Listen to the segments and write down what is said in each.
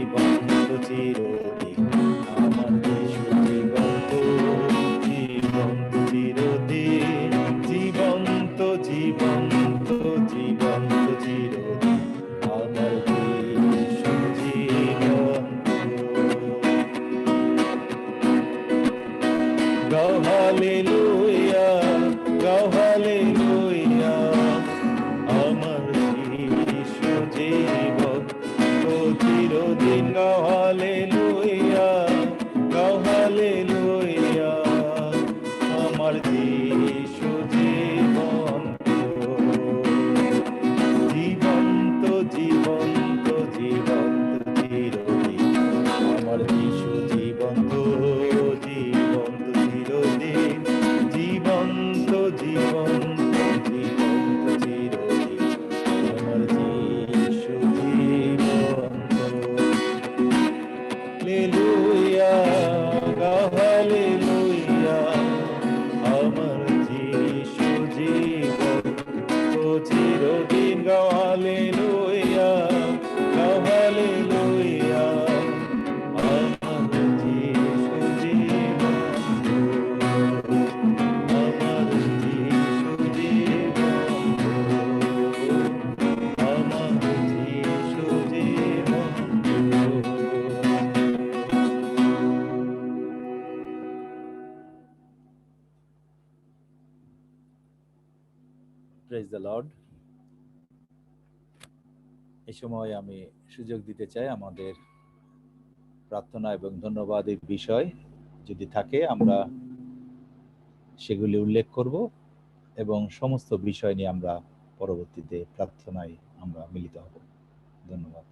জীবন্ত চিরদিন, আমার যিশু জীবন্ত, জীবন্ত চিরদিন, জীবন্ত জীবন্ত জীবন্ত চিরদিন, আমার যিশু জীবন্ত। গাও হালেলুয়া, গাও হালেলুয়া, আমার যিশু জীবন্ত চিরদিন। গাও হালেলুয়া, গাও হালেলুয়া, আমার যিশু জীবন্ত, জীবন্ত জীবন্ত জীবন্ত চিরদিন, আমার যিশু জীবন্ত, জীবন্ত চিরদিন, জীবন্ত জীবন্ত জীবন্ত চিরদিন, আমার যিশু জীবন্ত। হালেলুয়া, গাও হালেলুয়া, আমার যিশু জীবন্ত চিরদিন। গাও হালেলুয়া, গাও হালেলুয়া, আমার যিশু জীবন্ত, আমার যিশু জীবন্ত, আমার যিশু জীবন্ত। Praise the Lord. এই সময় আমি সুযোগ দিতে চাই আমাদের প্রার্থনা এবং ধন্যবাদের বিষয় যদি থাকে আমরা সেগুলি উল্লেখ করব এবং সমস্ত বিষয় নিয়ে আমরা পরবর্তীতে প্রার্থনায় আমরা মিলিত হব। ধন্যবাদ।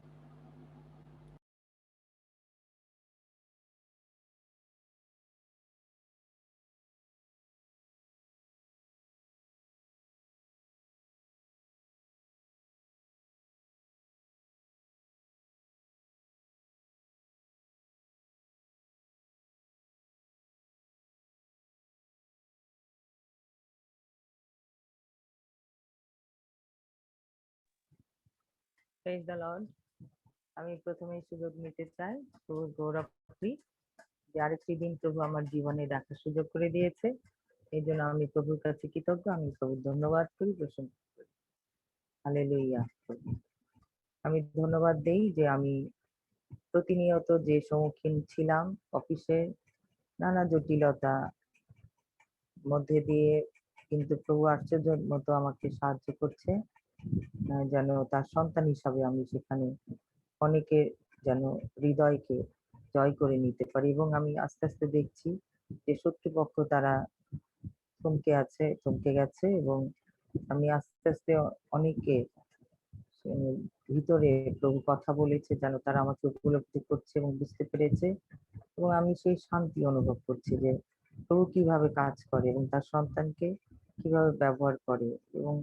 Praise the Lord. আমি প্রথমেই সুযোগ নিতে চাই প্রভু গৌরবী যে আরেকটি দিন প্রভু আমার জীবনে দেখার সুযোগ করে দিয়েছে। এই জন্য আমি প্রভুর কাছে কৃতজ্ঞ। আমি প্রভুর ধন্যবাদ করি, প্রশংসা করি। হালেলুয়া। আমি ধন্যবাদ দেই যে আমি প্রতিনিয়ত যে সম্মুখীন ছিলাম অফিসে নানা জটিলতা মধ্যে দিয়ে, কিন্তু প্রভু আশ্চর্যের মতো আমাকে সাহায্য করছে যেন তার সন্তান হিসাবে আমি সেখানে অনেকের যেন হৃদয়কে জয় করে নিতে পারি। এবং আমি আস্তে আস্তে দেখছি যে শত্রুপক্ষ তারা থমকে গেছে এবং আমি আস্তে আস্তে অনেকে ভিতরে প্রভু কথা বলেছে যেন তারা আমাকে উপলব্ধি করছে এবং বুঝতে পেরেছে। এবং আমি সেই শান্তি অনুভব করছি যে প্রভু কিভাবে কাজ করে এবং তার সন্তানকে কিভাবে ব্যবহার করে এবং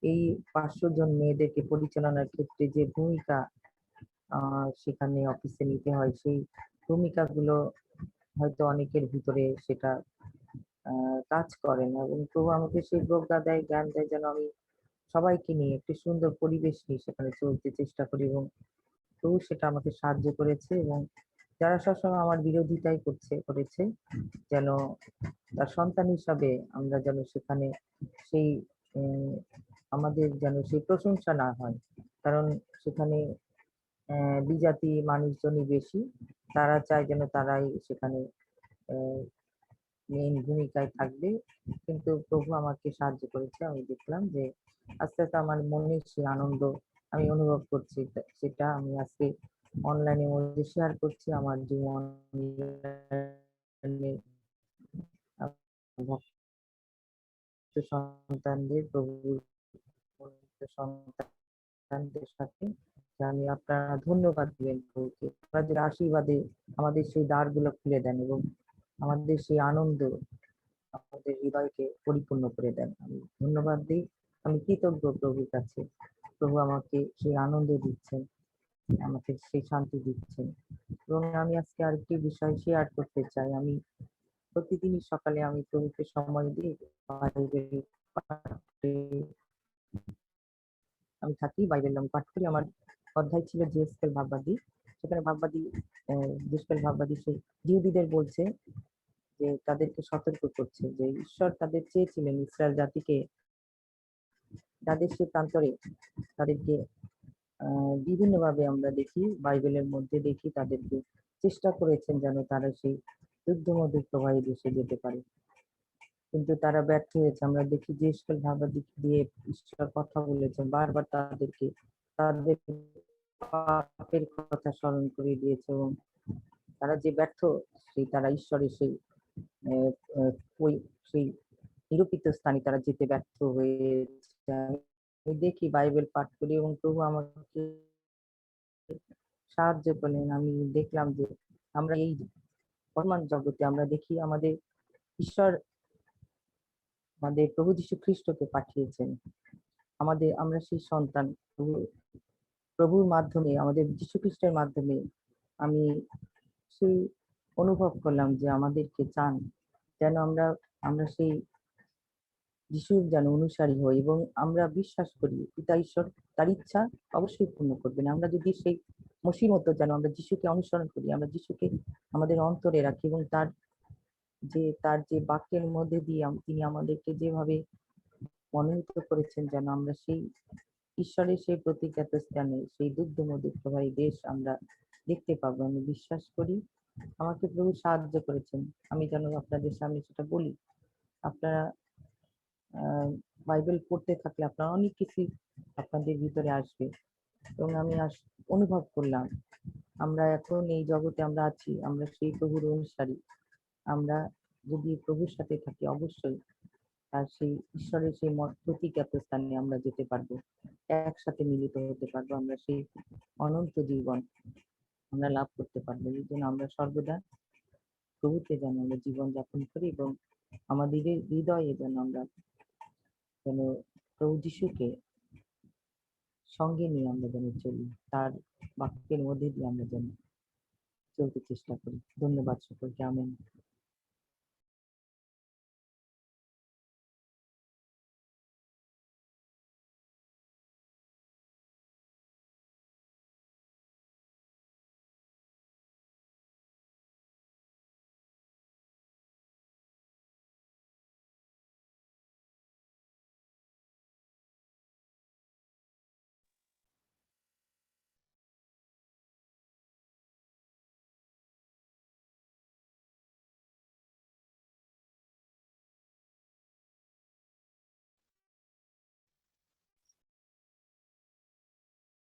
এই 500 জন মেয়েদেরকে পরিচালনার ক্ষেত্রে যে ভূমিকা সেখানে অফিসে নিতে হয়, সেই ভূমিকাগুলো হয়তো অনেকের ভিতরে সেটা কাজ করে না। এবং প্রভু আমাকে সেই প্রজ্ঞা দেয়, জ্ঞান দেয় যেন আমি সবাইকে নিয়ে একটি সুন্দর পরিবেশ নিয়ে সেখানে চলতে চেষ্টা করি। এবং প্রভু সেটা আমাকে সাহায্য করেছে। এবং যারা সবসময় আমার বিরোধিতাই করেছে যেন তার সন্তান হিসাবে আমরা যেন সেখানে সেই আমাদের যেন সেই প্রশংসা না হয়, কারণ সেখানে বিজাতি মানুষজনই বেশি, তারা চায় যেন তারাই সেখানে মেইন ভূমিকায় থাকবে। কিন্তু প্রভু আমাকে সাহায্য করেছে। আমি দেখলাম যে আস্তে আস্তে আমার মনে সেই আনন্দ আমি অনুভব করছি, সেটা আমি আজকে অনলাইনের মধ্যে শেয়ার করছি আমার জীবন সন্তানদের, প্রভুর সন্তানদের সাথে আমি আপনারা ধন্যবাদ দিবেন প্রভুকে, আপনাদের আশীর্বাদে আমাদের সেই দ্বারগুলো খুলে দেন এবং আমাদের সেই আনন্দ আমাদের হৃদয়কে পরিপূর্ণ করে দেন। আমি ধন্যবাদ দিই। আমি কৃতজ্ঞ প্রভুর কাছে। প্রভু আমাকে সেই আনন্দ দিচ্ছেন, আমাকে সেই শান্তি দিচ্ছেন। এবং আমি আজকে আরেকটি বিষয় শেয়ার করতে চাই। আমি প্রতিদিনই সকালে আমি প্রভুকে সময় দিই, আমি থাকি বাইবেল আমি পাঠ করি। আমার অধ্যায় ছিল জিএসকেল ভাববাদী, সেখানে ভাববাদী দুষ্কাল ভাববাদী সেই ইহুদিদের বলছে যে তাদেরকে সতর্ক করছে যে ঈশ্বর তাদের চেয়েছিলেন ইসরায়েল জাতিকে তাদের সে প্রান্তরে তাদেরকে বিভিন্নভাবে আমরা দেখি বাইবেলের মধ্যে দেখি তাদেরকে চেষ্টা করেছেন যেন তারা সেই যুদ্ধমধ্যে প্রবাহী দেশে যেতে পারে, কিন্তু তারা ব্যর্থ হয়েছে। আমরা দেখি যে সকল ভাববাদী দিয়ে ঈশ্বর কথা বলেছেন বারবার তাদেরকে তাদের পাপের কথা স্মরণ করে দিয়েছে এবং তারা যে ব্যর্থ সেই তারা ঈশ্বরের সেই ওই সেই নিরূপিত স্থানে তারা যেতে ব্যর্থ হয়েছে। আমি দেখি বাইবেল পাঠ করি এবং প্রভু আমাকে সাহায্য করলেন। আমি দেখলাম যে আমরা এই বর্তমান জগতে আমরা দেখি আমাদের ঈশ্বর আমাদের প্রভু যীশু খ্রিস্টকে পাঠিয়েছেন। আমরা সেই সন্তান প্রভুর মাধ্যমে আমাদের যীশু খ্রিস্টের মাধ্যমে আমি সেই অনুভব করলাম যে আমাদেরকে চান যেন আমরা সেই যিশুর যেন অনুসারী হই এবং আমরা বিশ্বাস করি পিতা ঈশ্বর তার ইচ্ছা অবশ্যই পূর্ণ করবেন। আমরা যদি সেই মসির মতো যেন আমরা যিশুকে অনুসরণ করি, আমরা যিশুকে আমাদের অন্তরে রাখি এবং তার যে বাক্যের মধ্যে দিয়ে তিনি আমাদেরকে যেভাবে মনোনীত করেছেন যেন আমরা সেই ঈশ্বরের সেই প্রতিজ্ঞাত স্থানে সেই দুগ্ধ মধুর প্রবাহী দেশ আমরা দেখতে পাবো। আমি বিশ্বাস করি আমাকে প্রভু সাহায্য করেছেন আমি যেন আপনাদের সামনে সেটা বলি। আপনারা বাইবেল পড়তে থাকলে আপনারা অনেক কিছু আপনাদের ভিতরে আসবে এবং আমি অনুভব করলাম আমরা এখন এই জগতে আমরা আছি, আমরা সেই প্রভুর অনুসারী। আমরা যদি প্রভুর সাথে থাকি অবশ্যই আর সেই ঈশ্বরের সেই প্রতিজ্ঞাত স্থানে আমরা যেতে পারবো, একসাথে মিলিত হতে পারবো, আমরা সেই অনন্ত জীবন আমরা লাভ করতে পারবো। এই জন্য আমরা সর্বদা প্রভুতে যেন আমরা জীবন যাপন করি এবং আমাদের হৃদয়ে যেন প্রভু যিশুকে সঙ্গে নিয়ে আমরা যেন চলি, তার বাক্যের মধ্যে দিয়ে আমরা যেন চলতে চেষ্টা করি। ধন্যবাদ সকলকে। আমেন।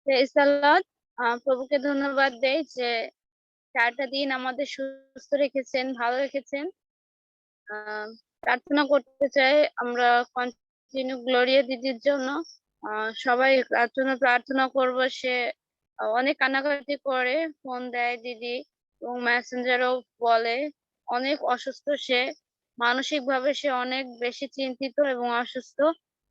Praise the Lord. প্রভুকে ধন্যবাদ দেই যে 4টা দিন আমাদের সুস্থ রেখেছেন, ভালো রেখেছেন। প্রার্থনা করতে চাই আমরা কন্টিনিউ গ্লোরিয়া দিদির জন্য। সবাই তার জন্য প্রার্থনা করব। সে অনেক কান্নাকাটি করে, ফোন দেয় দিদি এবং মেসেঞ্জারও বলে। অনেক অসুস্থ সে, মানসিক ভাবে সে অনেক বেশি চিন্তিত এবং অসুস্থ।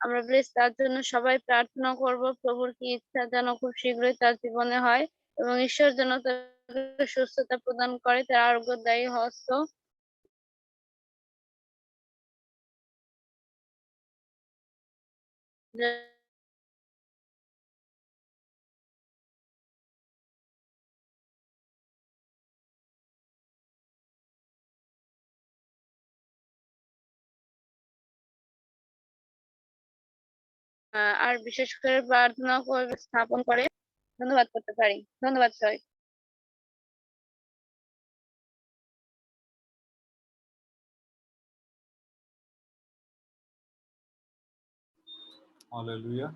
আমরা প্লিজ তার জন্য সবাই প্রার্থনা করব। প্রভুর কি ইচ্ছা যেন খুব শীঘ্রই তার জীবনে হয় এবং ঈশ্বর যেন তাকে সুস্থতা প্রদান করে, তার আরোগ্যদায়ী হস্ত। আর বিশেষ করে প্রার্থনা করবে স্থাপন করে ধন্যবাদ করতে পারি। ধন্যবাদ সবাই। হালেলুয়া।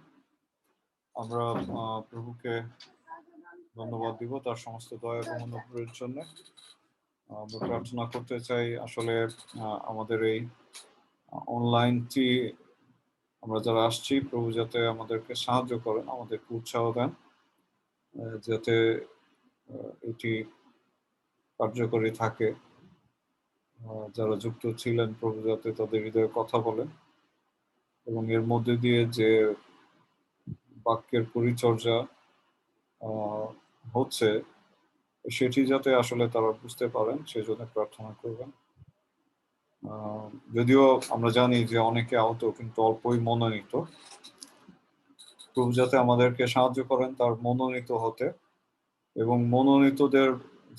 আমরা প্রভুকে ধন্যবাদ দিব তার সমস্ত দয়া এবং অনুগ্রহের জন্য। আমরা প্রার্থনা করতে চাই আসলে আমাদের এই অনলাইনটি আমরা যারা আসছি প্রভু যাতে আমাদেরকে সাহায্য করেন, আমাদেরকে উৎসাহ দেন যাতে এটি কার্যকরী থাকে। যারা যুক্ত ছিলেন প্রভু যাতে তাদের হৃদয়ে কথা বলেন এবং এর মধ্যে দিয়ে যে বাক্যের পরিচর্যা হচ্ছে সেটি যাতে আসলে তারা বুঝতে পারেন সেজন্য প্রার্থনা করবেন। যদিও আমরা জানি যে অনেকে আহত কিন্তু অল্পই মনোনীত, প্রভু যাতে আমাদেরকে সাহায্য করেন তার মনোনীত হতে এবং মনোনীতদের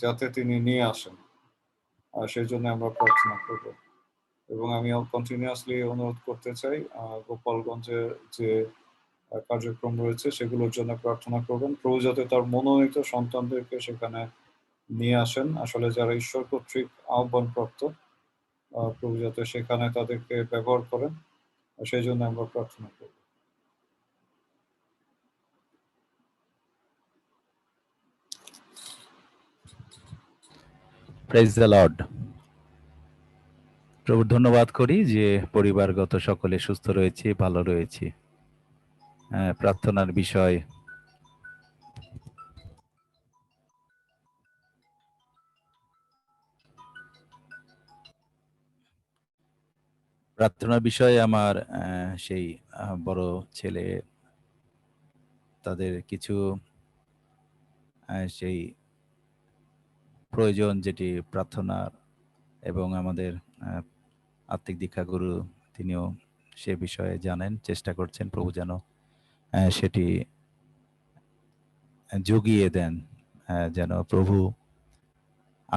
যাতে তিনি নিয়ে আসেন, সেই জন্য আমরা প্রার্থনা করব। এবং আমি কন্টিনিউয়াসলি অনুরোধ করতে চাই গোপালগঞ্জে যে কার্যক্রম রয়েছে সেগুলোর জন্য প্রার্থনা করবেন। প্রভু যাতে তার মনোনীত সন্তানদেরকে সেখানে নিয়ে আসেন, আসলে যারা ঈশ্বর কর্তৃক আহ্বানপ্রাপ্ত, প্রভু যাতে সেখানে তাদেরকে ব্যবহার করেন, সেই জন্য আমরা প্রার্থনা করব। Praise the Lord. প্রভুর ধন্যবাদ করি যে পরিবারগত সকলে সুস্থ রয়েছে, ভালো রয়েছে। প্রার্থনার বিষয় আমার সেই বড় ছেলে, তাদের কিছু সেই প্রয়োজন যেটি প্রার্থনার, এবং আমাদের আত্মিক দীক্ষাগুরু তিনিও সে বিষয়ে জানেন, চেষ্টা করছেন প্রভু যেন সেটি জুগিয়ে দেন, যেন প্রভু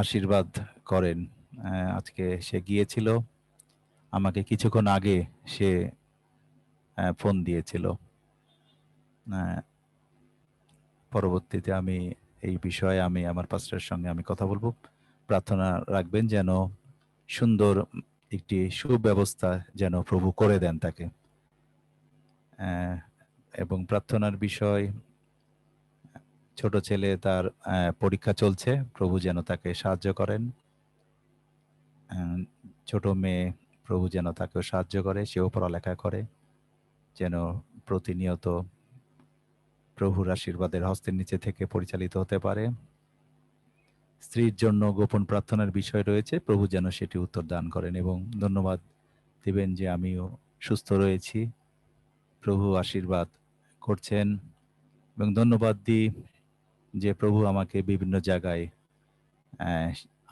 আশীর্বাদ করেন। আজকে সে গিয়েছিল, আমাকে কিছুক্ষণ আগে সে ফোন দিয়েছিল। পরবর্তীতে আমি এই বিষয়ে আমি আমার পাস্টরের সঙ্গে আমি কথা বলবো। প্রার্থনা রাখবেন যেন সুন্দর একটি সুব্যবস্থা যেন প্রভু করে দেন তাকে। এবং প্রার্থনার বিষয়, ছোট ছেলে তার পরীক্ষা চলছে, প্রভু যেন তাকে সাহায্য করেন। ছোট মেয়ে, প্রভু যেন তাকেও সাহায্য করে, সেও পড়ালেখা করে, যেন প্রতিনিয়ত প্রভুর আশীর্বাদের হস্তের নিচে থেকে পরিচালিত হতে পারে। স্ত্রীর জন্য গোপন প্রার্থনার বিষয় রয়েছে, প্রভু যেন সেটি উত্তর দান করেন এবং ধন্যবাদ দিবেন যে আমিও সুস্থ রয়েছি, প্রভু আশীর্বাদ করছেন। এবং ধন্যবাদ দিই যে প্রভু আমাকে বিভিন্ন জায়গায়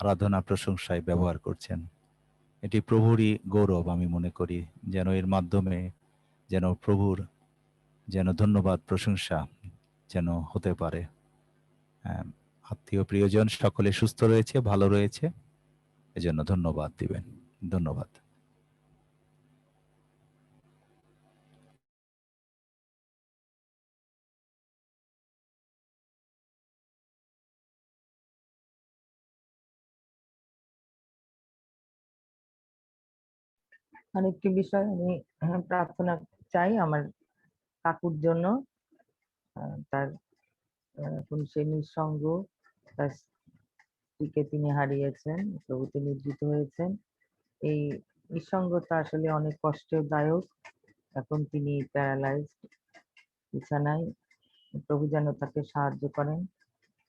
আরাধনা প্রশংসায় ব্যবহার করছেন। এটি প্রভুরই গৌরব আমি মনে করি, যেন এর মাধ্যমে যেন প্রভুর যেন ধন্যবাদ প্রশংসা যেন হতে পারে। আত্মীয় প্রিয়জন সকলে সুস্থ রয়েছে, ভালো রয়েছে, এজন্য ধন্যবাদ দিবেন। ধন্যবাদ। আরেকটি বিষয় আমি প্রার্থনা চাই আমার কাকুর জন্য। তার এখন সে নিঃসঙ্গ, তার স্ত্রীকে তিনি হারিয়েছেন, প্রভুতে নিদ্রিত হয়েছেন। এই নিঃসঙ্গতা আসলে অনেক কষ্টদায়ক। এখন তিনি প্যারালাইজড, বিছানায়। প্রভু যেন তাকে সাহায্য করেন,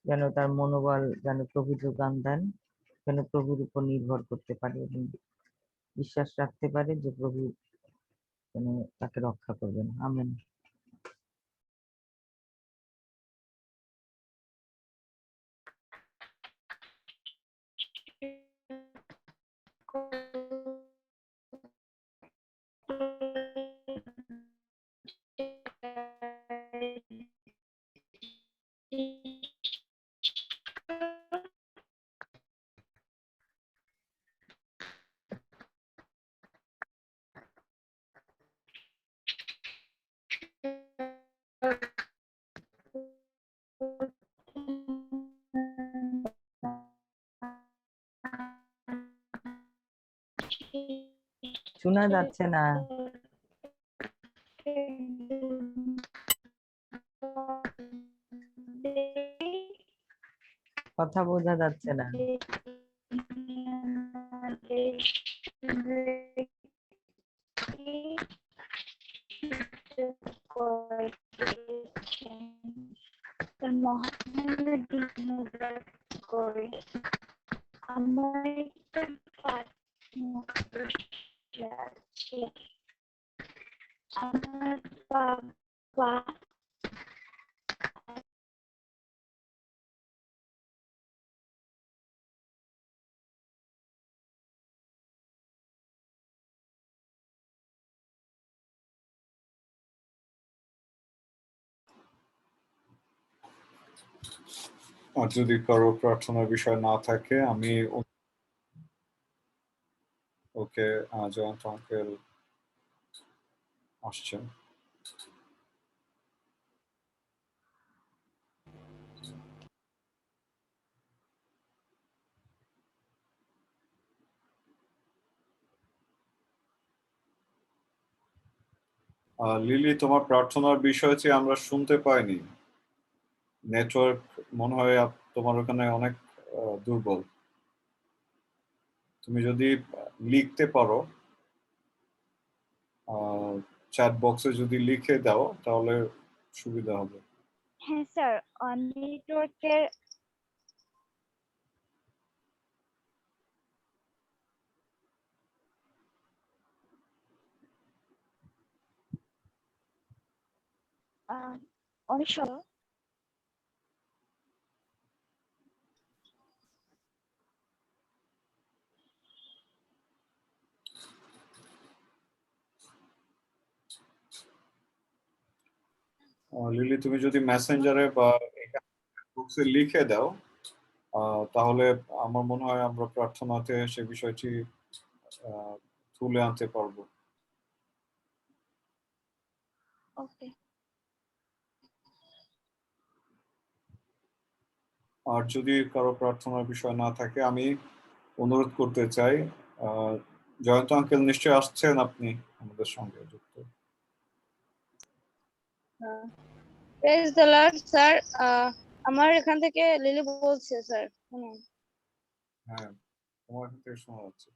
যেন তার মনোবল যেন প্রভু যোগান দেন, যেন প্রভুর উপর নির্ভর করতে পারে এবং বিশ্বাস রাখতে পারে যে প্রভু যেন তাকে রক্ষা করবেন। আমেন। শোনা যাচ্ছে না, কথা বোঝা যাচ্ছে না। আর যদি কারো প্রার্থনার বিষয় না থাকে আমি ওকে জয়ন্ত আঙ্কেল আসছেন। লিলি, তোমার প্রার্থনার বিষয়টি আমরা শুনতে পাইনি। নেটওয়ার্ক মনে হয় তোমার ওখানে অনেক দুর্বল। তুমি যদি লিখতে পারো, চ্যাট বক্সে যদি লিখে দাও তাহলে সুবিধা হবে। হ্যাঁ স্যার, নেটওয়ার্কের অনেক সময় লিলি, তুমি যদি মেসেঞ্জারে বা বক্সে লিখে দাও তাহলে আমার মনে হয় আমরা প্রার্থনাতে সে বিষয়টি তুলে আনতে পারবো। ওকে। আর যদি কারো প্রার্থনার বিষয় না থাকে আমি অনুরোধ করতে চাই, জয়ন্ত আঙ্কেল নিশ্চয়ই আসছেন আপনি আমাদের সঙ্গে যুক্ত। Praise the Lord sir. আমার এখান থেকে লিলি বলছে স্যার। হ্যাঁ, তোমার এখান থেকে শোনা যাচ্ছে।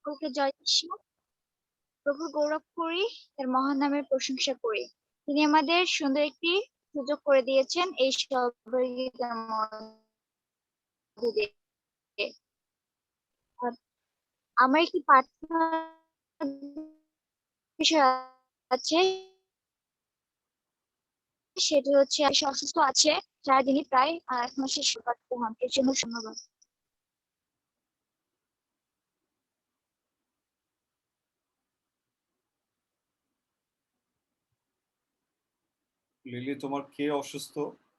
ওকে, জয় যিশু। প্রভু গৌরব করি, তার মহান নামের প্রশংসা করি। তিনি আমাদের সুন্দর একটি সুযোগ করে দিয়েছেন এই সহযোগিতার মধ্য দিয়ে। আর আমার একটি প্রার্থনার বিষয় আছে, সেটি হচ্ছে অসুস্থ আছে, যারা তিনি প্রায় 1 মাসের সুপাত্র হন। এর জন্য ধন্যবাদ। লিলি, তোমার কে অসুস্থ?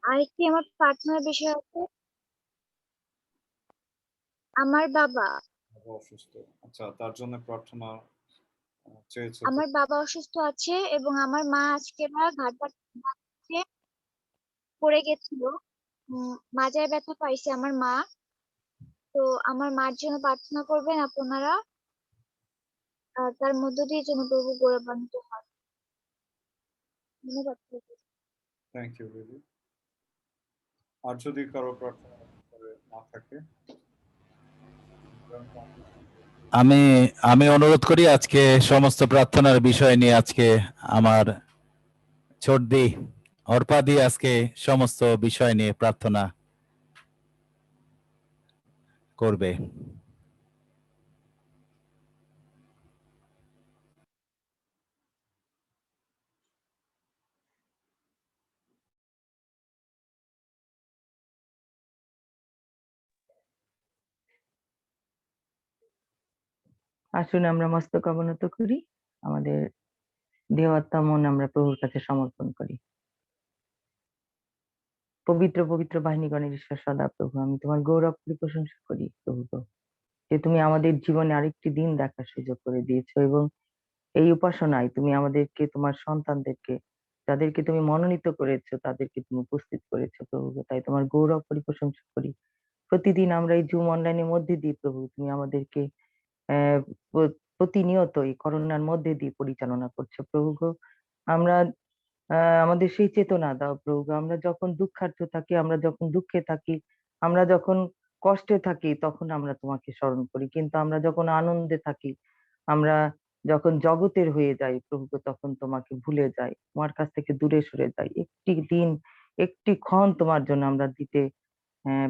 আরেকটি আমার প্রার্থনার বিষয় আছে, আমার বাবা। অসুস্থ, আচ্ছা, তার জন্য প্রার্থনা চেয়েছে। আমার বাবা অসুস্থ আছে এবং আমার মা আজকে ঘাট পড়ে গেছিল, মাজায় ব্যথা পাইছে আমার মা। তো আমার মার জন্য প্রার্থনা করবেন আপনারা, আর তার মধ্য দিয়ে যেন প্রভু গৌরবান্বিত হয়। ধন্যবাদ। Thank you lily. আর যদি কারো প্রার্থনা না থাকে আমি আমি অনুরোধ করি আজকে সমস্ত প্রার্থনার বিষয় নিয়ে আজকে আমার ছোটদি অর্পাদি আজকে সমস্ত বিষয় নিয়ে প্রার্থনা করবে। আসুন আমরা মস্তক অবনত করি, আমাদের দেহ আত্মা মন আমরা প্রভুর কাছে সমর্পণ করি। পবিত্র পবিত্র বাহিনীগণের ঈশ্বর সদা প্রভু, আমি তোমার গৌরব প্রশংসা করি প্রভু, যে তুমি আমাদের জীবনে আরেকটি দিন দেখার সুযোগ করে দিয়েছো এবং এই উপাসনায় তুমি আমাদেরকে, তোমার সন্তানদেরকে, যাদেরকে তুমি মনোনীত করেছো তাদেরকে তুমি উপস্থিত করেছো প্রভু। তাই তোমার গৌরব প্রশংসা করি। প্রতিদিন আমরা এই জুম অনলাইনের মধ্যে দিয়ে প্রভু তুমি আমাদেরকে প্রতিনিয়ত এই করোনার মধ্যে দিয়ে পরিচালনা করছো প্রভু। আমরা আমাদের সেই চেতনা দাও প্রভু, আমরা যখন দুঃখার্থ থাকি, আমরা যখন দুঃখে থাকি, আমরা যখন কষ্টে থাকি, তখন আমরা তোমাকে স্মরণ করি, কিন্তু আমরা যখন আনন্দে থাকি, আমরা যখন জগতের হয়ে যাই প্রভু, তখন তোমাকে ভুলে যাই, তোমার কাছ থেকে দূরে সরে যাই। একটি দিন, একটি ক্ষণ তোমার জন্য আমরা দিতে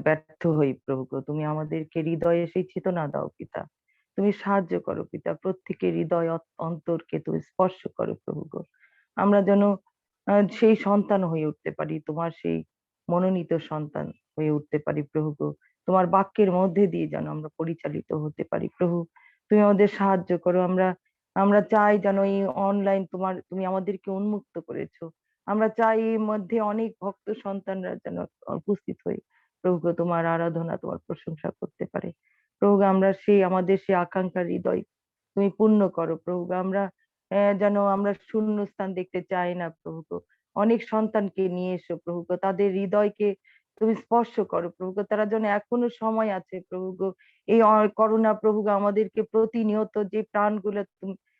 ব্যর্থ হই প্রভু। তুমি আমাদেরকে হৃদয়ে সেই চেতনা দাও পিতা, তুমি সাহায্য করো পিতা, প্রত্যেকের হৃদয় অন্তরকে তুমি স্পর্শ করো প্রভু। আমরা যেন সেই সন্তান হয়ে উঠতে পারি, তোমার সেই মনোনীত সন্তান হয়ে উঠতে পারি প্রভু। তোমার বাক্যের মধ্যে দিয়ে যেন আমরা পরিচালিত হতে পারি প্রভু। তুমি আমাদের সাহায্য করো। আমরা চাই যেন এই অনলাইন তুমি আমাদেরকে উন্মুক্ত করেছো আমরা চাই এর মধ্যে অনেক ভক্ত সন্তানরা যেন উপস্থিত হয়ে প্রভু গো তোমার আরাধনা তোমার প্রশংসা করতে পারে। প্রভু গো, আমরা সেই আমাদের সেই আকাঙ্ক্ষার হৃদয় তুমি পূর্ণ করো প্রভু গো। আমরা যেন আমরা শূন্য স্থান দেখতে চাই না প্রভু গো। অনেক সন্তানকে নিয়ে এসো প্রভু গো, তাদের হৃদয়কে তুমি স্পর্শ করো প্রভু গো। তারা যেন এখনো সময় আছে প্রভু গো। এই করোনা প্রভু গো আমাদেরকে প্রতিনিয়ত যে প্রাণগুলো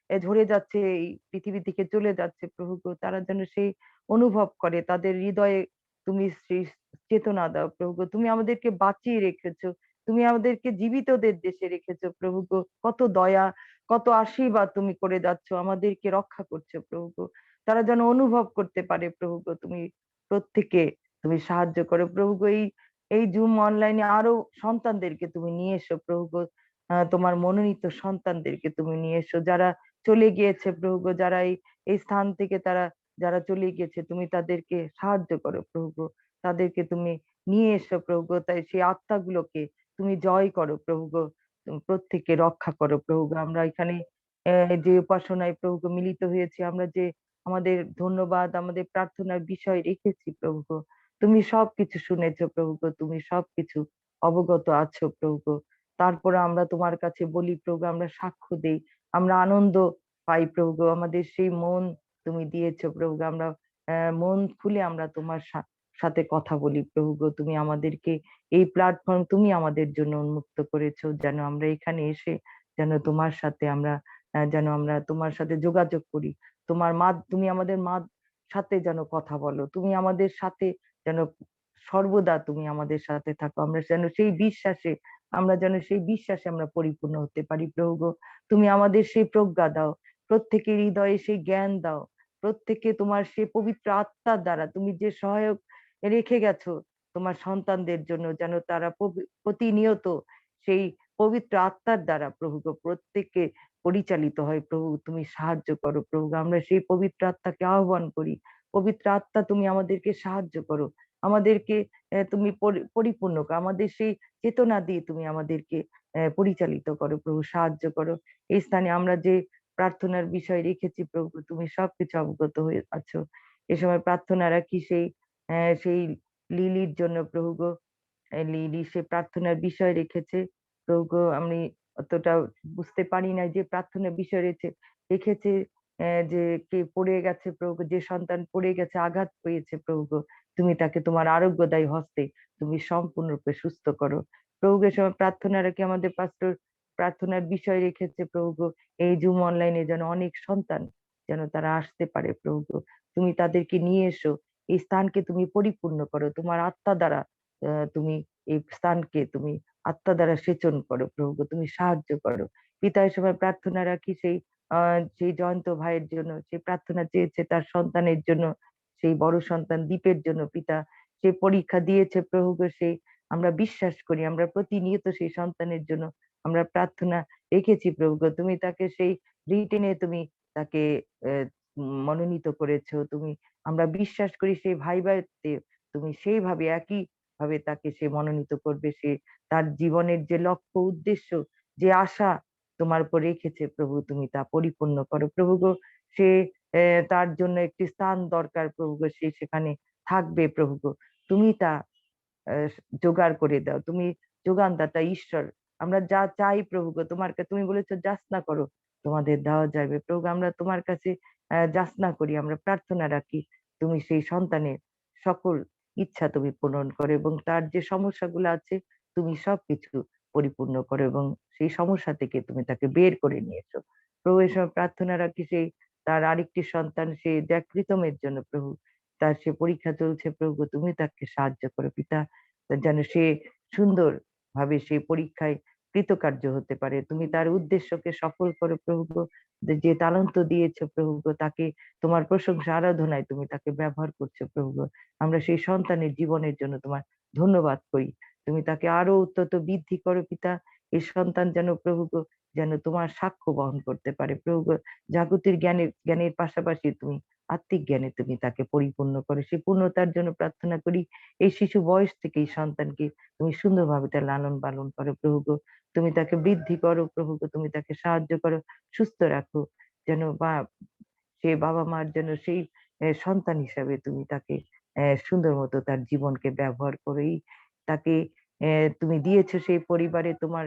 ঝরে যাচ্ছে, এই পৃথিবী থেকে চলে যাচ্ছে প্রভু গো, তারা যেন সেই অনুভব করে, তাদের হৃদয়ে তুমি সেই চেতনা দাও প্রভু গো। তুমি আমাদেরকে বাঁচিয়ে রেখেছো, তুমি আমাদেরকে জীবিতদের দেশে রেখেছো প্রভু গো। কত দয়া, কত আশীর্বাদ তুমি করে যাচ্ছ, আমাদেরকে রক্ষা করছো প্রভু গো। তারা যেন অনুভব করতে পারে প্রভু গো, তুমি প্রত্যেকে তুমি সাহায্য করো প্রভু গো। এই এই জুম অনলাইনে আরো সন্তানদেরকে তুমি নিয়ে এসো প্রভু গো। তোমার মনোনীত সন্তানদেরকে তুমি নিয়ে এসো, যারা চলে গিয়েছে প্রভু গো, যারা এই স্থান থেকে তারা যারা চলে গিয়েছে, তুমি তাদেরকে সাহায্য করো প্রভু গো। তাদেরকে তুমি নিয়ে এসো প্রভু গো। তাই সেই আত্মাগুলোকে তুমি জয় করো প্রভু গো। তুমি প্রত্যেককে রক্ষা করো প্রভু গো। আমরা এখানে যে উপাসনায় প্রভু গো মিলিত হয়েছি, আমরা যে আমাদের ধন্যবাদ আমাদের প্রার্থনার বিষয় রেখেছি প্রভু গো, তুমি সবকিছু শুনেছো প্রভু গো, তুমি সবকিছু অবগত আছো প্রভু গো। তারপরে আমরা তোমার কাছে বলি প্রভু গো, আমরা সাক্ষ্য দেই, আমরা আনন্দ পাই প্রভু গো। আমাদের সেই মন তুমি দিয়েছো প্রভু গো, আমরা মন খুলে আমরা তোমার সাথে কথা বলি প্রভু গো। তুমি আমাদেরকে এই প্ল্যাটফর্ম তুমি আমাদের জন্য উন্মুক্ত করেছো, যেন আমরা এখানে এসে যেন তোমার সাথে আমরা যেন আমরা তোমার সাথে যোগাযোগ করি। তোমার মা তুমি আমাদের মা সাথে যেন কথা বলো, তুমি আমাদের সাথে যেন সর্বদা তুমি আমাদের সাথে থাকো। আমরা যেন সেই বিশ্বাসে আমরা পরিপূর্ণ হতে পারি প্রভু গো। তুমি আমাদের সেই প্রজ্ঞা দাও, প্রত্যেকের হৃদয়ে সেই জ্ঞান দাও, প্রত্যেককে তোমার সেই পবিত্র আত্মার দ্বারা তুমি যে সহায়ক রেখে গেছো তোমার সন্তানদের জন্য, যেন তারা প্রতিনিয়ত সেই পবিত্র আত্মার দ্বারা প্রভু গো প্রত্যেককে পরিচালিত হয় প্রভু। তুমি সাহায্য করো প্রভু। আমরা সেই পবিত্র আত্মাকে আহ্বান করি, পবিত্র আত্মা তুমি আমাদেরকে সাহায্য করো, আমাদেরকে তুমি পরিপূর্ণ করো, আমাদের সেই চেতনা দিয়ে তুমি আমাদেরকে পরিচালিত করো প্রভু, সাহায্য করো। এই স্থানে আমরা যে প্রার্থনার বিষয় রেখেছি প্রভু, তুমি সবকিছু অবগত হয়ে আছো। এ সময় প্রার্থনা রাখি সেই লিলির জন্য প্রভু গো। লিলি সে প্রার্থনার বিষয় রেখেছে প্রভু গো। আমি অতটা বুঝতে পারি না যে প্রার্থনার বিষয় রেখেছে যে কে পড়ে গেছে প্রভু গো, যে সন্তান পড়ে গেছে, আঘাত পেয়েছে প্রভু গো, তুমি তাকে তোমার আরোগ্যদায়ী হস্তে তুমি সম্পূর্ণরূপে সুস্থ করো প্রভু গো। সময় প্রার্থনা রাখি আমাদের পাস্টর প্রার্থনার বিষয় রেখেছে প্রভু গো। এই জুম অনলাইনে যেন অনেক সন্তান যেন তারা আসতে পারে প্রভু গো। তুমি তাদেরকে নিয়ে এসো, এই স্থানকে তুমি পরিপূর্ণ করো তোমার আত্মা দ্বারা। তুমি এই স্থানকে তুমি আত্মা দ্বারা সেচন করো প্রভু গো, তুমি সাহায্য করো। পিতা এই সময় প্রার্থনা রাখি সেই জয়ন্ত ভাইয়ের জন্য, সে প্রার্থনা চেয়েছে তার সন্তানের জন্য, সেই বড় সন্তান দীপের জন্য পিতা। সে পরীক্ষা দিয়েছে প্রভু গো, আমরা বিশ্বাস করি, আমরা প্রতিনিয়ত সেই সন্তানের জন্য আমরা প্রার্থনা রেখেছি প্রভু গো। তুমি তাকে সেই রিটেনে তুমি তাকে মনোনীত করেছো তুমি। আমরা বিশ্বাস করি সেই ভাইবাতে তুমি সেইভাবে একই ভাবে তাকে সে মনোনীত করবে। সে তার জীবনের যে লক্ষ্য উদ্দেশ্য যে আশা তোমার উপর রেখেছে প্রভু, তুমি তা পরিপূর্ণ করো প্রভু গো। সে তার জন্য একটি স্থান দরকার প্রভু গো, সে সেখানে থাকবে প্রভু গো। তুমি তা আহ, জোগাড় করে দাও, তুমি যোগানদাতা ঈশ্বর। আমরা যা চাই প্রভু গো তোমার কাছে, তুমি বলেছো যাচনা করো তোমাদের দেওয়া যাবে প্রভু। আমরা তোমার কাছে যাচনা করি, আমরা প্রার্থনা রাখি, তুমি সেই সন্তানের সকল ইচ্ছা তুমি পূরণ করো এবং তার যে সমস্যাগুলো আছে তুমি সবকিছু পরিপূর্ণ করো এবং সেই সমস্যা থেকে তুমি তাকে বের করে নিয়েছো প্রভু। এই সময় প্রার্থনা রাখি সেই তার আরেকটি সন্তান সে জ্যাকৃতমের জন্য প্রভু, তার সে পরীক্ষা চলছে প্রভু, তুমি তাকে সাহায্য করো পিতা, যেন সে সুন্দর ভাবে সেই পরীক্ষায় কৃতকার্য হতে পারে। তুমি তার উদ্দেশ্যকে সফল করো প্রভু গো। যে তালন্ত দিয়েছো প্রভু গো, তাকে তোমার প্রশংসা আরাধনায় তুমি তাকে ব্যবহার করছো প্রভু গো। আমরা সেই সন্তানের জীবনের জন্য তোমার ধন্যবাদ করি। তুমি তাকে আরো উন্নত বৃদ্ধি করো পিতা। এই সন্তান যেন প্রভু গো যেন তোমার সাক্ষ্য বহন করতে পারে প্রভু গো। জাগতিক জ্ঞানের পাশাপাশি তুমি আত্মিক জ্ঞানে তুমি তাকে পরিপূর্ণ করো। সেই পূর্ণতার জন্য প্রার্থনা করি। এই শিশু বয়স থেকে এই সন্তানকে তুমি সুন্দরভাবে তার লালন পালন করো প্রভু গো। তুমি তাকে বৃদ্ধি করো প্রভু গো, তুমি তাকে সাহায্য করো, সুস্থ রাখো যেন, বা সে বাবা মার জন্য সেই সন্তান হিসাবে তুমি তাকে সুন্দর মতো তার জীবনকে ব্যবহার করেই তাকে তুমি দিয়েছো সেই পরিবারে তোমার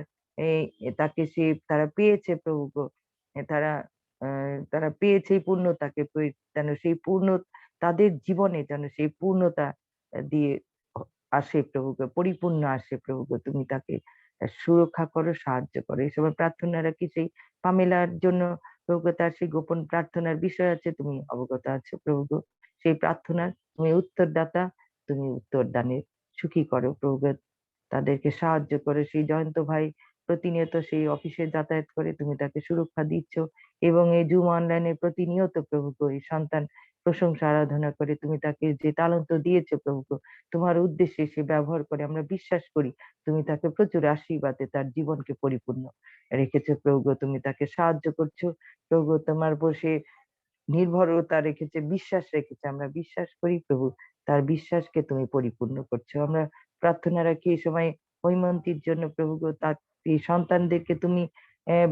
তাকে তারা পেয়েছে প্রভু গো। তারা তারা পেয়েছে এই পূর্ণতাকে যেন সেই পূর্ণ তাদের জীবনে যেন সেই পূর্ণতা দিয়ে আসে প্রভু গো, পরিপূর্ণ আসে প্রভু গো। তুমি তাকে সুরক্ষা করো, সাহায্য করো। এই সময় প্রার্থনা রাখি সেই পামেলার জন্য প্রভু গো, তার সেই গোপন প্রার্থনার বিষয় আছে, তুমি অবগত আছো প্রভু গো। সেই প্রার্থনার তুমি উত্তরদাতা, তুমি উত্তর দানের সুখী করো প্রভু গো। তাদেরকে সাহায্য করে সেই জয়ন্ত ভাই প্রতিনিয়ত সেই অফিসে যাতায়াত করে, তুমি তাকে সুরক্ষা দিচ্ছ এবং এই জুম অনলাইনে প্রতিনিয়ত প্রভু গো এই সন্তান প্রশংসা আরাধনা করে, তুমি তাকে যে তালন্ত দিয়েছো প্রভু গো, তোমার উদ্দেশ্যে সে ব্যবহার করে। আমরা বিশ্বাস করি তুমি তাকে প্রচুর আশীর্বাদে তার জীবনকে পরিপূর্ণ রেখেছো প্রভু গো। তুমি তাকে সাহায্য করছো প্রভু গো, তোমার উপর সে নির্ভরতা রেখেছে, বিশ্বাস রেখেছে। আমরা বিশ্বাস করি প্রভু তার বিশ্বাসকে তুমি পরিপূর্ণ করছো। আমরা প্রার্থনা রাখি এই সময় হৈমন্তীর জন্য প্রভু গো, তার এই সন্তানদেরকে তুমি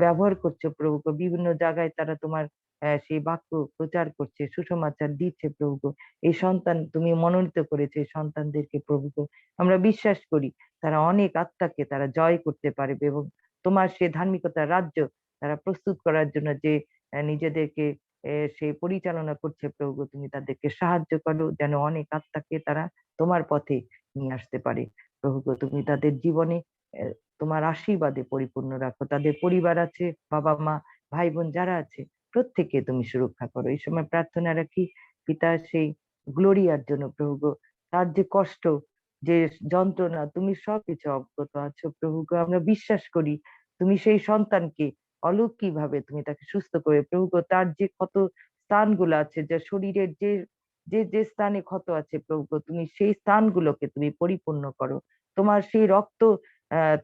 ব্যবহার করছো প্রভু গো। বিভিন্ন জায়গায় তারা তোমার সেই বাক্য প্রচার করছে, সুসমাচার দিচ্ছে প্রভু গো। এই সন্তান তুমি মনোনীত করেছো এই সন্তানদেরকে প্রভু গো। আমরা বিশ্বাস করি তারা অনেক আত্মাকে তারা জয় করতে পারবে এবং তোমার সে ধার্মিকতার রাজ্য তারা প্রস্তুত করার জন্য যে নিজেদেরকে সে পরিচালনা করছে প্রভু গো, তুমি তাদেরকে সাহায্য করো যেন অনেক আত্মাকে তারা তোমার পথে নিয়ে আসতে পারে প্রভু গো। তুমি তাদের জীবনে তোমার আশীর্বাদে পরিপূর্ণ রাখো। তাদের পরিবার আছে, বাবা মা ভাই বোন যারা আছে প্রত্যেককে তুমি সুরক্ষা করো। এই সময় প্রার্থনা রাখি পিতা সেই গ্লোরিয়ার জন্য প্রভু গো, তার যে কষ্ট, যে যন্ত্রণা, তুমি সবকিছু অবগত আছো প্রভু গো। আমরা বিশ্বাস করি তুমি সেই সন্তানকে অলৌকিক ভাবে তুমি তাকে সুস্থ করে প্রভু গো। তার যে ক্ষত স্থানগুলো আছে, যে শরীরের যে যে যে স্থানে ক্ষত আছে প্রভু গো, তুমি সেই স্থানগুলোকে তুমি পরিপূর্ণ করো। তোমার সেই রক্ত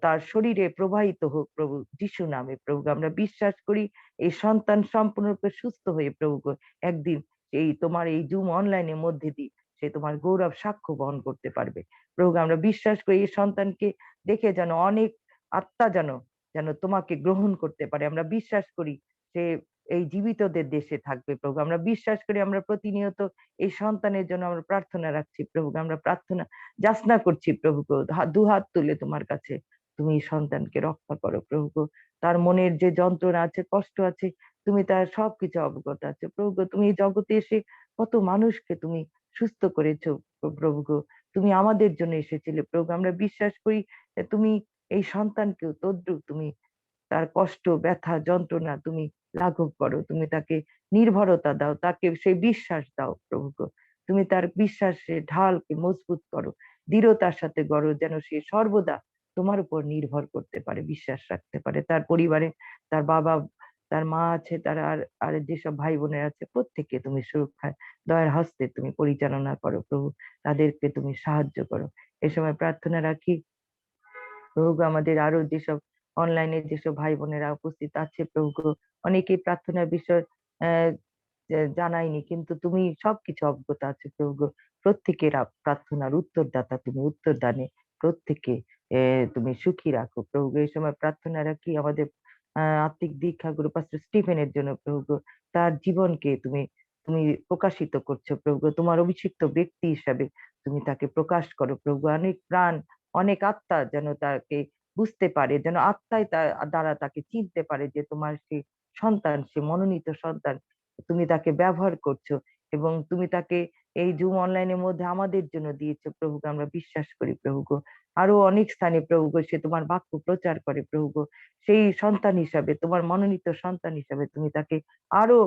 তার শরীরে প্রবাহিত হোক প্রভু যিশু নামে প্রভু গো। আমরা বিশ্বাস করি এই সন্তান সম্পূর্ণরূপে সুস্থ হয়ে প্রভু গো একদিন এই তোমার এই জুম অনলাইনের মধ্যে দিয়ে সে তোমার গৌরব সাক্ষ্য বহন করতে পারবে প্রভু গো। আমরা বিশ্বাস করি এই সন্তানকে দেখে যেন অনেক আত্মা যেন যেন তোমাকে গ্রহণ করতে পারে। আমরা বিশ্বাস করি সে এই জীবিতদের দেশে থাকবে প্রভু। আমরা বিশ্বাস করি, আমরা প্রতিনিয়ত এই সন্তানের জন্য আমরা প্রার্থনা রাখছি প্রভু। আমরা প্রার্থনা যাচনা করছি প্রভু গো, দুহাত তুলে তোমার কাছে তুমি এই সন্তানকে রক্ষা করো প্রভু গো। তার মনের যে যন্ত্রণা আছে, কষ্ট আছে, তুমি তার সবকিছু অবগত আছে প্রভু গো। তুমি এই জগতে এসে কত মানুষকে তুমি সুস্থ করেছো প্রভু গো। তুমি আমাদের জন্য এসেছিলে প্রভু। আমরা বিশ্বাস করি যে তুমি এই সন্তানকেও তদ্রুপ তুমি তার কষ্ট, ব্যথা, যন্ত্রণা তুমি লাঘব করো। তুমি তাকে নির্ভরতা দাও, তাকে সেই বিশ্বাস দাও প্রভু গো। তুমি তার বিশ্বাসে ঢালকে মজবুত করো, দৃঢ়তার সাথে গড়ো, যেন সে সর্বদা তোমার উপর নির্ভর করতে পারে, বিশ্বাস রাখতে পারে। তার পরিবারে তার বাবা, তার মা আছে, তার আর আর যেসব ভাই বোনের আছে প্রত্যেককে তুমি সুরক্ষায় দয়ার হস্তে তুমি পরিচালনা করো প্রভু। তাদেরকে তুমি সাহায্য করো। এ সময় প্রার্থনা রাখি প্রভু গো, আমাদের আরো যেসব অনলাইনে যেসব ভাই বোনেরা উপস্থিত আছে প্রভু গো, অনেকেই প্রার্থনার বিষয় আহ জানায়নি, কিন্তু তুমি সবকিছু অবগত আছে প্রভু গো। প্রত্যেকের প্রার্থনার উত্তরদাতা তুমি, উত্তর দানে প্রত্যেককে তুমি সুখী রাখো প্রভু গো। এই সময় প্রার্থনা রাখি আমাদের আত্মিক দীক্ষা গুরু পাস্টর স্টিফেনের জন্য প্রভু গো। তার জীবনকে তুমি তুমি প্রকাশিত করছো প্রভু গো। তোমার অভিষিক্ত ব্যক্তি হিসাবে তুমি তাকে প্রকাশ করো প্রভু গো। অনেক প্রাণ, অনেক আত্মা যেন তাকে বুঝতে পারে, যেন আত্মায় তার দ্বারা তাকে চিনতে পারে যে তোমার সে সন্তান, সে মনোনীত সন্তান। তুমি তাকে ব্যবহার করছো এবং তুমি তাকে এই জুম অনলাইনের মধ্যে আমাদের জন্য দিয়েছো প্রভুকে। আমরা বিশ্বাস করি প্রভু গো। আরো অনেক স্থানে প্রভু গো সে তোমার বাক্য প্রচার করে প্রভু গো। সেই সন্তান হিসাবে, তোমার মনোনীত সন্তান হিসাবে তুমি তাকে আরো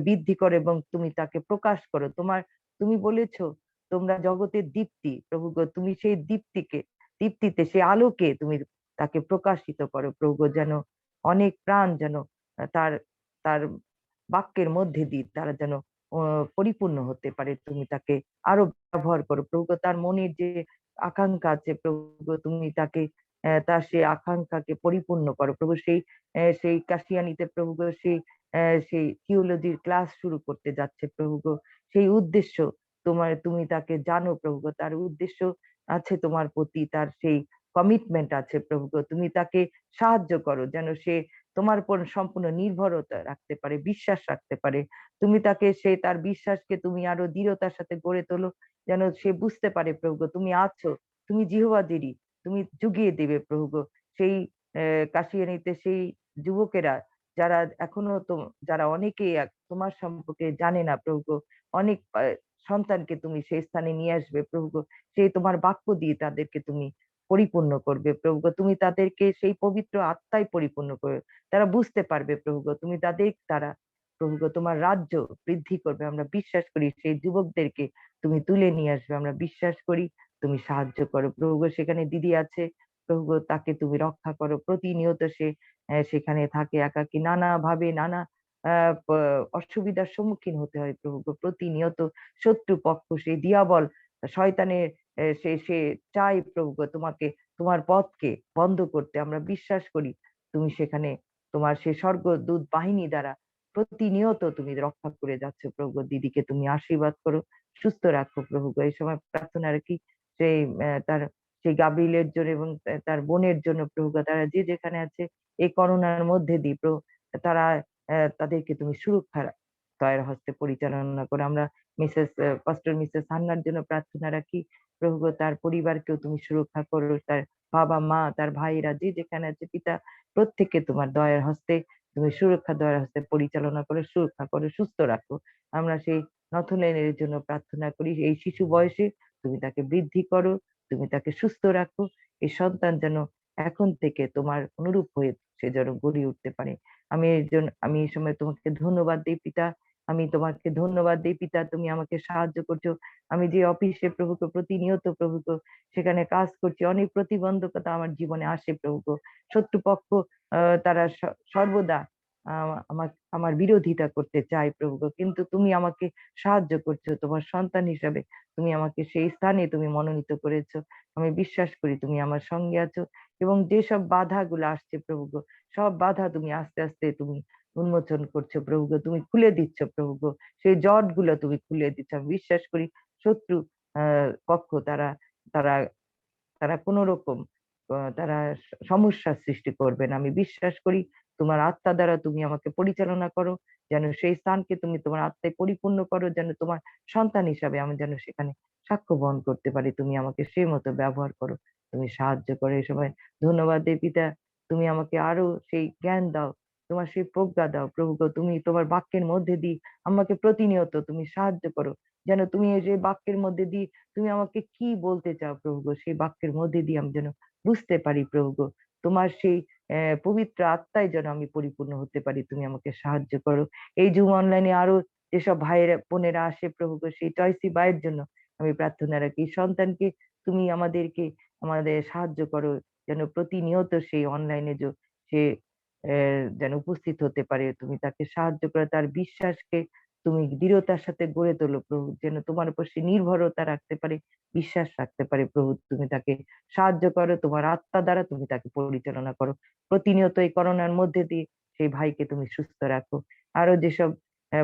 বৃদ্ধি করো এবং তুমি তাকে প্রকাশ করো। তুমি বলেছো তোমরা জগতের দীপ্তি প্রভু গো। তুমি সেই দীপ্তিতে সেই আলোকে তুমি তাকে প্রকাশিত করো প্রভু গো, যেন অনেক প্রাণ যেন তার তার বাক্যের মধ্যে দিয়ে তারা যেন পরিপূর্ণ হতে পারে। তুমি তাকে আরো ব্যবহার করো প্রভু গো। তার মনের যে আকাঙ্ক্ষা আছে প্রভু গো, তুমি তাকে তার সেই আকাঙ্ক্ষাকে পরিপূর্ণ করো প্রভু। সেই কাশিয়ানিতে প্রভু গো সেই থিওলজির ক্লাস শুরু করতে যাচ্ছে প্রভু গো। সেই উদ্দেশ্য তুমি তাকে জানো প্রভু গো। তার উদ্দেশ্য আছে তোমার প্রতি, তার সেই কমিটমেন্ট আছে প্রভু গো। তুমি তাকে সাহায্য করো যেন সে তোমার উপর সম্পূর্ণ নির্ভরতা রাখতে পারে, বিশ্বাস রাখতে পারে। তুমি তাকে তার বিশ্বাসকে তুমি আরো দৃঢ়তার সাথে গড়ে তোলো, যেন সে বুঝতে পারে প্রভু গো, তুমি আছো, তুমি জিহোবা জিরি, তুমি জুগিয়ে দেবে প্রভু গো। সেই কাশিয়ানিতে সেই যুবকেরা যারা এখনো যারা অনেকেই তোমার সম্পর্কে জানে না প্রভু গো, অনেক সন্তানকে তুমি সেই স্থানে নিয়ে আসবে প্রভু গো। সেই তোমার বাক্য দিয়ে তাদেরকে তুমি পরিপূর্ণ করবে প্রভু গো। তুমি তাদেরকে সেই পবিত্র আত্মায় পরিপূর্ণ করবে, তারা বুঝতে পারবে প্রভু গো, তুমি তাদের দ্বারা প্রভু গো তোমার রাজ্য বৃদ্ধি করবে। আমরা বিশ্বাস করি সেই যুবকদেরকে তুমি তুলে নিয়ে আসবে, আমরা বিশ্বাস করি তুমি সাহায্য করো প্রভু গো। সেখানে দিদি আছে প্রভু গো, তাকে তুমি রক্ষা করো। প্রতিনিয়ত সে সেখানে থাকে একাকী, নানা ভাবে নানা অসুবিধার সম্মুখীন হতে হয় প্রভু গো। প্রতিনিয়ত শত্রু পক্ষ সেই দিয়াবল শয়তানের সে চাই প্রভু গো তোমাকে, তোমার পথকে বন্ধ করতে। আমরা বিশ্বাস করি তুমি সেখানে তোমার সে স্বর্গদূত বাহিনী দ্বারা প্রতিনিয়ত তুমি রক্ষা করে যাচ্ছ প্রভু গো। দিদিকে তুমি আশীর্বাদ করো, সুস্থ রাখো প্রভু গো। এই সময় প্রার্থনা রাখি সেই তার সেই গাব্রিয়েলের জন্য এবং তার বোনের জন্য প্রভু গো। তারা যে যেখানে আছে এই করোনার মধ্যে দিয়ে প্রভু, তারা তাদেরকে তুমি সুরক্ষা দয়ার হস্তে পরিচালনা করো। আমরা পাস্টর মিসেস হান্নার জন্য প্রার্থনা রাখি প্রভু গো, তার পরিবারকেও তুমি সুরক্ষা করো, তার বাবা মা তার ভাইরা যে যেখানে আছে পিতা, প্রত্যেককে তোমার দয়ার হস্তে তুমি সুরক্ষা দয়ার হস্তে পরিচালনা করে সুরক্ষা করে সুস্থ রাখো। আমরা সেই নথুনের জন্য প্রার্থনা করি, এই শিশু বয়সে তুমি তাকে বৃদ্ধি করো, তুমি তাকে সুস্থ রাখো। এই সন্তান যেন এখন থেকে তোমার অনুরূপ হয়ে সে যেন গড়ে উঠতে পারে। আমি এই সময় তোমাকে ধন্যবাদ দিই পিতা, আমি তোমাকে ধন্যবাদ দিই পিতা, তুমি আমাকে সাহায্য করছো। আমি যে অফিসে প্রভুকে প্রতিনিয়ত প্রভুকে সেখানে কাজ করছি, অনেক প্রতিবন্ধকতা আমার জীবনে আসে প্রভুকে। শত্রুপক্ষ তারা সর্বদা আমার বিরোধিতা করতে চায় প্রভুকে, কিন্তু তুমি আমাকে সাহায্য করছো। তোমার সন্তান হিসাবে তুমি আমাকে সেই স্থানে তুমি মনোনীত করেছো। আমি বিশ্বাস করি তুমি আমার সঙ্গে আছো, এবং যেসব বাধাগুলো আসছে প্রভু গো, সব বাধা তুমি আস্তে আস্তে তুমি উন্মোচন করছো প্রভু গো, তুমি খুলে দিচ্ছ প্রভু গো। সেই জট গুলো তুমি খুলে দিচ্ছ। আমি বিশ্বাস করি শত্রু পক্ষ তারা তারা তারা কোন রকম তারা সমস্যার সৃষ্টি করবে না। আমি বিশ্বাস করি তোমার আত্মা দ্বারা তুমি আমাকে পরিচালনা করো, যেন সেই স্থানকে তুমি তোমার আত্মায় পরিপূর্ণ করো, যেন তোমার সন্তান হিসাবে আমি যেন সেখানে সাক্ষ্য বহন করতে পারি। তুমি আমাকে সেই মতো ব্যবহার করো, তুমি সাহায্য করো। এই সময় ধন্যবাদ দেই পিতা, তুমি আমাকে আরো সেই জ্ঞান দাও, তোমার সেই প্রজ্ঞা দাও প্রভু গো। তুমি তোমার বাক্যের মধ্যে দিয়ে আমাকে প্রতিনিয়ত তুমি সাহায্য করো, যেন তুমি এই যে বাক্যের মধ্যে দিয়ে তুমি আমাকে কি বলতে চাও প্রভু গো, সেই বাক্যের মধ্যে দিয়ে আমি যেন বুঝতে পারি প্রভু গো। তোমার সেই পবিত্র আত্মায় যেন আমি পরিপূর্ণ হতে পারি, তুমি আমাকে সাহায্য করো। এই জুম অনলাইনে আরো যেসব ভাইয়েরা বোনেরা আসে প্রভু গো, সেই টয়সি ভাইয়ের জন্য আমি প্রার্থনা রাখি। সন্তানকে তুমি আমাদের সাহায্য করো, যেন প্রতিনিয়ত সেই অনলাইনে সে যেন উপস্থিত হতে পারে। তুমি তাকে সাহায্য করো, তার বিশ্বাসকে তুমি দৃঢ়তার সাথে গড়ে তোলো প্রভু, যেন তোমার উপর সে নির্ভরতা রাখতে পারে, বিশ্বাস রাখতে পারে প্রভু। তুমি তাকে সাহায্য করো, তোমার আত্মা দ্বারা তুমি তাকে পরিচালনা করো। প্রতিনিয়ত এই করোনার মধ্যে দিয়ে সেই ভাইকে তুমি সুস্থ রাখো। আরো যেসব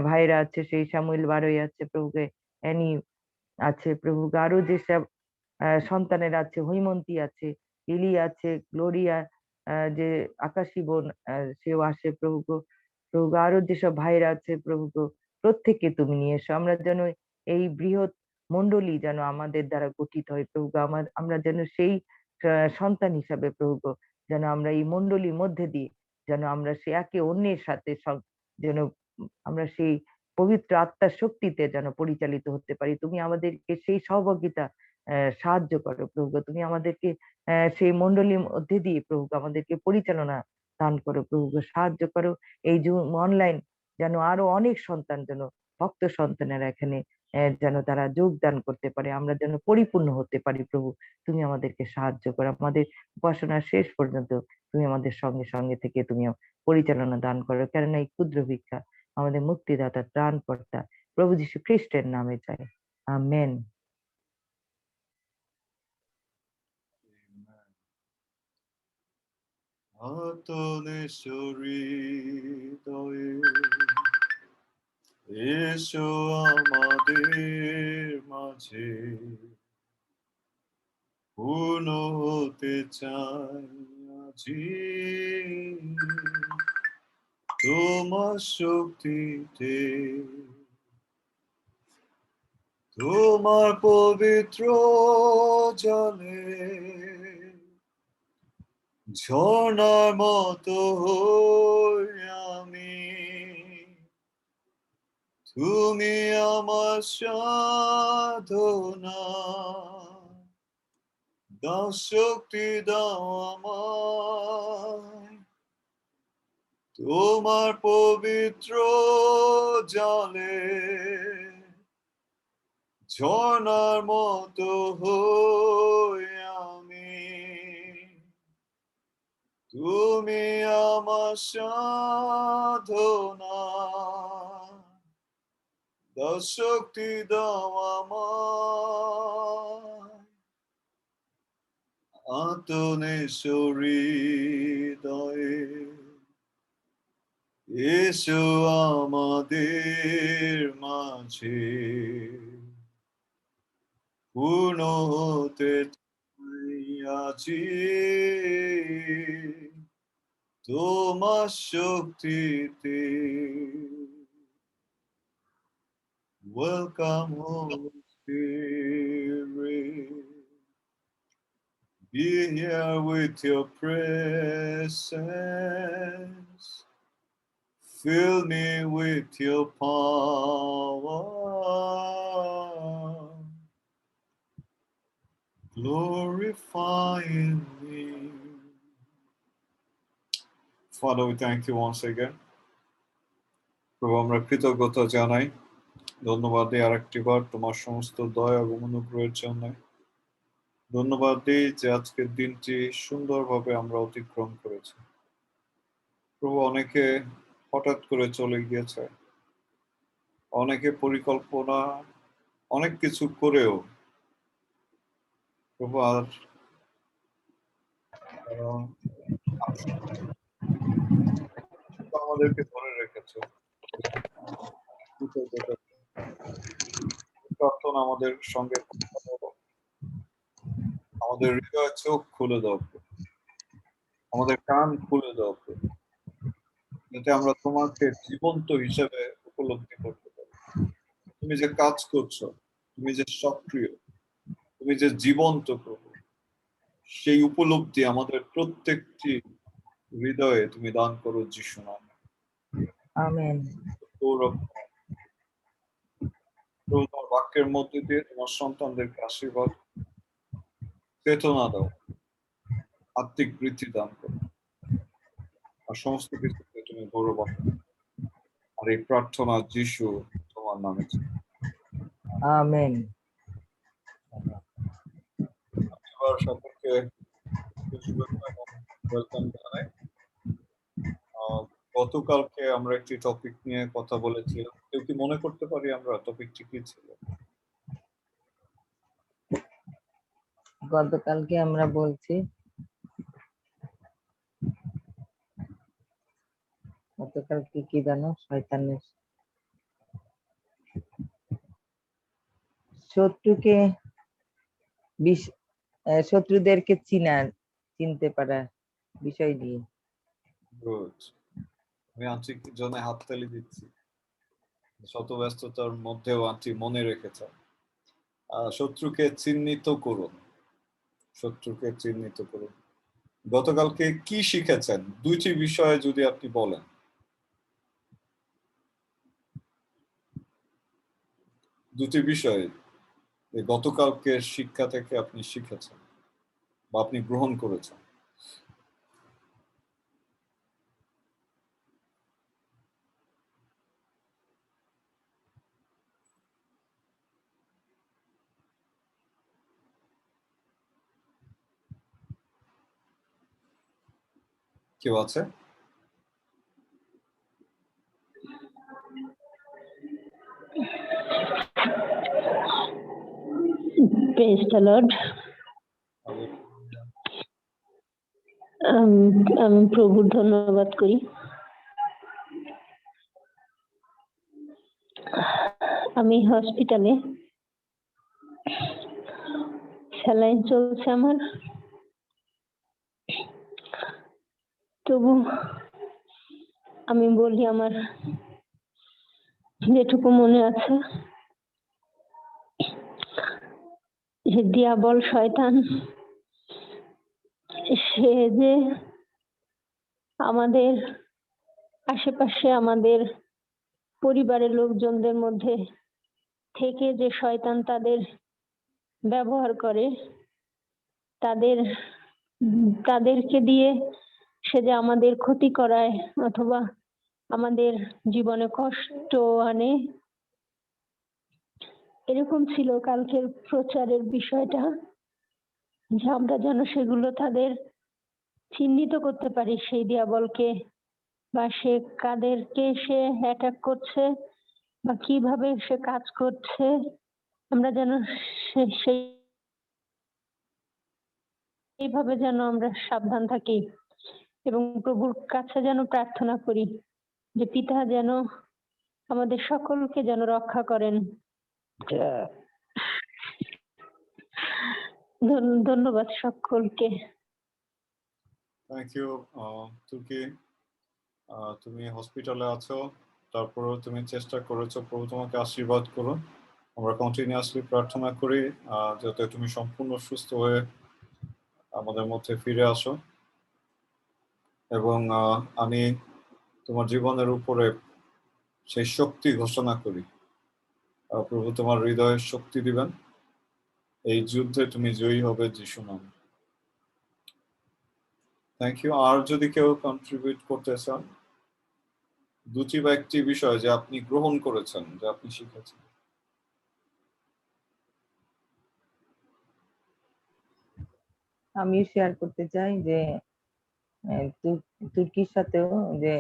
ভাইরা আছে, সেই সামুয়েল বারোই আছে প্রভুকে, অ্যানি আছে প্রভুকে, আরো যেসব সন্তানের আছে, হৈমন্তী আছে, লিলি আছে, গ্লোরিয়া, যে আকাশী বোন সেও আসে প্রভু গো। প্রভু গো, আরো যেসব ভাইরা আছে প্রভু গো, প্রত্যেককে তুমি নিয়ে এসো। আমরা যেন এই বৃহৎ মণ্ডলী যেন আমাদের দ্বারা গঠিত হয় প্রভু গো। আমরা যেন সেই সন্তান হিসাবে প্রভু গো, যেন আমরা এই মণ্ডলীর মধ্যে দিয়ে যেন আমরা সে একে অন্যের সাথে যেন আমরা সেই পবিত্র আত্মার শক্তিতে যেন পরিচালিত হতে পারি। তুমি আমাদেরকে সেই সহভাগিতা সাহায্য করো প্রভু গো। তুমি আমাদেরকে সেই মণ্ডলীর মধ্যে দিয়ে প্রভু গো আমাদেরকে পরিচালনা দান করো প্রভু গো, সাহায্য করো। এই যে অনলাইন যেন আরো অনেক সন্তান যেন ভক্ত সন্তানেরা এখানে যেন তারা যোগদান করতে পারে, আমরা যেন পরিপূর্ণ হতে পারি প্রভু। তুমি আমাদেরকে সাহায্য করো, আমাদের উপাসনা শেষ পর্যন্ত তুমি আমাদের সঙ্গে সঙ্গে থেকে তুমি পরিচালনা দান করো, কেননা এই ক্ষুদ্র ভিক্ষা আমাদের মুক্তিদাতা ত্রাণকর্তা প্রভু যীশু খ্রিস্টের নামে চাই, আমেন। এসো আমাদের মাঝে, পূর্ণ হতে চাই আজি তোমার শক্তিতে। তোমার পবিত্র জলে ঝর্ণার মতো হই আমি, তুমি আমার সাধনা, দাও শক্তি দাও আমায়, তোমার পবিত্র জলে ঝর্ণার মতো হই আমি, তুমি আমার সাধনা, দাও শক্তি দাও আমায়, আতনেশ্বরী হৃদয়ে এসো আমাদের মাঝে, পূর্ণ হতে আছি তোমার শক্তিতে। Welcome, Holy Spirit. Be here with your presence. Fill me with your power. Glorify me. Father, we thank you once again. প্রভু, আমরা কৃতজ্ঞতা জানাই, ধন্যবাদ দিই আরেকটিবার তোমার সমস্ত দয়া এবং অনুগ্রহের জন্য। ধন্যবাদ দিই যে আজকের দিনটি সুন্দরভাবে আমরা অতিক্রম করেছি। প্রভু, অনেকে হঠাৎ করে চলে গিয়েছে, অনেকে পরিকল্পনা অনেক কিছু করেও প্রভু আর আমাদেরকে ধরে রেখেছে। প্রার্থনা আমাদের সঙ্গে আমাদের হৃদয় চোখ খুলে দাও, আমাদের কান খুলে দাও, যাতে আমরা তোমাকে জীবন্ত হিসেবে উপলব্ধি করতে পারি। তুমি যে কাজ করছো, তুমি যে সক্রিয়, তুমি যে জীবন্ত, প্রভু, সেই উপলব্ধি আমাদের প্রত্যেকটি হৃদয়ে তুমি দান করো যিশু নামে। আমেন। গৌরব প্রভু, তোমার বাক্যের মধ্যে দিয়ে তোমার সন্তানদেরকে আশীর্বাদ, চেতনা দাও, আত্মিক বৃদ্ধি দান করো, আর সমস্ত কিছুকে তুমি গৌরব। আর এই প্রার্থনা যিশু তোমার নামে। আমেন। এবার সকলকে ওয়েলকাম জানাই। গতকালকে আমরা একটি টপিক নিয়ে কথা বলেছিলাম, কেউ কি মনে করতে পারি আমরা টপিকটি কি ছিল? গতকালকে আমরা বলছি, গতকালকে কি জানো, শয়তানের শত্রুকে শত্রুদেরকে চিনতে পারা বিষয় নিয়ে। আমি আন্টির জন্য হাততালি দিচ্ছি, শত ব্যস্ততার মধ্যেও আন্টি মনে রেখেছে। শত্রুকে চিহ্নিত করুন, শত্রুকে চিহ্নিত করুন। গতকালকে কি শিখেছেন, দুইটি বিষয়ে যদি আপনি বলেন। দুটি বিষয় গতকালকে শিক্ষা থেকে আপনি শিখেছেন বা আপনি গ্রহণ করেছেন। কেউ আছে? Praise the Lord. আমি প্রভুর ধন্যবাদ করি। আমি হসপিটালে, স্যালাইন চলছে আমার, তবু আমি বলি আমার যেটুকু মনে আছে যে দিয়াবল শয়তান সে যে আমাদের আশেপাশে আমাদের পরিবারের লোকজনদের মধ্যে থেকে যে শয়তান তাদের ব্যবহার করে, তাদেরকে দিয়ে সে যে আমাদের ক্ষতি করায় অথবা আমাদের জীবনে কষ্ট আনে, এরকম ছিল কালকের প্রচারের বিষয়টা, যে আমরা যেন সেগুলো তাদের চিহ্নিত করতে পারি, সেই দিয়াবলকে, বা সে কাদেরকে সে অ্যাটাক করছে বা কিভাবে সে কাজ করছে, আমরা যেন এইভাবে যেন আমরা সাবধান থাকি এবং প্রভুর কাছে যেন প্রার্থনা করি যে পিতা যেন আমাদের সকলকে যেন রক্ষা করেন। ধন্যবাদ সকলকে। থ্যাংক ইউ তুর্কি। তুমি হসপিটালে আছো, তারপরেও তুমি চেষ্টা করেছো। প্রভু তোমাকে আশীর্বাদ করুন। আমরা কন্টিনিউয়াসলি প্রার্থনা করি যাতে তুমি সম্পূর্ণ সুস্থ হয়ে আমাদের মধ্যে ফিরে আসো। এবং আমি তোমার জীবনের উপরে সেই শক্তি ঘোষণা করি। প্রভু তোমার হৃদয়ে শক্তি দিবেন। এই যুদ্ধে তুমি জয়ী হবে যিশু নামে। Thank you. আর যদি কেউ কন্ট্রিবিউট করতে চান, দুটি বা একটি বিষয় যে আপনি গ্রহণ করেছেন, যে আপনি শিখেছেন। আমি শেয়ার করতে চাই যে তুর্কির সাথেও যে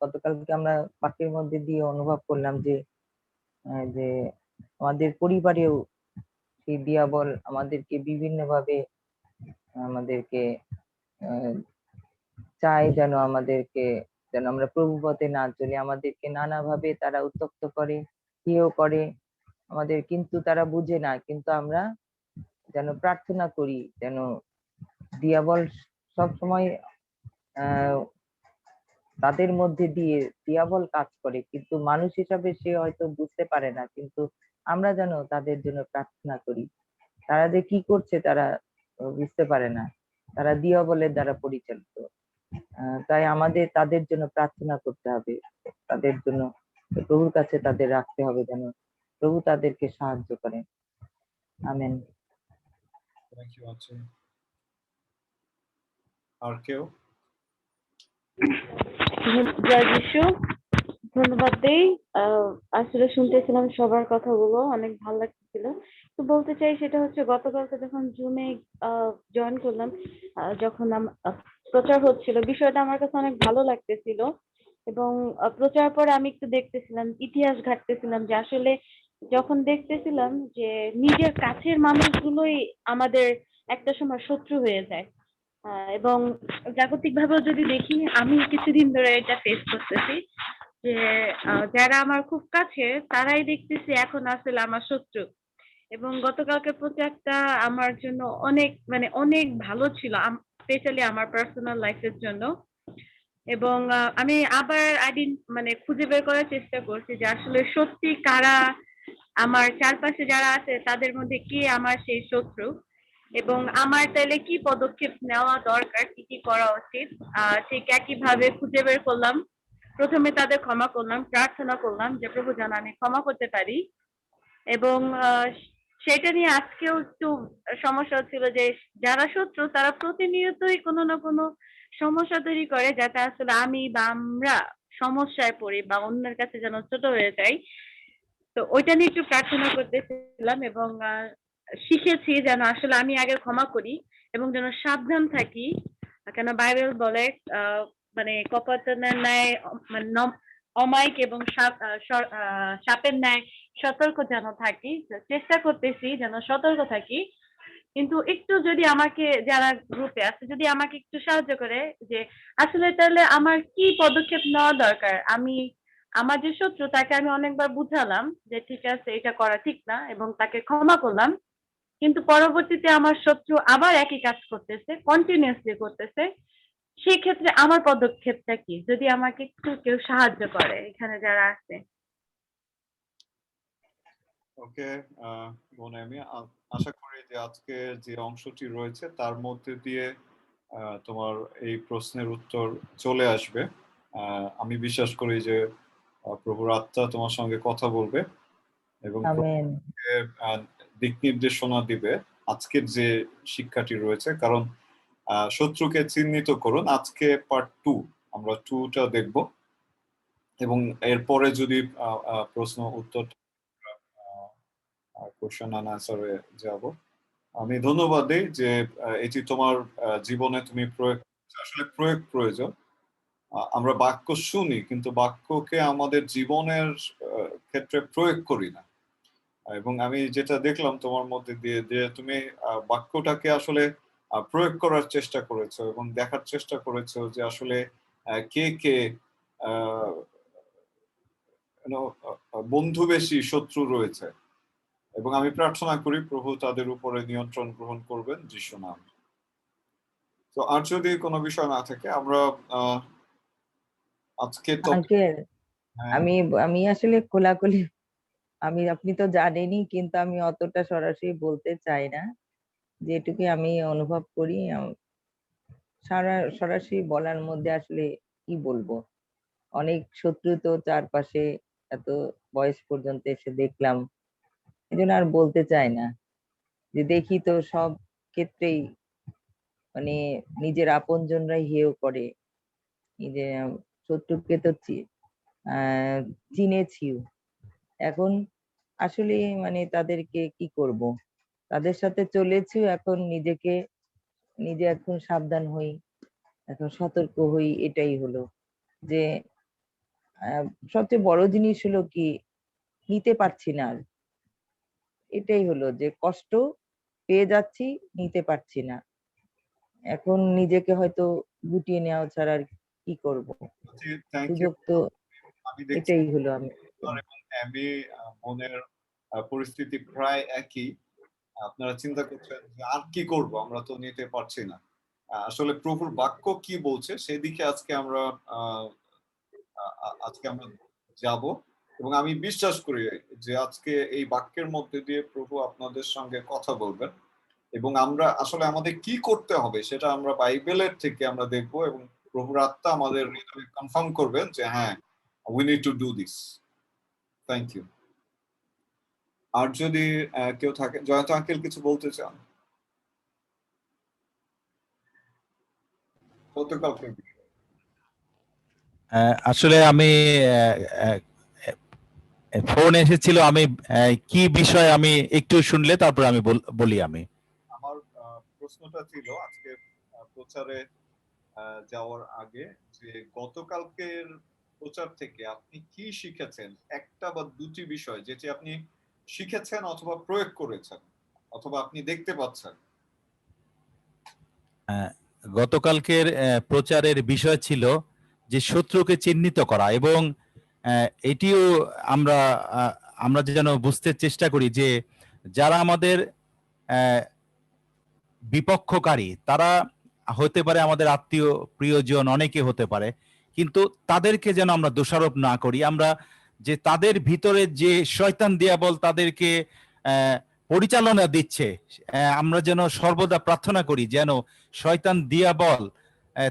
গতকালকে আমরা পাখির মধ্যে দিয়ে অনুভব করলাম যে যে আমাদের পরিবারেও সেই দিয়াবল আমাদেরকে বিভিন্ন ভাবে আমাদেরকে চায় যেন আমরা প্রভু পথে না চলি, আমাদেরকে নানাভাবে তারা উত্তক্ত করে, হেয় করে আমাদের, কিন্তু তারা বুঝে না। কিন্তু আমরা যেন প্রার্থনা করি যেন দিয়াবল সব সময় তাদের মধ্যে দিয়ে দিয়াবল কাজ করে, কিন্তু মানুষ হিসাবে সে হয়তো বুঝতে পারে না। কিন্তু আমরা যেন তাদের জন্য প্রার্থনা করি। তারা যে কি করছে তারা বুঝতে পারে না, তারা দিয়াবলের দ্বারা পরিচালিত। তাই আমাদের তাদের জন্য প্রার্থনা করতে হবে, তাদের জন্য প্রভুর কাছে তাদের রাখতে হবে যেন প্রভু তাদেরকে সাহায্য করেন। আমেন। Thank you. আর কেউ? জয় যিশু। ধন্যবাদ দেই। আসলে শুনতেছিলাম সবার কথাগুলো, অনেক ভালো লাগতেছিল। তো বলতে চাই সেটা হচ্ছে গতকালকে যখন জুমে জয়েন করলাম, যখন প্রচার হচ্ছিল, বিষয়টা আমার কাছে অনেক ভালো লাগতেছিল। এবং প্রচার পরে আমি একটু দেখতেছিলাম, ইতিহাস ঘাটতেছিলাম, যে আসলে যখন দেখতেছিলাম যে নিজের কাছের মানুষগুলোই আমাদের একটা সময় শত্রু হয়ে যায়। এবং জাগতিক ভাবেও যদি দেখি, আমি কিছুদিন ধরে এটা ফেস করতেছি যে যারা আমার খুব কাছে তারাই দেখতেছি এখন আসলে আমার শত্রু। এবং গতকালকে প্রচারটা আমার জন্য অনেক ভালো ছিল, স্পেশালি আমার পার্সোনাল লাইফের জন্য। এবং আমি আবার খুঁজে বের করার চেষ্টা করছি যে আসলে সত্যি কারা আমার চারপাশে যারা আছে তাদের মধ্যে কে আমার সেই শত্রু, এবং আমার তাহলে কি পদক্ষেপ নেওয়া দরকার, কি কি করা উচিত। ঠিক একইভাবে খুঁজে বের করলাম। প্রথমে তাদের ক্ষমা করলাম, প্রার্থনা করলাম যে প্রভু যেন আমি ক্ষমা করতে পারি। এবং সেটা নিয়ে আজকেও একটু সমস্যা হচ্ছিল যে যারা শত্রু তারা প্রতিনিয়তই কোনো না কোনো সমস্যা তৈরি করে, যাতে আসলে আমি বা আমরা সমস্যায় পড়ি বা অন্যের কাছে যেন ছোট হয়ে যাই। তো ওইটা নিয়ে একটু প্রার্থনা করতেছিলাম এবং শিখেছি যেন আসলে আমি আগে ক্ষমা করি এবং যেন সাবধান থাকি। কেন বাইবেল বলে কপোতানের ন্যায় অমায়িক এবং সাপের ন্যায় সতর্ক যেন থাকি। চেষ্টা করতেছি যেন সতর্ক থাকি। কিন্তু একটু যদি আমাকে, যারা গ্রুপে আছে, যদি আমাকে একটু সাহায্য করে যে আসলে তাহলে আমার কি পদক্ষেপ নেওয়া দরকার। আমার যে শত্রু তাকে আমি অনেকবার বুঝালাম যে ঠিক আছে এটা করা ঠিক না এবং তাকে ক্ষমা করলাম, কিন্তু পরবর্তীতে আমার শত্রু আবার একই কাজ করতেছে, কন্টিনিউয়াসলি করতেছে। সেই ক্ষেত্রে আমার পদক্ষেপটা কি, যদি আমাকে একটু কেউ সাহায্য করে এখানে যারা আছে। ওকে বোন, আশা করি যে আজকের যে অংশটি রয়েছে তার মধ্যে দিয়ে তোমার এই প্রশ্নের উত্তর চলে আসবে। আমি বিশ্বাস করি যে প্রভুর আত্মা তোমার সঙ্গে কথা বলবে এবং আমেন। দিক নির্দেশনা দিবে আজকের যে শিক্ষাটি রয়েছে। কারণ শত্রুকে চিহ্নিত করুন, আজকে পার্ট 2, আমরা 2টা দেখব এবং এরপরে যদি প্রশ্ন উত্তর কোশ্চেন অ্যান্ড আনসারে যাব। আমি ধন্যবাদ দিই যে এটি তোমার জীবনে তুমি প্রয়োগ, আসলে প্রয়োগ প্রয়োজন। আমরা বাক্য শুনি কিন্তু বাক্যকে আমাদের জীবনের ক্ষেত্রে প্রয়োগ করি না। এবং আমি যেটা দেখলাম তোমার মধ্যে দিয়ে যে তুমি বাক্যটাকে আসলে প্রয়োগ করার চেষ্টা করেছো এবং দেখার চেষ্টা করেছো যে আসলে কে কে বন্ধু বেশি শত্রু রয়েছে। এবং আমি প্রার্থনা করি প্রভু তাদের উপরে নিয়ন্ত্রণ গ্রহণ করবেন যিশু নাম। তো আর যদি কোনো বিষয় না থাকে আমরা আজকে আঙ্কেল, আমি আসলে খোলাখুলি, আপনি তো জানেনই, কিন্তু আমি অতটা সরাসরি বলতে চাই না। যেটুকু আমি অনুভব করি সরাসরি বলার মধ্যে আসলে কি বলবো, অনেক শত্রু তো চারপাশে, এত বয়স পর্যন্ত এসে দেখলাম, এই জন্য আর বলতে চাই না। যে দেখি তো সব ক্ষেত্রেই মানে নিজের আপনজনরাই হেয় করে। এই যে শত্রুকে তো চিনেছিও, এখন আসলে মানে তাদেরকে কি করব, তাদের সাথে চলেছি, এখন নিজে এখন সাবধান হই, এখন সতর্ক হই। এটাই হলো যে সবচেয়ে বড় জিনিস হলো কি, নিতে পারছি না আর। এটাই হলো যে কষ্ট পেয়ে যাচ্ছি, নিতে পারছি না। এখন নিজেকে হয়তো গুটিয়ে নেওয়া ছাড়া আর কি করব। Thank you. সুযোগ তো আমি দেখছি এটাই হলো। আমি এবং অ্যামি মনের পরিস্থিতি প্রায় একই। আপনারা চিন্তা করছেন যে আর কি করব, আমরা তো নিতে পারছি না। আসলে প্রভুর বাক্য কি বলছে সেদিকে আজকে আমরা যাব এবং আমি বিশ্বাস করি যে আজকে এই বাক্যের মধ্যে দিয়ে প্রভু আপনাদের সঙ্গে কথা বলবেন এবং আমরা আসলে আমাদের কি করতে হবে সেটা আমরা বাইবেলের থেকে আমরা দেখব এবং প্রভুর আত্মা আমাদের হৃদয়ে কনফার্ম করবেন যে হ্যাঁ, we need to do this. Thank you. আর যদি কেউ থাকে, জয়ন্ত আঙ্কেল কিছু বলতে চান? আসলে আমি ফোন এসেছিল, আমি কি বিষয় আমি একটু শুনলে তারপর আমি বলি। আমি আমার প্রশ্নটা ছিল আজকে প্রচারে যাওয়ার আগে যে গতকালকের প্রচার থেকে আপনি কি শিখেছেন, একটা বা দুটি বিষয় যেটি আপনি শিখেছেন অথবা প্রয়োগ করেছেন অথবা আপনি দেখতে পাচ্ছেন। গতকালকের প্রচারের বিষয় ছিল যে শত্রুকে চিহ্নিত করা, এবং এটিও আমরা যেন বুঝতে চেষ্টা করি যে যারা আমাদের বিপক্ষকারী, তারা হতে পারে আমাদের আত্মীয় প্রিয়জন, অনেকে হতে পারে, কিন্তু তাদেরকে যেন আমরা দোষারোপ না করি। আমরা যে তাদের ভিতরে যে শয়তান দিয়াবল তাদেরকে পরিচালনা দিচ্ছে, আমরা যেন সর্বদা প্রার্থনা করি যেন শয়তান দিয়াবল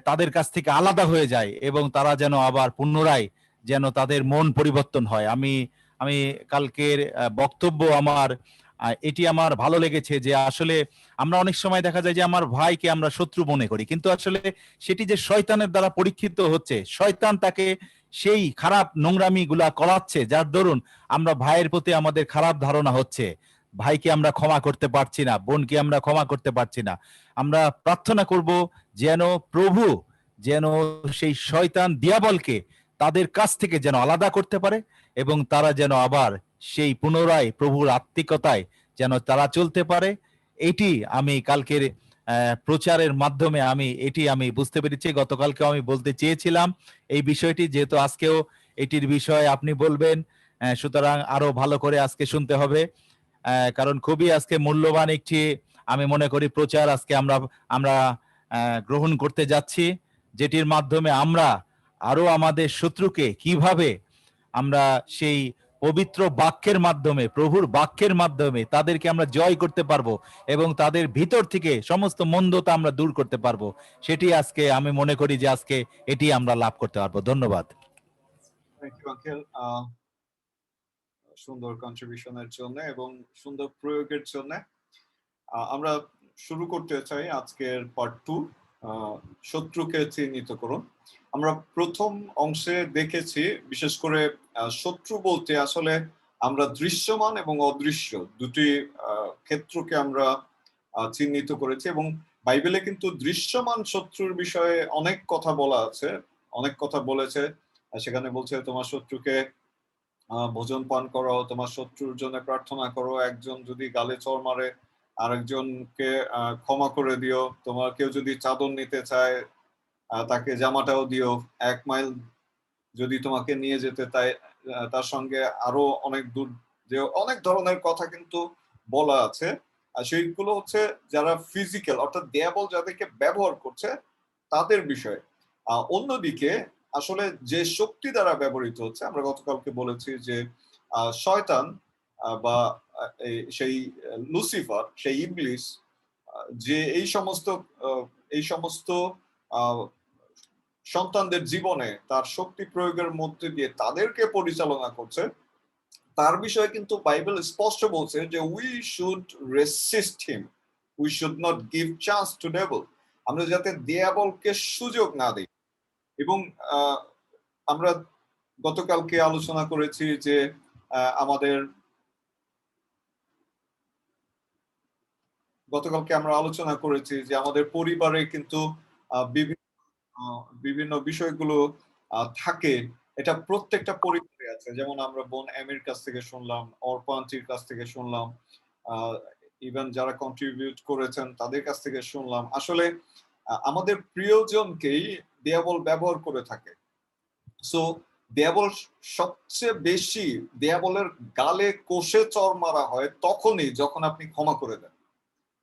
তাদের কাছ থেকে আলাদা হয়ে যায় এবং তারা যেন আবার পুনরায় যেন তাদের মন পরিবর্তন হয়। আমি কালকের বক্তব্য এটি আমার ভালো লেগেছে যে আসলে আমরা অনেক সময় দেখা যায় যে আমার ভাইকে আমরা শত্রু মনে করি, কিন্তু আসলে সেটি যে শয়তানের দ্বারা পরীক্ষিত হচ্ছে, শয়তান তাকে সেই খারাপ নোংরামি গুলা করাচ্ছে, যার দরুন আমরা ভাইয়ের প্রতি আমাদের খারাপ ধারণা হচ্ছে, ভাইকে আমরা ক্ষমা করতে পারছি না, বোনকে আমরা ক্ষমা করতে পারছি না। আমরা প্রার্থনা করব যেন প্রভু যেন সেই শয়তান দিয়াবলকে তাদের কাছ থেকে যেন আলাদা করতে পারে এবং তারা যেন আবার সেই পুনরায় প্রভুর আত্মিকতায় যেন তারা চলতে পারে। এটি আমি কালকের প্রচারের মাধ্যমে আমি বুঝতে পেরেছি। গতকালকে আমি বলতে চেয়েছিলাম এই বিষয়টি, যেহেতু আজকেও এটির বিষয়ে আপনি বলবেন, সুতরাং আরো ভালো করে আজকে শুনতে হবে, কারণ খুবই আজকে মূল্যবান একটি আমি মনে করি প্রচার আজকে আমরা গ্রহণ করতে যাচ্ছি, যেটির মাধ্যমে আমরা আরো আমাদের শত্রুকে কিভাবে আমরা সেই পবিত্র বাক্যের মাধ্যমে, প্রভুর বাক্যের মাধ্যমে তাদেরকে আমরা জয় করতে পারবো এবং তাদের ভিতর থেকে সমস্ত মন্দতা আমরা দূর করতে পারবো। সেটি আজকে আমি মনে করি যে আজকে এটি আমরা লাভ করতে পারবো। ধন্যবাদ। থ্যাংক ইউ আঙ্কেল, সুন্দর কন্ট্রিবিউশনের জন্য এবং সুন্দর প্রয়োগের জন্য। আমরা শুরু করতে চাই আজকের পার্ট 2, শত্রুকে চিহ্নিত করুন। আমরা প্রথম অংশে দেখেছি বিশেষ করে শত্রু বলতে আসলে আমরা দৃশ্যমান এবং অদৃশ্য দুটি ক্ষেত্রকে আমরা চিহ্নিত করেছি, এবং বাইবেলে কিন্তু দৃশ্যমান শত্রুর বিষয়ে অনেক কথা বলা আছে, অনেক কথা বলেছে। সেখানে বলছে তোমার শত্রুকে ভোজন পান করো, তোমার শত্রুর জন্য প্রার্থনা করো, একজন যদি গালে চড় মারে আরেকজনকে ক্ষমা করে দিও, তোমার কেউ যদি চাদর নিতে চায় তাকে জামাটাও দিও, 1 মাইল যদি তোমাকে নিয়ে যেতে তার সঙ্গে আরো অনেক দূর যে, অনেক ধরনের কথা কিন্তু বলা আছে। আর সেইগুলো হচ্ছে যারা ফিজিক্যাল অর্থাৎ দেয়াবল যাদেরকে ব্যবহার করছে তাদের বিষয়ে। অন্যদিকে আসলে যে শক্তি দ্বারা ব্যবহৃত হচ্ছে, আমরা গতকালকে বলেছি যে শয়তান বা সেই লুসিফার, সেই ইবলিস, যে এই সমস্ত সন্তানদের জীবনে তার শক্তি প্রয়োগের মধ্যে দিয়ে তাদেরকে পরিচালনা করছে, তার বিষয়ে কিন্তু বাইবেল স্পষ্ট বলছে যে we should resist him, we should not give chance to devil. আমরা যাতে দেয়াবলকে সুযোগ না দিই। এবং আমরা গতকালকে আলোচনা করেছি যে আমাদের পরিবারে কিন্তু বিভিন্ন বিষয়গুলো থাকে, এটা প্রত্যেকটা পরিবারে আছে। যেমন আমরা বোন এমির কাছ থেকে শুনলাম, অর্পান্তির কাছ থেকে শুনলাম, ইভেন যারা কন্ট্রিবিউট করেছেন তাদের কাছ থেকে শুনলাম। আসলে আমাদের প্রিয়জনকেই দেয়াবল ব্যবহার করে থাকে। সো দেয়াবল সবচেয়ে বেশি, দেয়াবলের গালে কষে চড় মারা হয় তখনই যখন আপনি ক্ষমা করে দেন।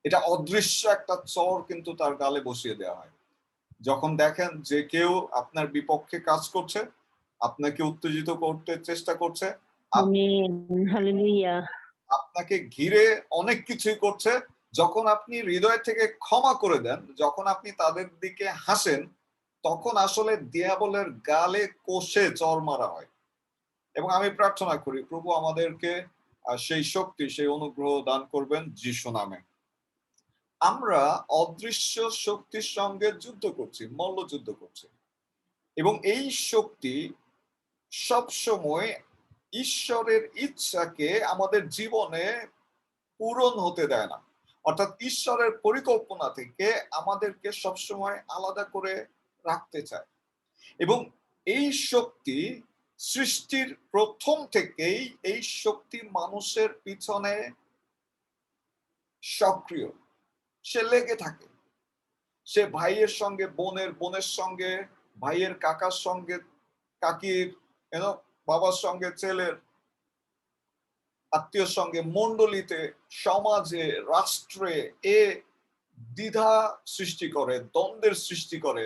এটা অদৃশ্য একটা চর কিন্তু তার গালে বসিয়ে দেওয়া হয়। যখন দেখেন যে কেউ আপনার বিপক্ষে কাজ করছে, আপনাকে উত্তেজিত করতে চেষ্টা করছে, আপনাকে ঘিরে অনেক কিছুই করছে, যখন আপনি হৃদয় থেকে ক্ষমা করে দেন, যখন আপনি তাদের দিকে হাসেন, তখন আসলে দেয়াবলের গালে কষে চড় মারা হয়। এবং আমি প্রার্থনা করি প্রভু আমাদেরকে সেই শক্তি, সেই অনুগ্রহ দান করবেন যিশু নামে। আমরা অদৃশ্য শক্তির সঙ্গে যুদ্ধ করছি, মল্লযুদ্ধ করছি, এবং এই শক্তি সবসময় ঈশ্বরের ইচ্ছাকে আমাদের জীবনে পূরণ হতে দেয় না। অর্থাৎ ঈশ্বরের পরিকল্পনা থেকে আমাদেরকে সবসময় আলাদা করে রাখতে চায়। এবং এই শক্তি সৃষ্টির প্রথম থেকেই এই শক্তি মানুষের পিছনে সক্রিয়, সে লেগে থাকে। সে ভাইয়ের সঙ্গে বোনের, বোনের সঙ্গে ভাইয়ের, কাকার সঙ্গে কাকির, বাবার সঙ্গে ছেলের, আত্মীয়র সঙ্গে, মণ্ডলীতে, সমাজে, রাষ্ট্রে এ দ্বিধা সৃষ্টি করে, দ্বন্দ্বের সৃষ্টি করে।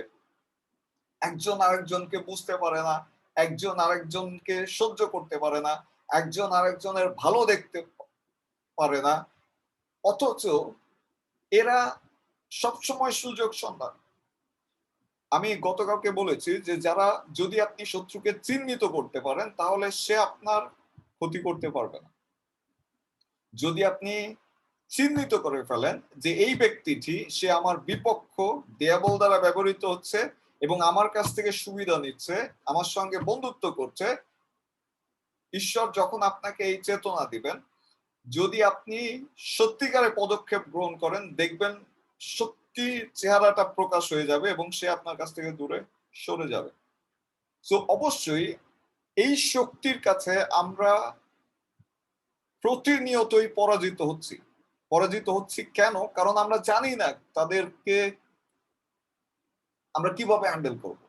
একজন আরেকজনকে বুঝতে পারে না, একজন আরেকজনকে সহ্য করতে পারে না, একজন আরেকজনের ভালো দেখতে পারে না, অথচ এরা সবসময় সুযোগ সন্ধান। আমি গতকালকে বলেছি যে যারা, যদি আপনি শত্রুকে চিহ্নিত করতে পারেন তাহলে সে আপনার ক্ষতি করতে পারবে না। যদি আপনি চিহ্নিত করে ফেলেন যে এই ব্যক্তিটি, সে আমার বিপক্ষ, দেয়াবল দ্বারা ব্যবহৃত হচ্ছে এবং আমার কাছ থেকে সুবিধা নিচ্ছে, আমার সঙ্গে বন্ধুত্ব করছে, ঈশ্বর যখন আপনাকে এই চেতনা দিবেন, যদি আপনি সত্যিকারে পদক্ষেপ গ্রহণ করেন, দেখবেন সত্যি চেহারাটা প্রকাশ হয়ে যাবে এবং সে আপনার কাছ থেকে দূরে সরে যাবে। তো অবশ্যই এই শক্তির কাছে আমরা প্রতিনিয়তই পরাজিত হচ্ছি। কেন? কারণ আমরা জানি না তাদেরকে আমরা কিভাবে হ্যান্ডেল করব।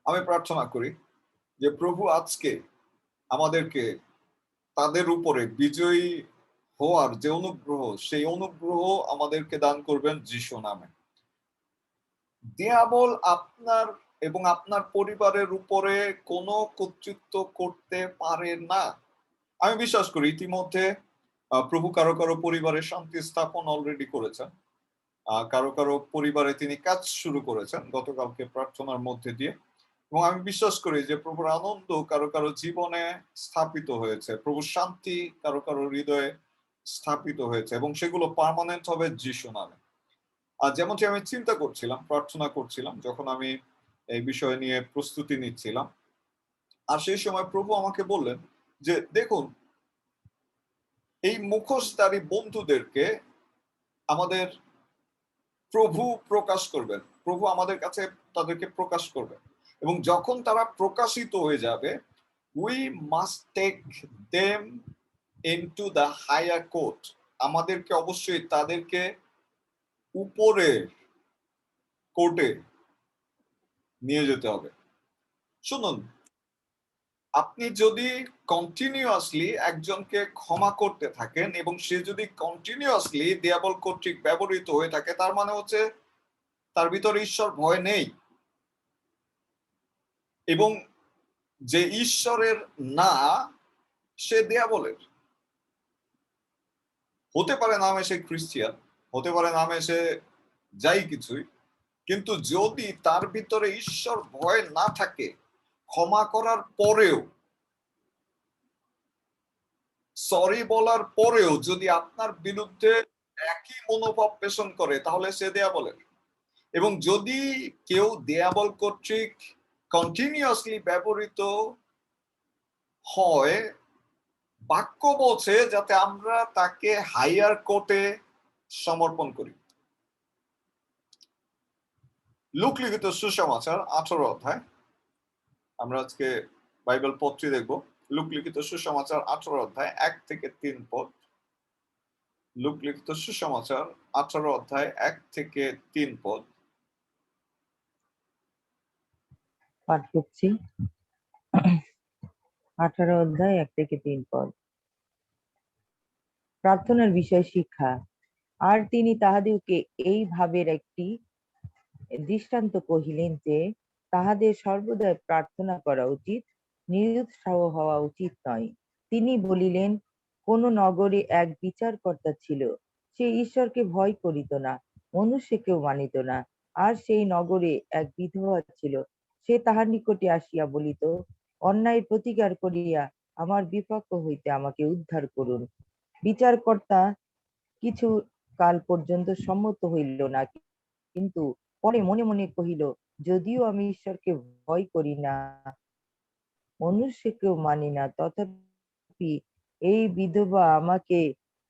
আমি প্রার্থনা করি যে প্রভু আজকে আমাদেরকে তাদের উপরে বিজয়ী হওয়ার যে অনুগ্রহ, সেই অনুগ্রহ আমাদেরকে দান করবেন যিশু নামে। দেয়াবল আপনার এবং আপনার পরিবারের উপরে কোনো কর্তৃত্ব করতে পারে না। আমি বিশ্বাস করি ইতিমধ্যে প্রভু কারো কারো পরিবারে শান্তি স্থাপন অলরেডি করেছেন, কারো কারো পরিবারে তিনি কাজ শুরু করেছেন গতকালকে প্রার্থনার মধ্যে দিয়ে, এবং আমি বিশ্বাস করি যে প্রভুর আনন্দ কারো কারো জীবনে স্থাপিত হয়েছে, প্রভুর শান্তি কারো কারো হৃদয়ে স্থাপিত হয়েছে, এবং সেগুলো পার্মানেন্ট হবে যিশু নামে। আর যেমনটি আমি চিন্তা করছিলাম, প্রার্থনা করছিলাম যখন আমি এই বিষয় নিয়ে প্রস্তুতি নিচ্ছিলাম, আর সেই সময় প্রভু আমাকে বললেন যে দেখুন, এই মুখোশধারী বন্ধুদেরকে আমাদের প্রভু প্রকাশ করবেন, প্রভু আমাদের কাছে তাদেরকে প্রকাশ করবেন, এবং যখন তারা প্রকাশিত হয়ে যাবে, we must take them into the higher court. আমাদেরকে অবশ্যই তাদেরকে উপরের কোর্টে নিয়ে যেতে হবে। শুনুন, আপনি যদি কন্টিনিউয়াসলি একজনকে ক্ষমা করতে থাকেন এবং সে যদি কন্টিনিউয়াসলি দিয়াবল কর্তৃক ব্যবহৃত হয়ে থাকে, তার মানে হচ্ছে তার ভিতরে ঈশ্বর ভয় নেই, এবং যে ঈশ্বরের না সে দিয়াবলের। হতে পারে নামে সে খ্রিস্টিয়ান, হতে পারে নামে সে যাই কিছুই, কিন্তু যদি তার ভিতরে ঈশ্বর ভয় না থাকে, ক্ষমা করার পরেও, সরি বলার পরেও যদি আপনার বিরুদ্ধে একই মনোভাব পোষণ করে, তাহলে সে দিয়াবলের। এবং যদি কেউ দিয়াবল কর্তৃক কন্টিনিউয়াসলি ব্যবহৃত হয়, বাক্য বলছে যাতে আমরা তাকে হাইয়ার কোর্টে সমর্পণ করি। লূক লিখিত সুসমাচার 18 অধ্যায়, আমরা আজকে বাইবেল পত্রী দেখব। লূক লিখিত সুসমাচার 18 অধ্যায় 1 থেকে 3 পদ। লূক লিখিত সুসমাচার 18 অধ্যায় 1 থেকে 3 পদ। পাঠ করছি। 18 অধ্যায় 1 থেকে 3 পদ। প্রার্থনার বিষয় শিক্ষা। আর তিনি তাহাদেরকে এই ভাবের একটি দৃষ্টান্ত কহিলেন যে, তাহাদের সর্বদাই প্রার্থনা করা উচিত, নিরুৎসাহ হওয়া উচিত নয়। তিনি বলিলেন, কোন নগরে এক বিচারকর্তা ছিল, সে ঈশ্বরকে ভয় করিত না, মনুষ্যকেও মানিত না। আর সেই নগরে এক বিধবা ছিল, সে তাহার নিকটে আসিয়া বলিত, অন্যায় প্রতিকার করিয়া আমার বিপক্ষ হইতে আমাকে উদ্ধার করুন। বিচারকর্তা কিছু কাল পর্যন্ত সম্মত হইল না, কিন্তু পরে মনে মনে কহিল, যদিও আমি ঈশ্বরকে ভয় করি না, মনুষ্যকেও মানি না, তথাপি এই বিধবা আমাকে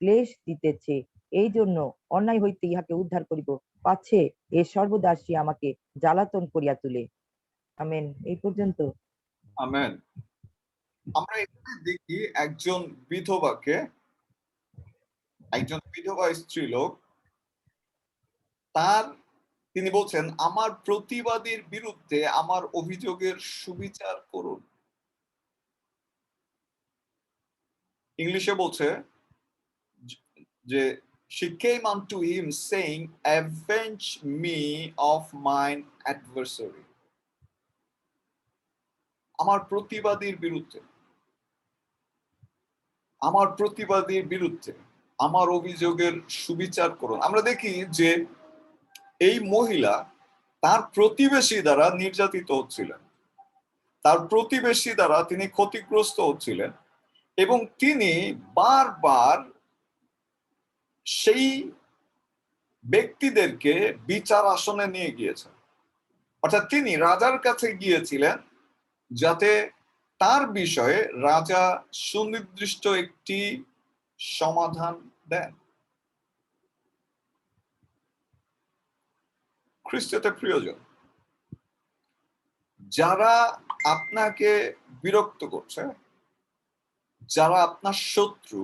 ক্লেশ দিতেছে, এই জন্য অন্যায় হইতে ইহাকে উদ্ধার করিব, পাছে এ সর্বদা আসিয়া আমাকে জ্বালাতন করিয়া তুলে। আমেন। এই পর্যন্ত। আমেন। আমরা এখানে দেখি একজন বিধবা স্ত্রীলোক, তিনি বলছেন, আমার প্রতিবাদীর বিরুদ্ধে আমার অভিযোগের সুবিচার করুন। ইংলিশে বলছে যে she came unto him saying, avenge me of mine adversary. আমার প্রতিবাদীর বিরুদ্ধে আমার অভিযোগের সুবিচার করুন। আমরা দেখি যে এই মহিলা তার প্রতিবেশী দ্বারা নির্যাতিত হচ্ছিলেন, তার প্রতিবেশী দ্বারা তিনি ক্ষতিগ্রস্ত হচ্ছিলেন, এবং তিনি বারবার সেই ব্যক্তিদেরকে বিচার আসনে নিয়ে গিয়েছেন। অর্থাৎ তিনি রাজার কাছে গিয়েছিলেন যাতে তার বিষয়ে রাজা সুনির্দিষ্ট একটি সমাধান দেন। খ্রিস্টতে প্রিয়জন, যারা আপনাকে বিরক্ত করছে, যারা আপনার শত্রু,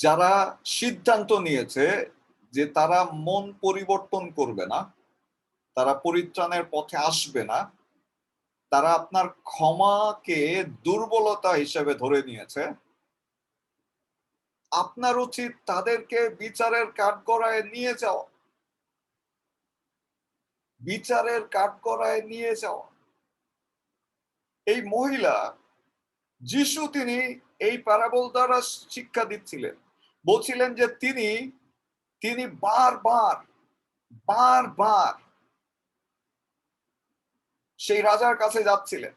যারা সিদ্ধান্ত নিয়েছে যে তারা মন পরিবর্তন করবে না, তারা পরিত্রাণের পথে আসবে না, তারা আপনার ক্ষমাকে দুর্বলতা হিসেবে ধরে নিয়েছে, আপনার উচিত তাদেরকে বিচারের কাঠগড়ায় নিয়ে যাওয়া। বিচারের কাঠগড়ায় নিয়ে যাওয়া। এই মহিলা, যিশু তিনি এই প্যারাবল দ্বারা শিক্ষা দিচ্ছিলেন, বলছিলেন যে তিনি বারবার বারবার সেই রাজার কাছে যাচ্ছিলেন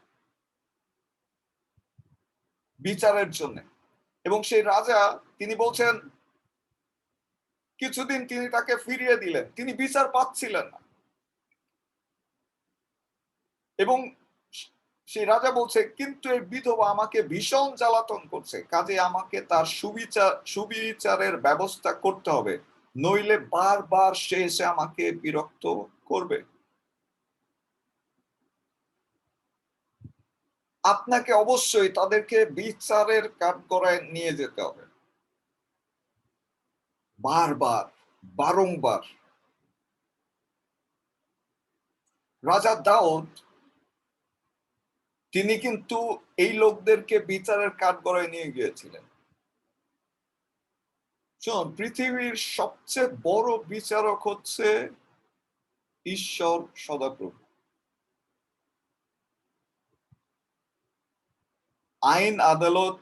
বিচারের জন্য, এবং সেই রাজা তিনি বলছেন কিছুদিন তিনি তাকে ফিরিয়ে দিলেন, তিনি বিচার পাচ্ছিলেন না। এবং সেই রাজা বলছে কিন্তু এই বিধবা আমাকে ভীষণ জ্বালাতন করছে, কাজে আমাকে তার সুবিচারের ব্যবস্থা করতে হবে, নইলে বারবার সে এসে আমাকে বিরক্ত করবে। আপনাকে অবশ্যই তাদেরকে বিচারের কাঠগড়ায় নিয়ে যেতে হবে, বারবার বারংবার। রাজা দাউদ তিনি কিন্তু এই লোকদেরকে বিচারের কাঠগড়ায় নিয়ে গিয়েছিলেন। শুনুন, পৃথিবীর সবচেয়ে বড় বিচারক হচ্ছে ঈশ্বর সদাপ্রভু। আইন আদালত,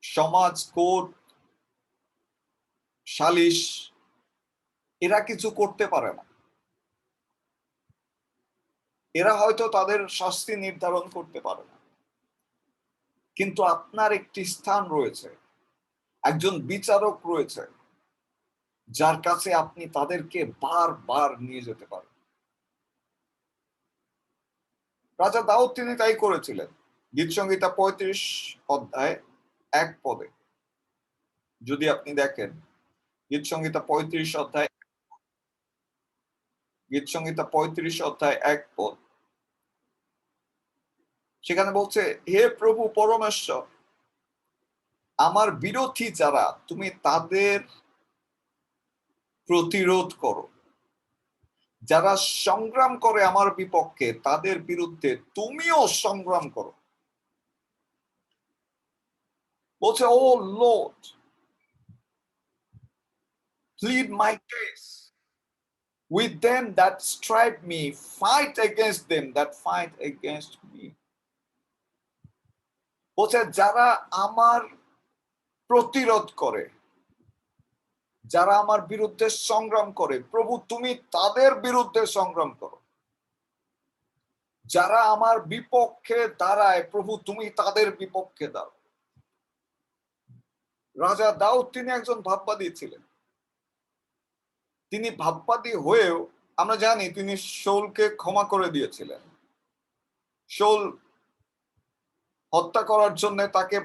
সমাজ, কোর্ট, সালিশ এরা কিছু করতে পারে না। এরা হয়তো তাদের শাস্তি নির্ধারণ করতে পারে না, কিন্তু আপনার একটি স্থান রয়েছে, একজন বিচারক রয়েছে যার কাছে আপনি তাদেরকে বারবার নিয়ে যেতে পারেন। রাজা দাউদ তিনি তাই করেছিলেন। গীতসংহিতা 35 অধ্যায় 1 পদে যদি আপনি দেখেন, গীতসংহিতা 35 অধ্যায় 1 পদ, সেখানে বলছে, হে প্রভু পরমেশ্বর, আমার বিরোধী যারা তুমি তাদের প্রতিরোধ করো, যারা সংগ্রাম করে আমার বিপক্ষে তাদের বিরুদ্ধে তুমিও সংগ্রাম করো। বলছে, ও Lord, plead my case with them that strive me, fight against them that fight against me. বলছে যারা আমার প্রতিরোধ করে, যারা আমার বিরুদ্ধে সংগ্রাম করে, প্রভু তুমি তাদের বিরুদ্ধে সংগ্রাম করো। যারা আমার বিপক্ষে দাঁড়ায়, প্রভু তুমি তাদের বিপক্ষে দাঁড়াও। রাজা দাউদ তিনি একজন ভাববাদী ছিলেন। তিনি ভাববাদী হয়েও আমরা জানি তিনি শাউলকে ক্ষমা করে দিয়েছিলেন। শাউল হত্যা করার জন্য তাকে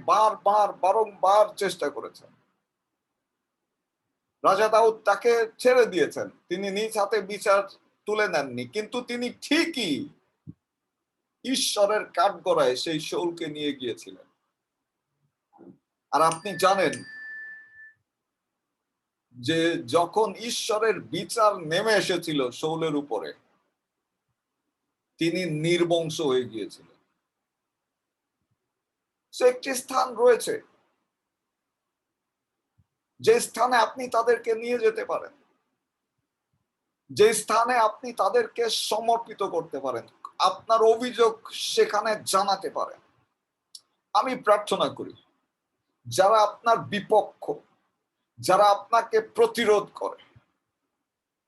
বারংবার চেষ্টা করেছেন। রাজা দাউদ তাকে ছেড়ে দিয়েছেন, তিনি নিজ হাতে বিচার তুলে নেননি, কিন্তু তিনি ঠিকই ঈশ্বরের কাঠগড়ায় সেই শাউলকে নিয়ে গিয়েছিলেন। আর আপনি জানেন যে যখন ঈশ্বরের বিচার নেমে এসেছিল শাউলের উপরে, তিনি নির্বংশ হয়ে গিয়েছিলেন। সে একটি স্থান রয়েছে যে স্থানে আপনি তাদেরকে নিয়ে যেতে পারেন, যে স্থানে আপনি তাদেরকে সমর্পিত করতে পারেন, আপনার অভিযোগ সেখানে জানাতে পারেন। আমি প্রার্থনা করি যারা আপনার বিপক্ষ, যারা আপনাকে প্রতিরোধ করে,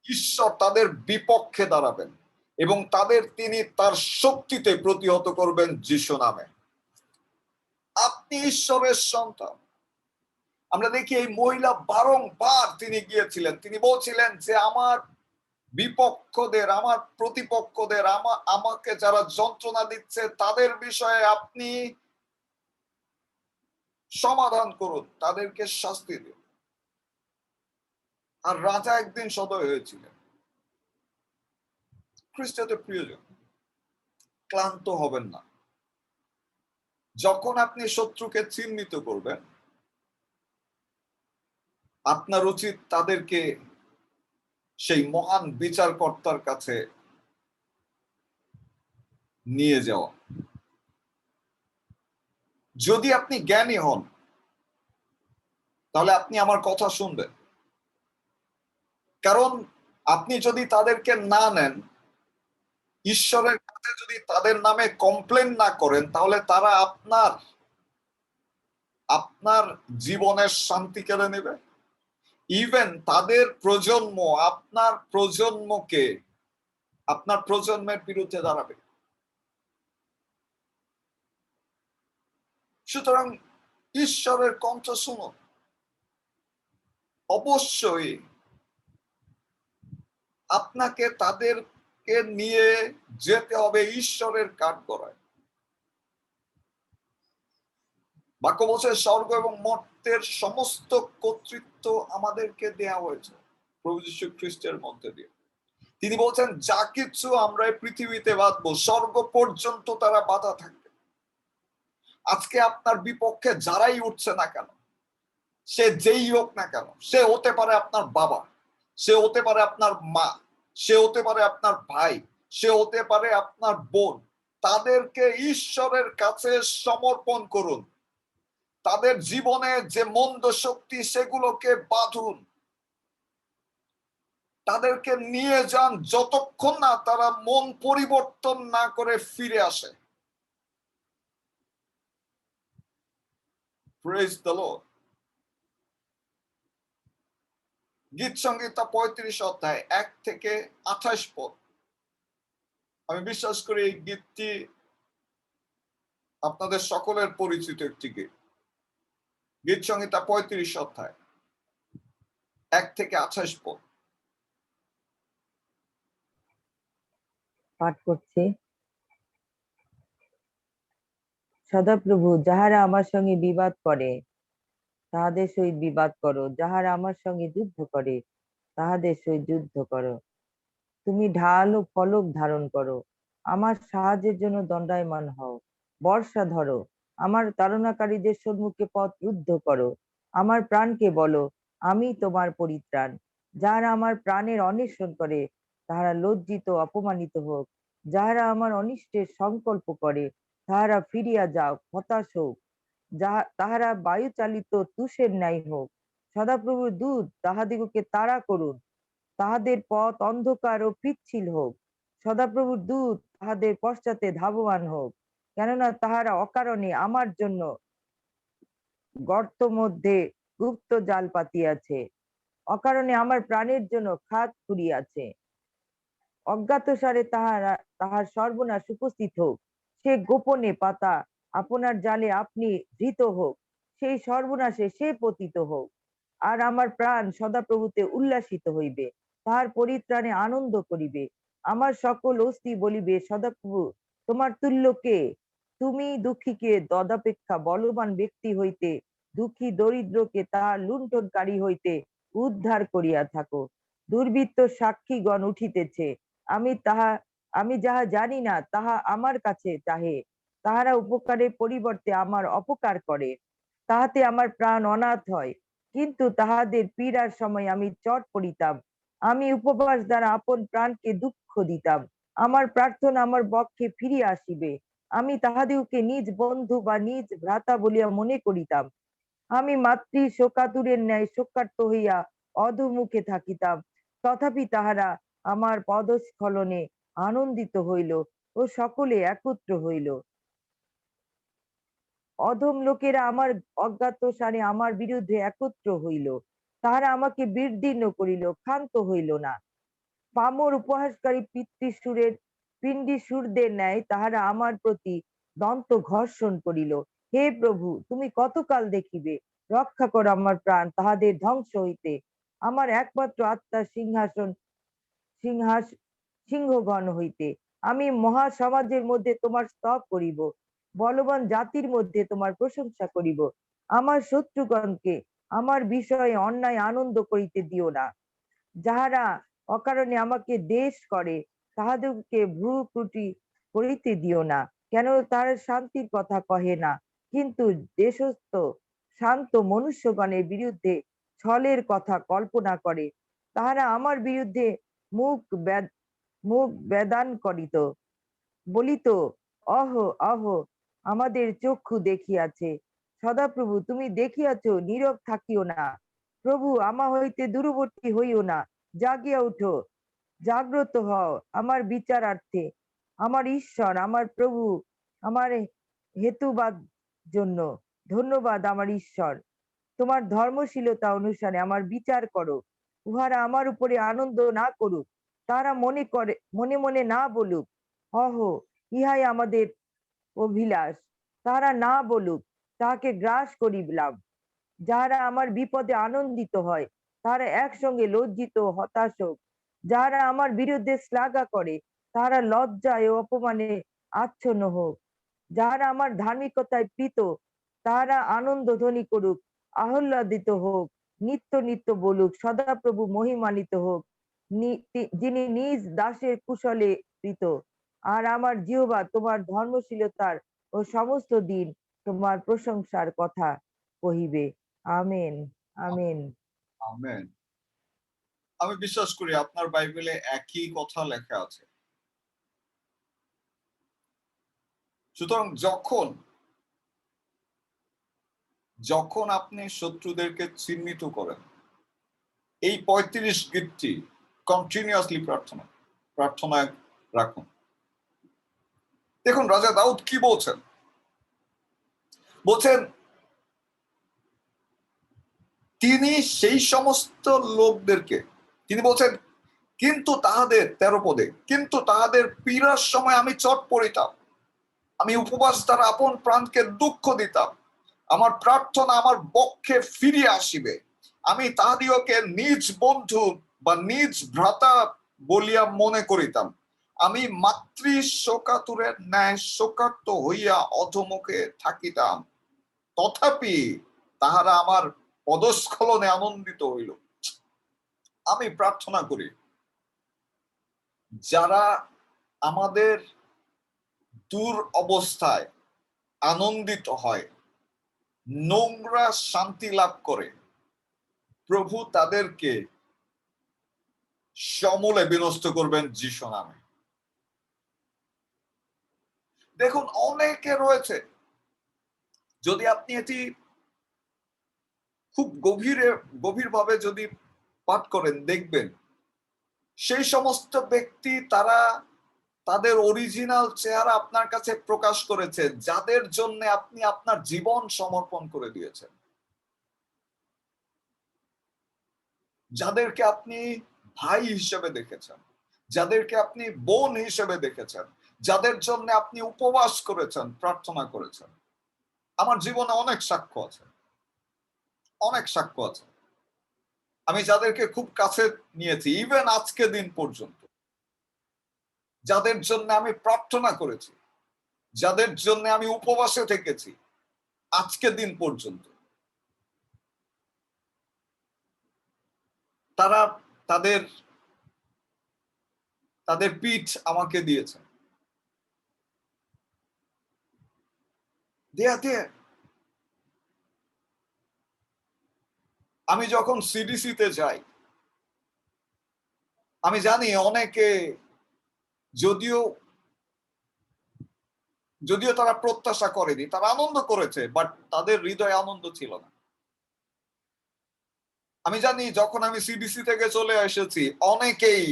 ঈশ্বর তাদের বিপক্ষে দাঁড়াবেন এবং তাদের তিনি তার শক্তিতে প্রতিহত করবেন যিশু নামে। আপনি ঈশ্বরের সন্তান। আমরা দেখি এই মহিলা বারংবার তিনি গিয়েছিলেন, তিনি বলছিলেন যে আমার বিপক্ষদের, আমার প্রতিপক্ষদের, আমাকে যারা যন্ত্রণা দিচ্ছে তাদের বিষয়ে আপনি সমাধান করুন, তাদেরকে শাস্তি দিন। আর রাজা একদিন সদয় হয়েছিলেন। খ্রিস্টতে প্রিয়জন, ক্লান্ত হবেন না। যখন আপনি শত্রুকে চিহ্নিত করবেন, আপনার উচিত তাদেরকে সেই মহান বিচারকর্তার কাছে নিয়ে যাওয়া। যদি আপনি জ্ঞানী হন তাহলে আপনি আমার কথা শুনবেন, কারণ আপনি যদি তাদেরকে না নেন, ঈশ্বরের কাছে যদি তাদের নামে কমপ্লেন না করেন, তাহলে তারা আপনার জীবনের শান্তি কেড়ে নেবে। ইভেন তাদের প্রজন্ম আপনার প্রজন্মের বিরুদ্ধে দাঁড়াবে। সুতরাং ঈশ্বরের কণ্ঠ শুনুন। অবশ্যই আপনাকে তাদেরকে নিয়ে যেতে হবে ঈশ্বরের কাঠগড়ায়। বাক্য বলছে স্বর্গ এবং মর্ত্যের সমস্ত কর্তৃত্ব আমাদেরকে দেয়া হয়েছে প্রভু যীশু খ্রিস্টের মধ্যে দিয়ে। তিনি বলছেন যা কিছু আমরা এই পৃথিবীতে বাঁধবো, স্বর্গ পর্যন্ত তারা বাধা থাকবে। আজকে আপনার বিপক্ষে যারাই উঠছে না কেন, সে যেই হোক না কেন, সে হতে পারে আপনার বাবা, সে হতে পারে আপনার মা, সে হতে পারে আপনার ভাই, সে হতে পারে আপনার বোন, তাদেরকে ঈশ্বরের কাছে সমর্পণ করুন। তাদের জীবনে যে মন্দ শক্তি সেগুলোকে বাঁধুন, তাদেরকে নিয়ে যান যতক্ষণ না তারা মন পরিবর্তন না করে ফিরে আসে। Praise the Lord. গীত সংহিতা 35 অধ্যায় 1 থেকে 28 পদ। আমি বিশ্বাস করি এই গীতটি আপনাদের সকলের পরিচিত একটি গীত। গীত সংহিতা 35 অধ্যায় 1 থেকে 28 পদ পাঠ করছি। সদাপ্রভু, যাহারা আমার সঙ্গে বিবাদ করে তাহাদের সহিত বিবাদ করো, যাহারা আমার সঙ্গে যুদ্ধ করে তাহাদের সহিত যুদ্ধ করো। তুমি ঢাল ও ফলক ধারণ করো, আমার সাহায্যের জন্য দণ্ডায়মান হও। বর্ষা ধরো, আমার তাড়নাকারীদের সম্মুখে পথ রুদ্ধ করো। আমার প্রাণকে বলো, আমি তোমার পরিত্রাণ। যাহারা আমার প্রাণের অন্বেষণ করে তাহারা লজ্জিত অপমানিত হোক। যাহারা আমার অনিষ্টের সংকল্প করে তাহারা ফিরিয়া যাও, হতাশ হোক। তাহারা বায়ু চালিত তুষের ন্যায় হোক। সদাপ্রভুর দূত তাহাদিগকে তাড়া করুন, তাহাদের পথ অন্ধকার ও পিচ্ছিল হোক। সদাপ্রভুর দূত তাহাদের পশ্চাতে ধাবমান হোক, কেননা তাহারা অকারণে আমার জন্য গর্ত মধ্যে গুপ্ত জাল পাতিয়াছে, অকারণে আমার প্রাণের জন্য খাদ খুঁড়িয়াছে। অজ্ঞাতসারে তাহার সর্বনাশ উপস্থিত হোক। সে গোপনে পাতা আপনার জালে আপনি ধৃত হোক, সেই সর্বনাশে সে পতিত হোক। আর আমার প্রাণ সদাপ্রভুতে উল্লাসিত হইবে, তাহার পরিত্রাণে আনন্দ করিবে। আমার সকল অস্থি বলিবে, সদাপ্রভু তোমার তুল্য কে? তুমি দুঃখীকে তদপেক্ষা বলবান ব্যক্তি হইতে, দুঃখী দরিদ্রকে তাহার লুণ্ঠনকারী হইতে উদ্ধার করিয়া থাকো। দুর্বৃত্ত সাক্ষীগণ উঠিতেছে, আমি যাহা জানি না তাহা আমার কাছে চাহে। তাহারা উপকারের পরিবর্তে আমার অপকার করে, তাহাতে আমার প্রাণ অনাথ হয়। কিন্তু তাহাদের পীড়ার সময় আমি চট পড়িতাম, আমি উপবাস দ্বারা আপন প্রাণকে দুঃখ দিতাম। আমার প্রার্থনা আমার বক্ষে ফিরিয়া আসিবে, আমি তাহাদিগকে নিজ বন্ধু বা নিজ ভ্রাতা বলিয়া মনে করিতাম। আমি মাতৃ শোকাতুরের ন্যায় শোকার্ত হইয়া অধোমুখে থাকিতাম, তথাপি তাহারা আমার পদস্খলনে আনন্দিত হইল ও সকলে একত্র হইল। অধম লোকেরা আমার অজ্ঞাতসারে আমার বিরুদ্ধে একত্র হইল, তাহারা আমাকে বিদীর্ণ করিল, ক্ষান্ত হইল না। পামর উপহাসকারী পিণ্ডি সুরদের ন্যায় তাহারা আমার প্রতি দন্ত ঘর্ষণ করিল। হে প্রভু, তুমি কতকাল দেখিবে? রক্ষা করো আমার প্রাণ তাহাদের ধ্বংস হইতে। আমার একমাত্র আত্মা সিংহগণ হইতে আমি মহা সমাজের মধ্যে তোমার স্তব করিব, বলবান জাতির মধ্যে তোমার প্রশংসা করিব। আমার শত্রুগণকে আমার বিষয়ে অন্যায় আনন্দ করিতে দিও না। যাহারা অকারণে আমাকে দেশ করে তাহাদেরকে ভ্রুকুটি করিতে দিও না, কেন তারা শান্তির কথা কহে না, কিন্তু দেশস্থ শান্ত মনুষ্যগণের বিরুদ্ধে ছলের কথা কল্পনা করে। তাহারা আমার বিরুদ্ধে মুখ বেদান করিত, বলিত অহ অহ আমাদের চক্ষু দেখিয়াছে। সদাপ্রভু, তুমি দেখিয়াছ, নীরব থাকিও না। প্রভু, আমা হইতে দূরবর্তী হইও না, জাগিয়া উঠো, জাগ্রত হও আমার বিচারার্থে। আমার ঈশ্বর, আমার প্রভু, আমার হেতুবাদ জন্য ধন্যবাদ। আমার ঈশ্বর, তোমার ধর্মশীলতা অনুসারে আমার বিচার করো। উহারা আমার উপরে আনন্দ না করুক, তারা মনে মনে না বলুক, অহ ইহাই আমাদের অভিলাষ। তারা না বলুক, তাহাকে গ্রাস করিলাম। যারা আমার বিপদে আনন্দিত হয়, তারা একসঙ্গে লজ্জিত ও হতাশ হোক। যারা আমার বিরুদ্ধে শ্লাঘা করে, তারা লজ্জায় ও অপমানে আচ্ছন্ন হোক। যারা আমার ধার্মিকতায় প্রীত, তারা আনন্দ ধ্বনি করুক, আহ্লাদিত হোক, নিত্য নিত্য বলুক, সদাপ্রভু মহিমান্বিত হোক, যিনি নিজ দাসের কুশলে প্রীত। আর আমার জিহ্বা তোমার ধর্মশীলতার ও সমস্ত দিন তোমার প্রশংসার কথা কহিবে। Amen, amen. আমেন। আমি বিশ্বাস করি আপনার বাইবেলে একই কথা লেখা আছে। সুতরাং যখন আপনি শত্রুদেরকে চিহ্নিত করেন, এই 35 গীতটি কন্টিনিউয়াসলি প্রার্থনায় রাখুন। দেখুন রাজা দাউদ কি বলছেন। তিনি সেই সমস্ত লোকদেরকে, তিনি বলছেন, কিন্তু তাহাদের 13 পদে, কিন্তু তাহাদের পীড়ার সময় আমি চট পড়িতাম, আমি উপবাস দ্বারা আপন প্রাণকে দুঃখ দিতাম। আমার প্রার্থনা আমার বক্ষে ফিরিয়া আসিবে। আমি তাহাদিওকে নিজ বন্ধু বা নিজ ভ্রাতা বলিয়া মনে করিতাম। আমি মাতৃ শোকাতুরের ন্যায় শোকার্ত হইয়া অধমুখে থাকিতাম, তথাপি তাহারা আমার পদস্খলনে আনন্দিত হইল। আমি প্রার্থনা করি, যারা আমাদের দূর অবস্থায় আনন্দিত হয়, নোংরা শান্তি লাভ করে, প্রভু তাদেরকে সমূলে বিনষ্ট করবেন যিশু নামে। দেখুন অনেকে রয়েছে, যদি আপনি এটি খুব গভীরভাবে যদি পাঠ করেন, দেখবেন সেই সমস্ত ব্যক্তি তারা তাদের অরিজিনাল চেহারা আপনার কাছে প্রকাশ করেছে, যাদের জন্য আপনি আপনার জীবন সমর্পণ করে দিয়েছেন, যাদেরকে আপনি ভাই হিসেবে দেখেছেন, যাদেরকে আপনি বোন হিসেবে দেখেছেন, যাদের জন্য আপনি উপবাস করেছেন, প্রার্থনা করেছেন। আমার জীবনে অনেক সাক্ষ্য আছে, অনেক সাক্ষ্য আছে। আমি যাদেরকে খুব কাছে নিয়েছি, ইভেন আজকে দিন পর্যন্ত, যাদের জন্য আমি প্রার্থনা করেছি, যাদের জন্য আমি উপবাসে থেকেছি, আজকে দিন পর্যন্ত তারা তাদের পিঠ আমাকে দিয়েছে। আমি যখন সিডিসিতে যাই, আমি জানি অনেকে যদিও তারা প্রত্যাশা করেনি, তারা আনন্দ করেছে, বাট তাদের হৃদয়ে আনন্দ ছিল না। আমি জানি যখন আমি সিডিসি থেকে চলে এসেছি, অনেকেই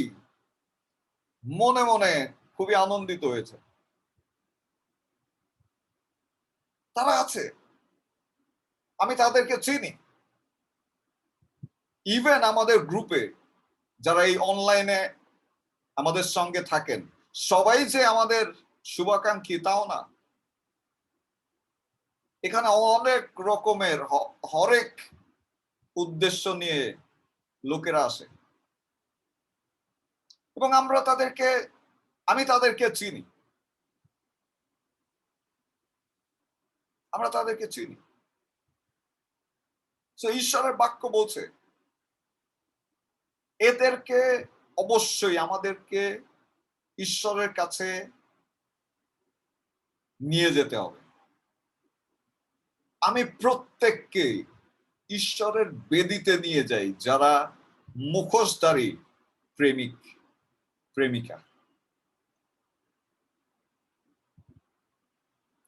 মনে মনে খুবই আনন্দিত হয়েছে। তারা আছে, আমি তাদেরকে চিনি। ইভেন আমাদের গ্রুপে যারা এই অনলাইনে আমাদের সঙ্গে থাকেন, সবাই যে আমাদের শুভাকাঙ্ক্ষী তাও না। এখানে অনেক রকমের হরেক উদ্দেশ্য নিয়ে লোকেরা আসে, এবং আমি তাদেরকে চিনি, আমরা তাদেরকে চিনি। ঈশ্বরের বাক্য বলছে এদেরকে অবশ্যই আমাদেরকে ঈশ্বরের কাছে নিয়ে যেতে হবে। আমি প্রত্যেককে ঈশ্বরের বেদিতে নিয়ে যাই যারা মুখোশধারী প্রেমিকা।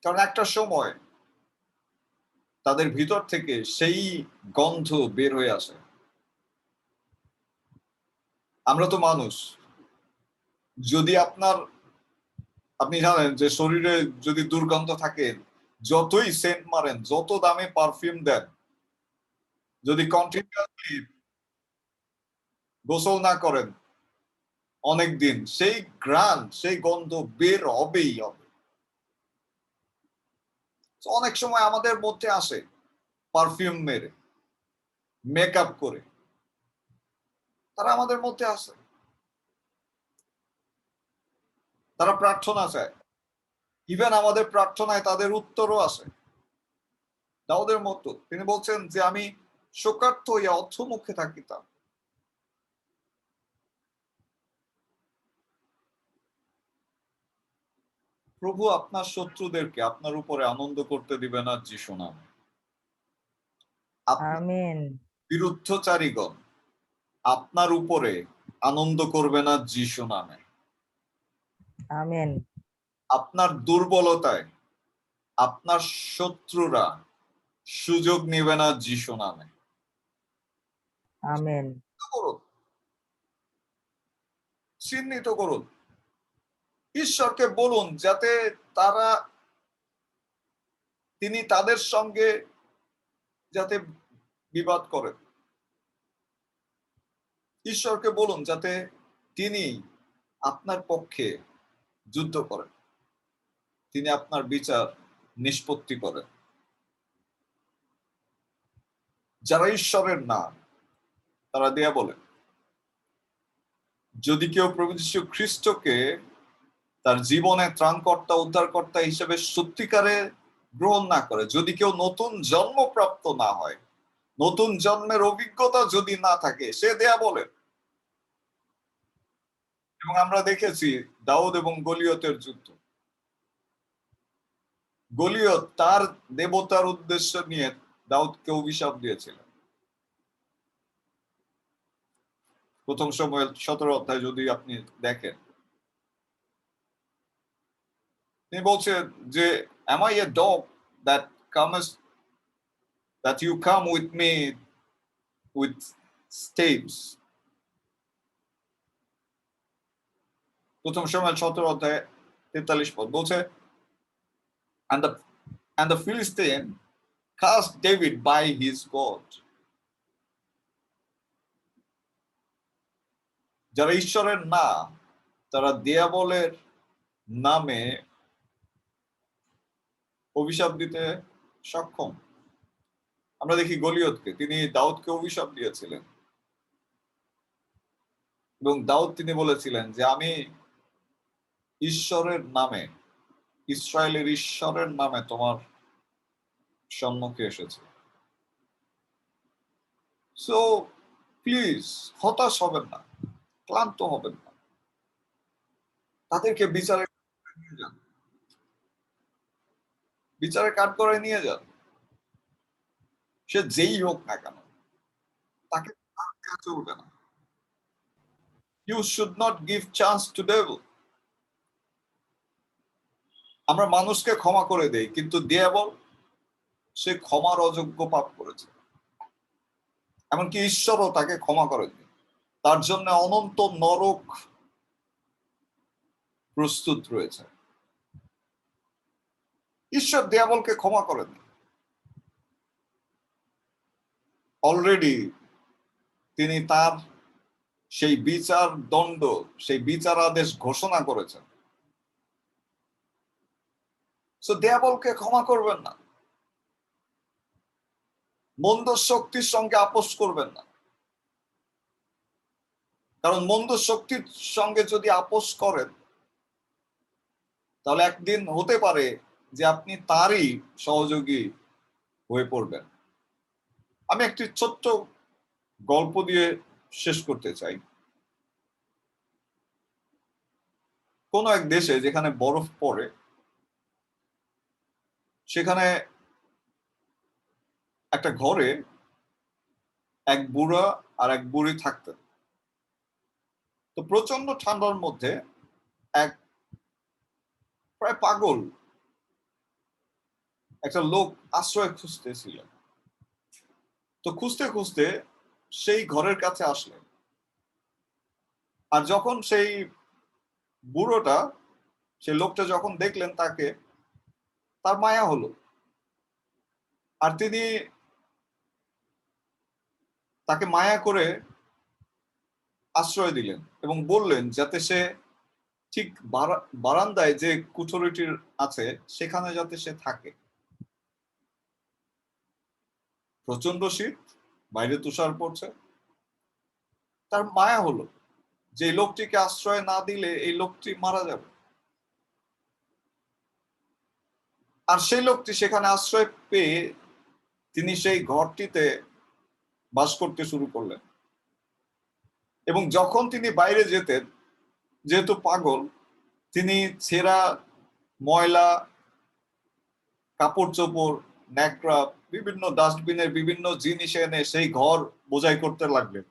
কারণ একটা সময় তাদের ভিতর থেকে সেই গন্ধ বের হয়ে আসে। আমরা তো মানুষ, যদি আপনি জানেন যে শরীরে যদি দুর্গন্ধ থাকে, যতই সেন্ট মারেন, যত দামে পারফিউম দেন, যদি কন্টিনিউয়াসলি গোসল না করেন অনেক দিন, সেই ঘ্রাণ, সেই গন্ধ বের হবেই হবে। অনেক সময় আমাদের মধ্যে আসে পারফিউম মেরে, মেকআপ করে, তারা আমাদের মধ্যে আসে, তারা প্রার্থনা চায়, ইভেন আমাদের প্রার্থনায় তাদের উত্তরও আসে। দাউদের মতো তিনি বলছেন যে আমি শোকার্ত হইয়া অথমুখে থাকিতাম। প্রভু আপনার শত্রুদেরকে আপনার উপরে আনন্দ করতে দিবে না যিশু নামে। আপনার আমেন। বিরুদ্ধচারীগণ আপনার উপরে আনন্দ করবে না যিশু নামে। আমেন। আপনার দুর্বলতায় আপনার শত্রুরা সুযোগ নেবে না যিশু নামে। আমেন। করুন, চিহ্নিত করুন, ঈশ্বরকে বলুন যাতে তিনি তাদের সঙ্গে যাতে বিবাদ করেন। ঈশ্বরকে বলুন যাতে তিনি আপনার পক্ষে যুদ্ধ করেন, তিনি আপনার বিচার নিষ্পত্তি করেন। যারা ঈশ্বরের না, তারা দেয়া বলেন, যদি কেউ প্রভু যীশু খ্রিস্টকে তার জীবনে ত্রাণকর্তা উদ্ধারকর্তা হিসেবে সত্যিকারে গ্রহণ না করে, যদি কেউ নতুন জন্মপ্রাপ্ত না হয়, নতুন জন্মের অভিজ্ঞতা যদি না থাকে, সে দেয়া বলেন। এবং আমরা দেখেছি দাউদ এবং গলিয়তের যুদ্ধ। গলিয়ত তার দেবতার উদ্দেশ্য নিয়ে দাউদকে অভিশাপ দিয়েছিলেন। প্রথম সময়ের 17 অধ্যায় যদি আপনি দেখেন, তিনি বলছেন যে am I a dog that you come with me with staves? প্রথম সময় 17 অধ্যায় 43 পদ বলছে and the Philistine cast David by his God. যারা ঈশ্বরের না, তারা দেয়াবলের নামে অভিশাপ দিতে সক্ষম। আমরা দেখি গলিয়তকে, তিনি দাউদকে অভিশাপ দিয়েছিলেন এবং দাউদ তিনি বলেছিলেন যে আমি ঈশ্বরের নামে, ইসরায়েলের ঈশ্বরের নামে তোমার সম্মুখে এসেছে। সো প্লিজ হতাশ হবেন না, ক্লান্ত হবেন না, তাদেরকে বিচারে নিয়ে যান, বিচারে কাঠ করে নিয়ে যান। সে যেই হোক না কেন, তাকে চলবে না। You should not give chance to devil. আমরা মানুষকে ক্ষমা করে দেই, কিন্তু দেয়াবল সে ক্ষমার অযোগ্য পাপ করেছে। এমনকি ঈশ্বরও তাকে ক্ষমা করেননি, তার জন্য অনন্ত নরক প্রস্তুত রয়েছে। ঈশ্বর দেয়াবলকে ক্ষমা করেননি, অলরেডি তিনি তার সেই বিচার দণ্ড, সেই বিচার আদেশ ঘোষণা করেছেন। সো দেয়াবলকে ক্ষমা করবেন না, মন্দ শক্তির সঙ্গে আপোষ করবেন না, কারণ মন্দ শক্তির সঙ্গে যদি আপোষ করেন, তাহলে একদিন হতে পারে যে আপনি তারই সহযোগী হয়ে পড়বেন। আমি একটি ছোট্ট গল্প দিয়ে শেষ করতে চাই। কোন এক দেশে যেখানে বরফ পড়ে, সেখানে একটা ঘরে এক বুড়া আর এক বুড়ি থাকতেন। তো প্রচন্ড ঠান্ডার মধ্যে এক প্রায় পাগল একটা লোক আশ্রয় খুঁজতেছিলেন। তো খুঁজতে খুঁজতে সেই ঘরের কাছে আসলেন, আর যখন সেই বুড়োটা, সে লোকটা যখন দেখলেন তাকে, তার মায়া হলো, আর তিনি তাকে মায়া করে আশ্রয় দিলেন এবং বললেন যাতে সে ঠিক বারান্দায় যে কুঠরিটির আছে সেখানে যাতে সে থাকে। প্রচন্ড শীত, বাইরে তুষার পড়ছে, তার মায়া হলো যে এই লোকটিকে আশ্রয় না দিলে এই লোকটি মারা যাবে। আর সেই লোকটি সেখানে আশ্রয় পেয়ে তিনি সেই ঘরটিতে বাস করতে শুরু করলেন। এবং যখন তিনি বাইরে যেতেন, যেহেতু পাগল, তিনি ছেঁড়া ময়লা কাপড় চোপড়, ন্যাকড়া, বিভিন্ন ডাস্টবিনের বিভিন্ন জিনিস এনে সেই ঘর বোঝাই করতে লাগলেন।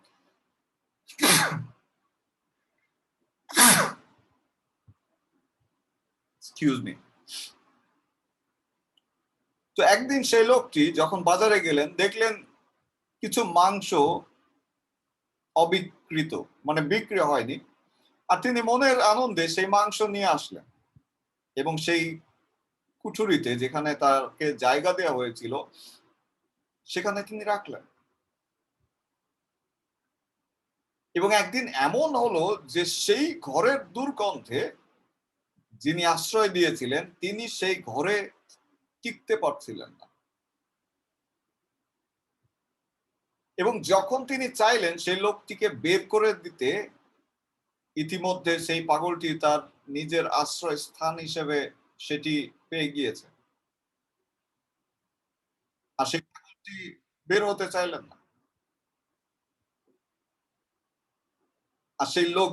Excuse me. তো একদিন সেই লোকটি যখন বাজারে গেলেন, দেখলেন কিছু মাংস অবিকৃত, মানে বিক্রি হয়নি, আর তিনি মনের আনন্দে সেই মাংস নিয়ে আসলেন এবং সেই কুঠুরিতে যেখানে তাকে জায়গা দেওয়া হয়েছিল সেখানে তিনি রাখলেন। এবং একদিন এমন হলো যে সেই ঘরের দুর্গন্ধে যিনি আশ্রয় দিয়েছিলেন তিনি সেই ঘরে টিকতে পারছিলেন না। এবং যখন তিনি চাইলেন সেই লোকটিকে বের করে দিতে, ইতিমধ্যে সেই পাগলটি তার নিজের আশ্রয় স্থান হিসেবে সেটি পেয়ে গিয়েছে, আর সেই পাগলটি বের হতে চাইলেন না। আর সেই লোক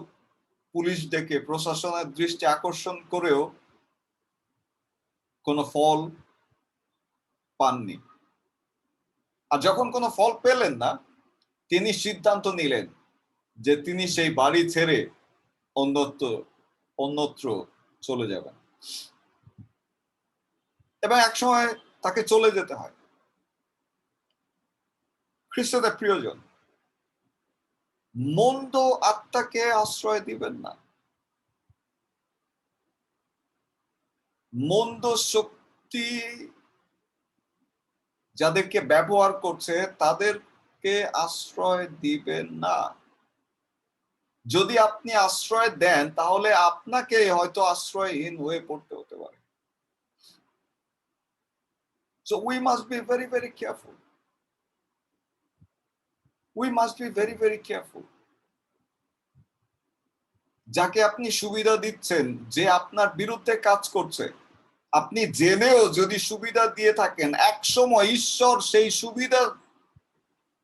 পুলিশ ডেকে প্রশাসনের দৃষ্টি আকর্ষণ করেও কোনো ফল পাননি। আর যখন কোনো ফল পেলেন না, তিনি সিদ্ধান্ত নিলেন যে তিনি সেই বাড়ি ছেড়ে অন্যত্র চলে যাবেন। এবং একসময় তাকে চলে যেতে হয়। খ্রিস্টদের প্রিয়জন, মন্দ আত্মাকে আশ্রয় দিবেন না। মন্দ শক্তি যাদেরকে ব্যবহার করছে তাদেরকে আশ্রয় দিবেন না। যদি আপনি আশ্রয় দেন তাহলে আপনাকে হয়তো আশ্রয়হীন হয়ে পড়তে হতে পারে। So we must be very, very careful. We must be very, very careful. যাকে আপনি সুবিধা দিচ্ছেন, যে আপনার বিরুদ্ধে কাজ করছে, আপনি জেনেও যদি সুবিধা দিয়ে থাকেন, একসময় ঈশ্বর সেই সুবিধা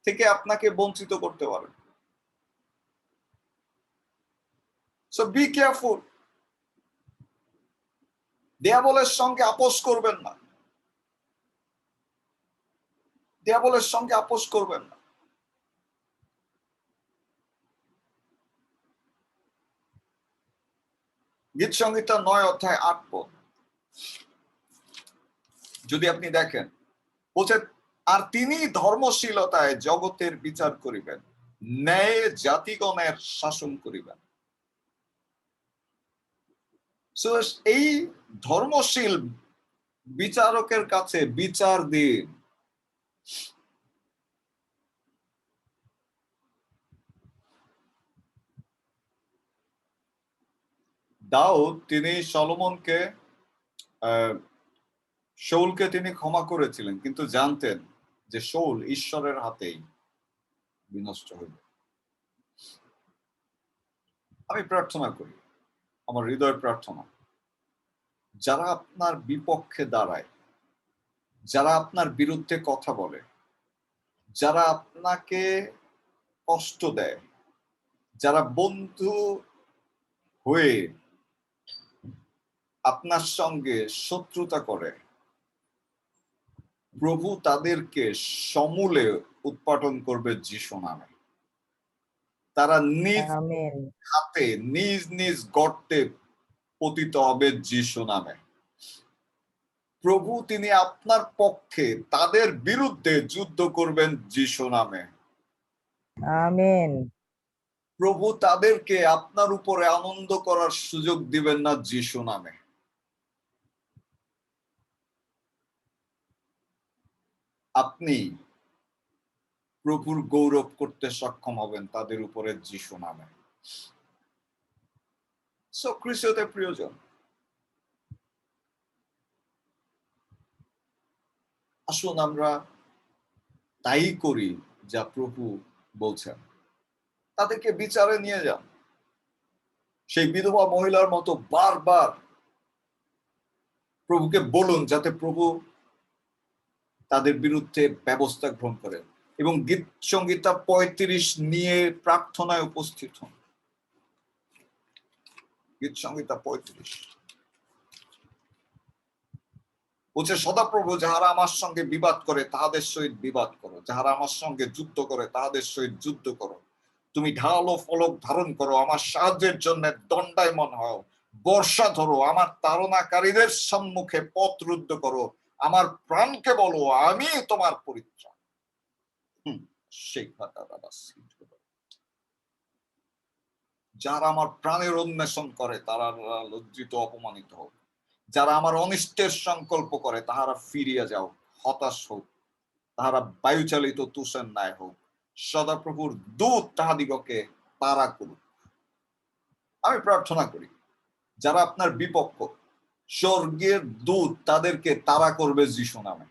থেকে আপনাকে বঞ্চিত করতে পারেন। So be careful. দিয়াবলের সঙ্গে আপোষ করবেন না। দিয়াবলের সঙ্গে আপোষ করবেন না। গীত সংহিতা 9 অধ্যায় 8 পদ যদি আপনি দেখেন, বলছে, আর তিনি ধর্মশীলতায় জগতের বিচার করিবেন, ন্যায় জাতিগণের শাসন করিবেন। এই ধর্মশীল বিচারকের কাছে বিচার দিন। দাউদ তিনি সলোমনকে, শাউলকে তিনি ক্ষমা করেছিলেন, কিন্তু জানতেন যে শাউল ঈশ্বরের হাতেই বিনষ্ট হইবে। আমি প্রার্থনা করি, আমার হৃদয়ের প্রার্থনা, যারা আপনার বিপক্ষে দাঁড়ায়, যারা আপনার বিরুদ্ধে কথা বলে, যারা আপনাকে কষ্ট দেয়, যারা বন্ধু হয়ে আপনার সঙ্গে শত্রুতা করে, প্রভু তাদেরকে সমূলে উৎপাটন করবে যিশু নামে। তারা নিজ হাতে নিজ নিজ গর্তে পতিত হবে যিশু নামে। প্রভু তিনি আপনার পক্ষে তাদের বিরুদ্ধে যুদ্ধ করবেন যিশু নামে। আমেন। প্রভু তাদেরকে আপনার উপরে আনন্দ করার সুযোগ দিবেন না যিশু নামে। আপনি প্রভুর গৌরব করতে সক্ষম হবেন তাদের উপরে যিশু নামে। সো খ্রিস্টতে প্রিয়জন, আসুন আমরা তাই করি যা প্রভু বলছেন। তাদেরকে বিচারে নিয়ে যান, সেই বিধবা মহিলার মতো বারবার প্রভুকে বলুন যাতে প্রভু তাদের বিরুদ্ধে ব্যবস্থা গ্রহণ করেন, এবং গীত সংহিতা 35 নিয়ে প্রার্থনায় উপস্থিত হন। গীত সংহিতা 35 বলছে, সদাপ্রভু যাহারা আমার সঙ্গে বিবাদ করে তাহাদের সহিত বিবাদ করো, যাহারা আমার সঙ্গে যুদ্ধ করে তাহাদের সহিত যুদ্ধ করো। তুমি ঢাল ও ফলক ধারণ করো, আমার সাহায্যের জন্য দণ্ডায়মান হও। বর্ষা ধরো, আমার তাড়নাকারীদের সম্মুখে পথ রুদ্ধ করো। আমার প্রাণকে বলো, আমি তোমার পরিত্রাণ। যারা আমার প্রাণের অন্বেষণ করে তারা লজ্জিত অপমানিত হোক। যারা আমার অনিষ্টের সংকল্প করে তাহারা ফিরিয়া যাও, হতাশ হোক, তাহারা বায়ুচালিত তুষার ন্যায় হোক। সদাপ্রভুর দূত তাহাদিগকে তাড়া করুক। আমি প্রার্থনা করি যারা আপনার বিপক্ষ, স্বর্গের দূত তাদেরকে তাড়া করবে যিশু নামে।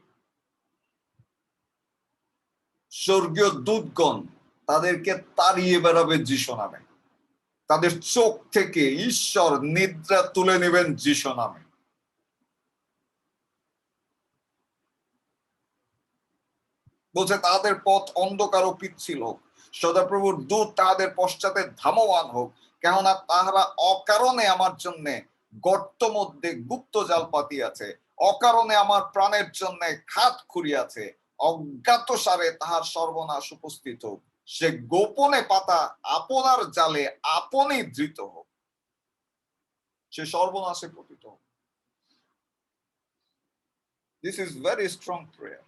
স্বর্গীয় দূতগণ তাদেরকে তাড়িয়ে বেড়াবে যিশু নামে। তাদের চোখ থেকে ঈশ্বর নিদ্রা তুলে নেবেন যিশু নামে। বলছে তাদের পথ অন্ধকার ও পিচ্ছিল হোক, সদাপ্রভুর দূত তাহাদের পশ্চাতে ধামমান হোক। কেননা তাহারা অকারণে আমার জন্য গর্ত মধ্যে গুপ্ত জাল পাতিয়াছে, অকারণে আমার প্রাণের জন্য খাত খুঁড়িয়াছে। অজ্ঞাত সারে তাহার সর্বনাশ উপস্থিত হোক, সে গোপনে পাতা আপনার জালে আপনি ধৃত হোক, সে সর্বনাশে পতিত হোক। This is very strong prayer.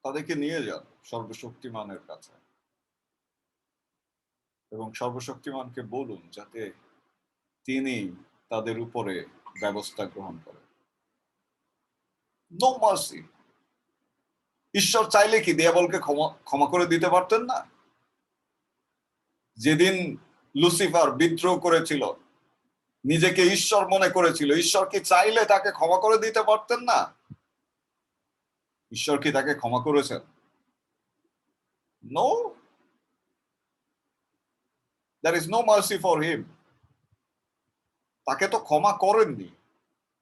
তাদেরকে নিয়ে যান সর্বশক্তিমানের কাছে এবং সর্বশক্তিমানকে বলুন যাতে তিনি তাদের উপরে ব্যবস্থা গ্রহণ করেন। No mercy. ঈশ্বর চাইলে কি দেয়াবলকে ক্ষমা করে দিতে পারতেন না? যেদিন লুসিফার বিদ্রোহ করেছিল, নিজেকে ঈশ্বর মনে করেছিল, ঈশ্বর কি চাইলে তাকে ক্ষমা করে দিতে পারতেন না? ঈশ্বর কি তাকে ক্ষমা করেছেন? No, there is no mercy for him. তাকে তো ক্ষমা করেননি,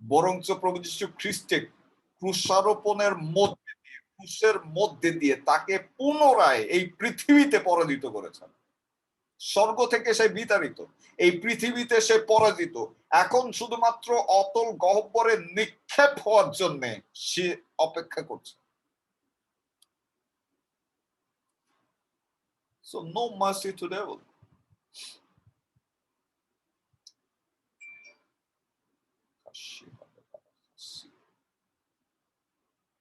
বরঞ্চ প্রভু যীশু খ্রিস্টে ক্রুশারোপণের ক্রুশের মধ্যে দিয়ে তাকে পুনরায় এই পৃথিবীতে পরাজিত করেছেন। স্বর্গ থেকে সে বিতাড়িত, এই পৃথিবীতে সে পরাজিত। এখন শুধুমাত্র অতল গহ্বরে নিক্ষেপ হওয়ার জন্য সে অপেক্ষা করছে। So no mercy to devil.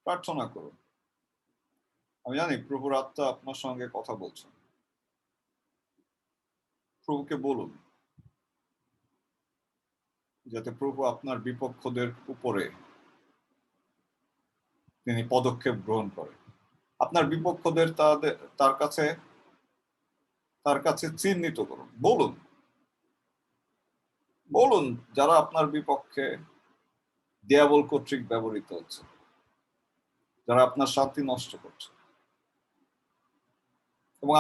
প্রার্থনা করুন। আমি জানি প্রভুর আত্মা আপনার সঙ্গে কথা বলছেন। প্রভুকে বলুন যাতে প্রভু আপনার বিপক্ষদের উপরে তিনি পদক্ষেপ গ্রহণ করেন। আপনার বিপক্ষদের তার কাছে চিহ্নিত করুন। বলুন যারা আপনার বিপক্ষে দেয়াবল কর্তৃক ব্যবহৃত হচ্ছে, যারা আপনার শান্তি নষ্ট করছে। এবং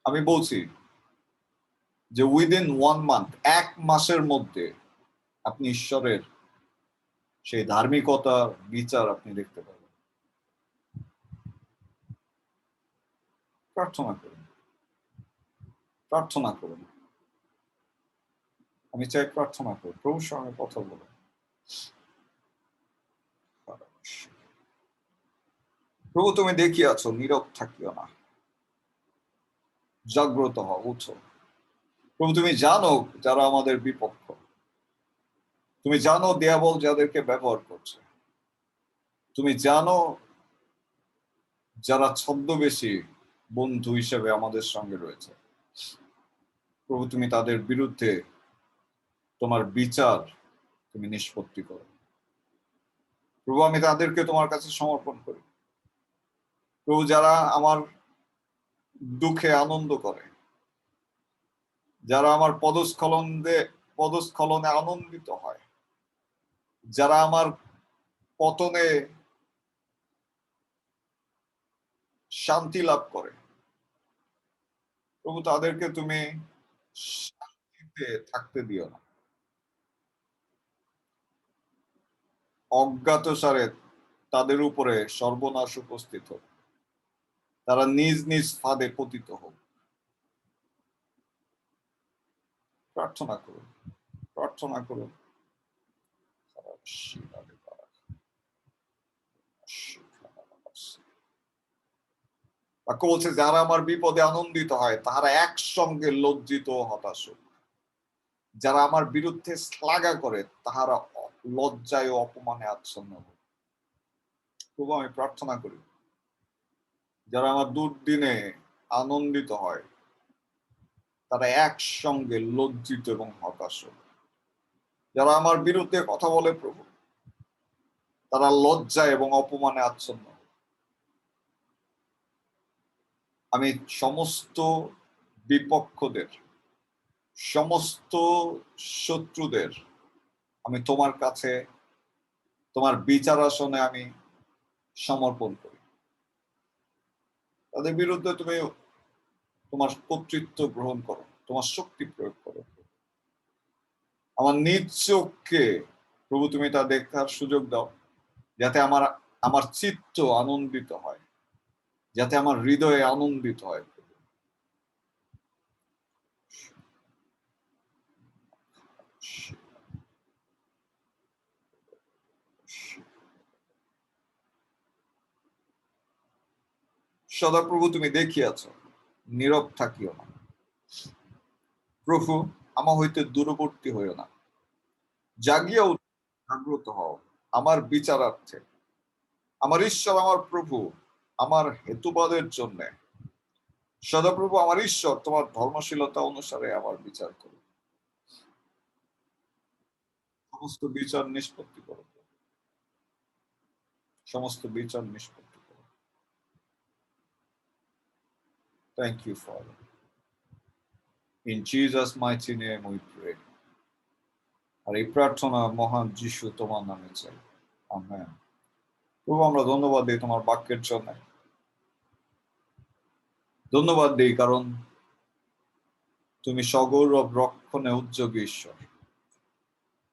আমি বলছি যে উইদিন 1 মান্থ, 1 মাসের মধ্যে আপনি ঈশ্বরের সেই ধার্মিকতার বিচার আপনি দেখতে পাবেন। প্রার্থনা করুন। আমি চাই প্রার্থনা করুন, প্রভুর সঙ্গে কথা বলুন। প্রভু তুমি দেখিয়ে আছো, নীরব থাকিও না, জাগ্রত হও, উঠো। প্রভু তুমি জানো যারা আমাদের বিপক্ষ, তুমি জানো দিয়াবল যাদেরকে ব্যবহার করছে, তুমি জানো যারা ছদ্মবেশী বন্ধু হিসেবে আমাদের সঙ্গে রয়েছে। প্রভু তুমি তাদের বিরুদ্ধে তোমার বিচার তুমি নিষ্পত্তি করো। প্রভু আমি তাদেরকে তোমার কাছে সমর্পণ করি। প্রভু যারা আমার দুঃখে আনন্দ করে, যারা আমার পদস্খলনে আনন্দিত হয়, যারা আমার পতনে শান্তি লাভ করে, প্রভু তাদেরকে তুমি শান্তিতে থাকতে দিও না। অজ্ঞাতসারে তাদের উপরে সর্বনাশ উপস্থিত হোক, তারা নিজ নিজ ফাঁদে পতিত হোক। প্রার্থনা করুন, প্রার্থনা করুন। বাক্য বলছে যারা আমার বিপদে আনন্দিত হয় তাহারা একসঙ্গে লজ্জিত ও হতাশ হোক। যারা আমার বিরুদ্ধে শ্লাঘা করে তাহারা লজ্জায় ও অপমানে আচ্ছন্ন হোক। প্রভু আমি প্রার্থনা করি যারা আমার দুর্দিনে আনন্দিত হয় তারা একসঙ্গে লজ্জিত এবং হতাশ হোক। যারা আমার বিরুদ্ধে কথা বলে প্রভু তারা লজ্জায় এবং অপমানে আচ্ছন্ন হোক। আমি সমস্ত বিপক্ষদের, সমস্ত শত্রুদের আমি তোমার কাছে, তোমার বিচার আসনে আমি সমর্পণ করি। তাদের বিরুদ্ধে তুমি তোমার কর্তৃত্ব গ্রহণ করো, তোমার শক্তি প্রয়োগ করো। আমার নিজ চোখকে প্রভু তুমি তা দেখার সুযোগ দাও, যাতে আমার চিত্ত আনন্দিত হয়, যাতে আমার হৃদয়ে আনন্দিত হয়। সদাপ্রভু তুমি দেখিয়াছ, নীরব থাকিও না। প্রভু আমার হইতে দূরবর্তী হইও না, জাগিয়া জাগ্রত হও আমার বিচারার্থে। আমার ঈশ্বর, আমার প্রভু, আমার হেতুবাদের জন্য সদাপ্রভু আমার ঈশ্বর তোমার ধর্মশীলতা অনুসারে আমার বিচার করো। সমস্ত বিচার নিষ্পত্তি করো, সমস্ত বিচার নিষ্পত্তি করো। Thank you, Father. In Jesus' mighty name we pray. আর এই প্রার্থনা মহান যিশু তোমার নামে চাই, আমেন। প্রভু আমরা ধন্যবাদ দিই তোমার বাক্যের জন্য। ধন্যবাদ দিই কারণ তুমি সগৌরব রক্ষণে উদ্যোগী ঈশ্বর।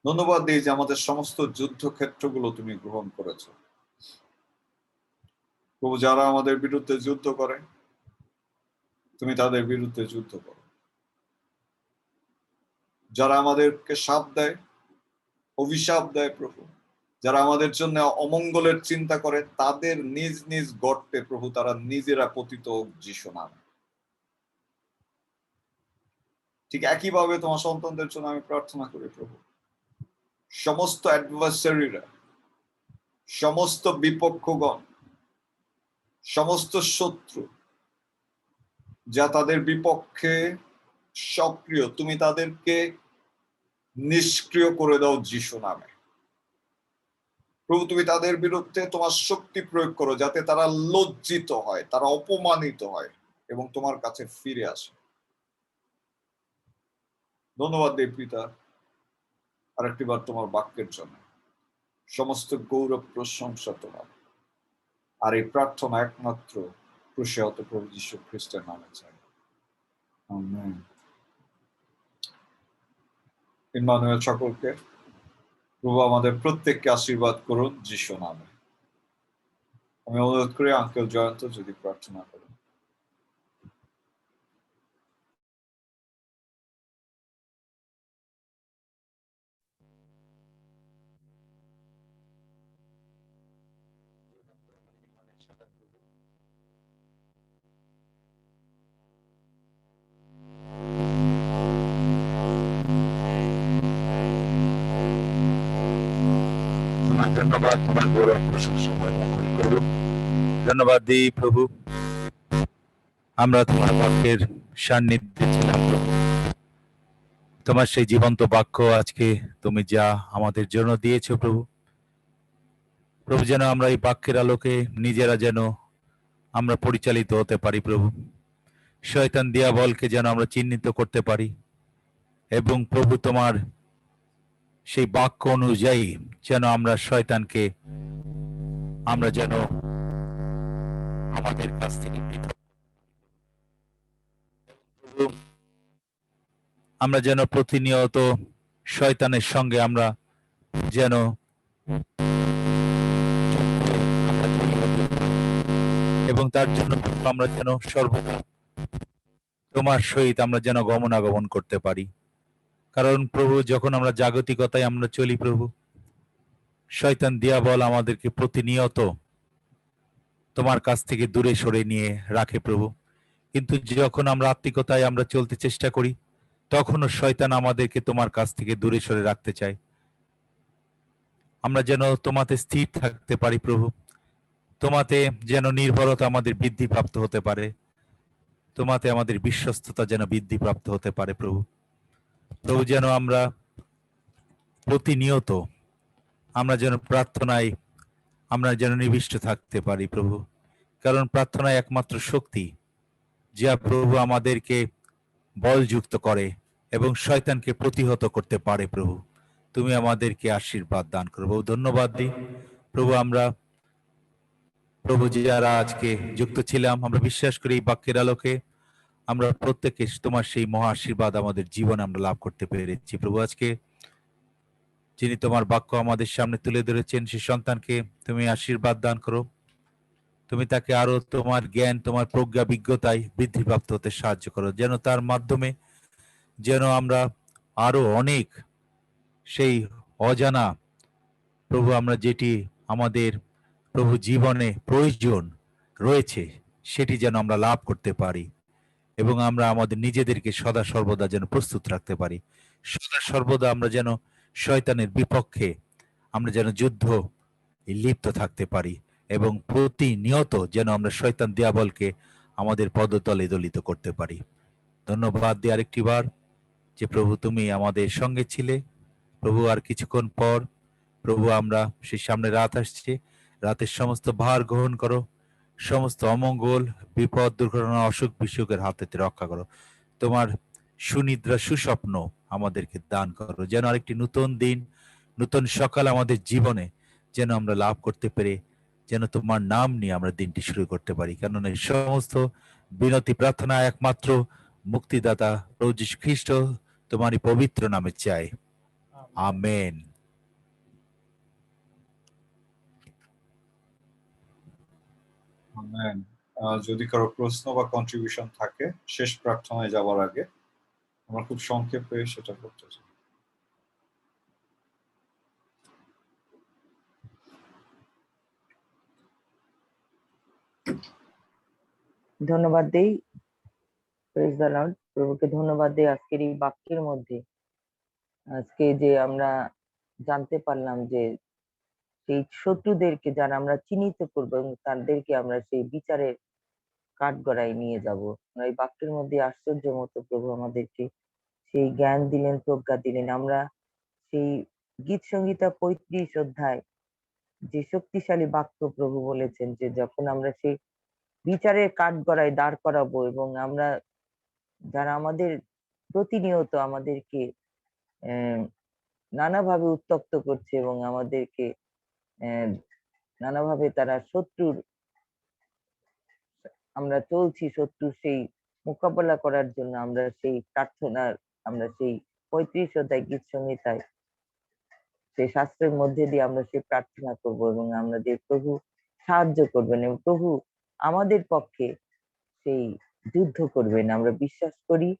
ধন্যবাদ দিই যে আমাদের সমস্ত যুদ্ধক্ষেত্রগুলো তুমি গ্রহণ করেছো। প্রভু যারা আমাদের বিরুদ্ধে যুদ্ধ করে তুমি তাদের বিরুদ্ধে যুদ্ধ করো। যারা আমাদেরকে শাপ দেয়, অভিশাপ দেয় প্রভু, যারা আমাদের জন্য অমঙ্গলের চিন্তা করে তাদের নিজ নিজ গর্তে প্রভু তারা নিজেরা পতিত হোক যিশু নামে। ঠিক একইভাবে তোমার সন্তানদের জন্য আমি প্রার্থনা করি প্রভু, সমস্ত অ্যাডভার্সারিরা, সমস্ত বিপক্ষগণ, সমস্ত শত্রু যা তাদের বিপক্ষে সক্রিয়, তুমি তাদেরকে নিষ্ক্রিয় করে দাও যিশু নামে। প্রভু তুমি তাদের বিরুদ্ধে তোমার শক্তি প্রয়োগ করো যাতে তারা লজ্জিত হয়, তারা অপমানিত হয় এবং তোমার কাছে ফিরে আসে। ধন্যবাদ দেব পিতা আরেকটিবার তোমার বাক্যের জন্য। সমস্ত গৌরব প্রশংসা তোমার। আর এই প্রার্থনা একমাত্র প্রসেয়ত প্রভু যীশু খ্রিস্টের নামে চাই, আমেন। ইম্মানুয়েল সকলকে প্রভু আমাদের প্রত্যেককে আশীর্বাদ করুন যিশু নামে। আমি অনুরোধ করি আঙ্কেল জয়ন্ত যদি প্রার্থনা করেন। ধন্যবাদ, তোমার গৌরব প্রশংসময় মঙ্গল করুন। ধন্যবাদ দিই প্রভু, আমরা তোমার বাক্যের সান্নিধ্যে ছিলাম প্রভু। তোমার সেই জীবন্ত বাক্য আজকে তুমি যা আমাদের জন্য দিয়েছো প্রভু, প্রভু যেন আমরা এই বাক্যের আলোকে নিজেরা যেন আমরা পরিচালিত হতে পারি প্রভু। শয়তান দিয়াবলকে যেন আমরা চিহ্নিত করতে পারি এবং প্রভু তোমার সেই বাক্য অনুযায়ী যেন আমরা শয়তানকে আমরা যেন আমাদের কাছ থেকে পৃথক প্রভু, আমরা যেন প্রতিনিয়ত শয়তানের সঙ্গে আমরা যেন আমরা তৈরি হতে পারি এবং তার জন্য আমরা যেন সর্বদা তোমার সহিত আমরা যেন গমনাগমন করতে পারি। কারণ প্রভু যখন আমরা জাগতিকতায় আমরা চলি প্রভু, শয়তান দিয়াবল আমাদেরকে প্রতিনিয়ত তোমার কাছ থেকে দূরে সরে নিয়ে রাখে প্রভু। কিন্তু যখন আমরা আত্মিকতায় আমরা চলতে চেষ্টা করি, তখনও শয়তান আমাদেরকে তোমার কাছ থেকে দূরে সরে রাখতে চায়। আমরা যেন তোমাতে স্থির থাকতে পারি প্রভু, তোমাতে যেন নির্ভরতা আমাদের বৃদ্ধিপ্রাপ্ত হতে পারে, তোমাতে আমাদের বিশ্বস্ততা যেন বৃদ্ধিপ্রাপ্ত হতে পারে প্রভু। প্রভু যেন আমরা প্রতিনিয়ত আমরা যেন প্রার্থনায় আমরা যেন নিবিষ্ট থাকতে পারি প্রভু। কারণ প্রার্থনায় একমাত্র শক্তি যা প্রভু আমাদেরকে বলযুক্ত করে এবং শয়তানকে প্রতিহত করতে পারে প্রভু। তুমি আমাদেরকে আশীর্বাদ দান করো প্রভু। ধন্যবাদ দিই প্রভু, আমরা প্রভু যারা আজকে যুক্ত ছিলাম, আমরা বিশ্বাস করি এই বাক্যের আলোকে আমরা প্রত্যেকে তোমার সেই মহা আশীর্বাদ আমাদের জীবনে আমরা লাভ করতে পেরেছি প্রভু। আজকে যিনি তোমার বাক্য আমাদের সামনে তুলে ধরেছেন সেই সন্তানকে তুমি আশীর্বাদ দান করো, তুমি তাকে আরো তোমার জ্ঞান তোমার প্রজ্ঞা বিজ্ঞতায় বৃদ্ধিপ্রাপ্ত হতে সাহায্য করো, যেন তার মাধ্যমে যেন আমরা আরো অনেক সেই অজানা প্রভু আমরা যেটি আমাদের প্রভু জীবনে প্রয়োজন রয়েছে সেটি যেন আমরা লাভ করতে পারি এবং আমরা আমাদের নিজেদেরকে সদা সর্বদা যেন প্রস্তুত রাখতে পারি। সদা সর্বদা আমরা যেন শয়তানের বিপক্ষে আমরা যেন যুদ্ধ লিপ্ত থাকতে পারি এবং প্রতিনিয়ত যেন আমরা শয়তান দিয়াবলকে আমাদের পদতলে দলিত করতে পারি। ধন্যবাদ দিই আরেকটি বার যে প্রভু তুমি আমাদের সঙ্গে ছিলে প্রভু। আর কিছুক্ষণ পর প্রভু আমরা সেই সামনে রাত আসছে, রাতের সমস্ত ভার গ্রহণ করো, সমস্ত অমঙ্গল বিপদ দুর্ঘটনা অসুখ বিসুখের হাতে রক্ষা করো, তোমার সুনিদ্রা সুস্বপ্ন আমাদেরকে দান করো, যেন আরেকটি নতুন দিন নতুন সকাল আমাদের জীবনে যেন আমরা লাভ করতে পেরে যেন তোমার নাম নিয়ে আমরা দিনটি শুরু করতে পারি। কেননা এই সমস্ত বিনতি প্রার্থনা একমাত্র মুক্তিদাতা প্রভু যীশু খ্রিস্ট তোমারই পবিত্র নামে চাই, আমেন। আমেন। যদি কারো প্রশ্ন বা কন্ট্রিবিউশন থাকে শেষ প্রার্থনায় যাওয়ার আগে, আমরা খুব সংক্ষেপে সেটা করতে চাই। ধন্যবাদ দেই, প্রেজ দ্য লর্ড। প্রভুকে ধন্যবাদ দেই আজকের এই বাক্যের মধ্যে, আজকে যে আমরা জানতে পারলাম যে সেই শত্রুদেরকে যারা আমরা চিহ্নিত করবো এবং তাদেরকে আমরা সেই বিচারের কাঠগড়ায় নিয়ে যাব। এই বাক্যের মধ্যে আশ্চর্য মতো প্রভু আমাদেরকে সেই জ্ঞান দিলেন, প্রজ্ঞা দিলেন। আমরা সেই গীত সংহিতা 35 অধ্যায় যে শক্তিশালী বাক্য প্রভু বলেছেন যে যখন আমরা সেই বিচারের কাঠগড়ায় দাঁড় করাবো এবং আমরা যারা আমাদের প্রতিনিয়ত আমাদেরকে নানাভাবে উত্তপ্ত করছে এবং আমাদেরকে নানাভাবে তারা শত্রুর আমরা চলছি, শত্রুর সেই মোকাবেলা করার জন্য আমরা সেই প্রার্থনার আমরা সেই 35 অধ্যায় গীত সংহিতায় সেই শাস্ত্রের মধ্যে দিয়ে আমরা সেই প্রার্থনা করব এবং আমাদের প্রভু সাহায্য করবেন এবং প্রভু আমাদের পক্ষে সেই যুদ্ধ করবেন আমরা বিশ্বাস করি।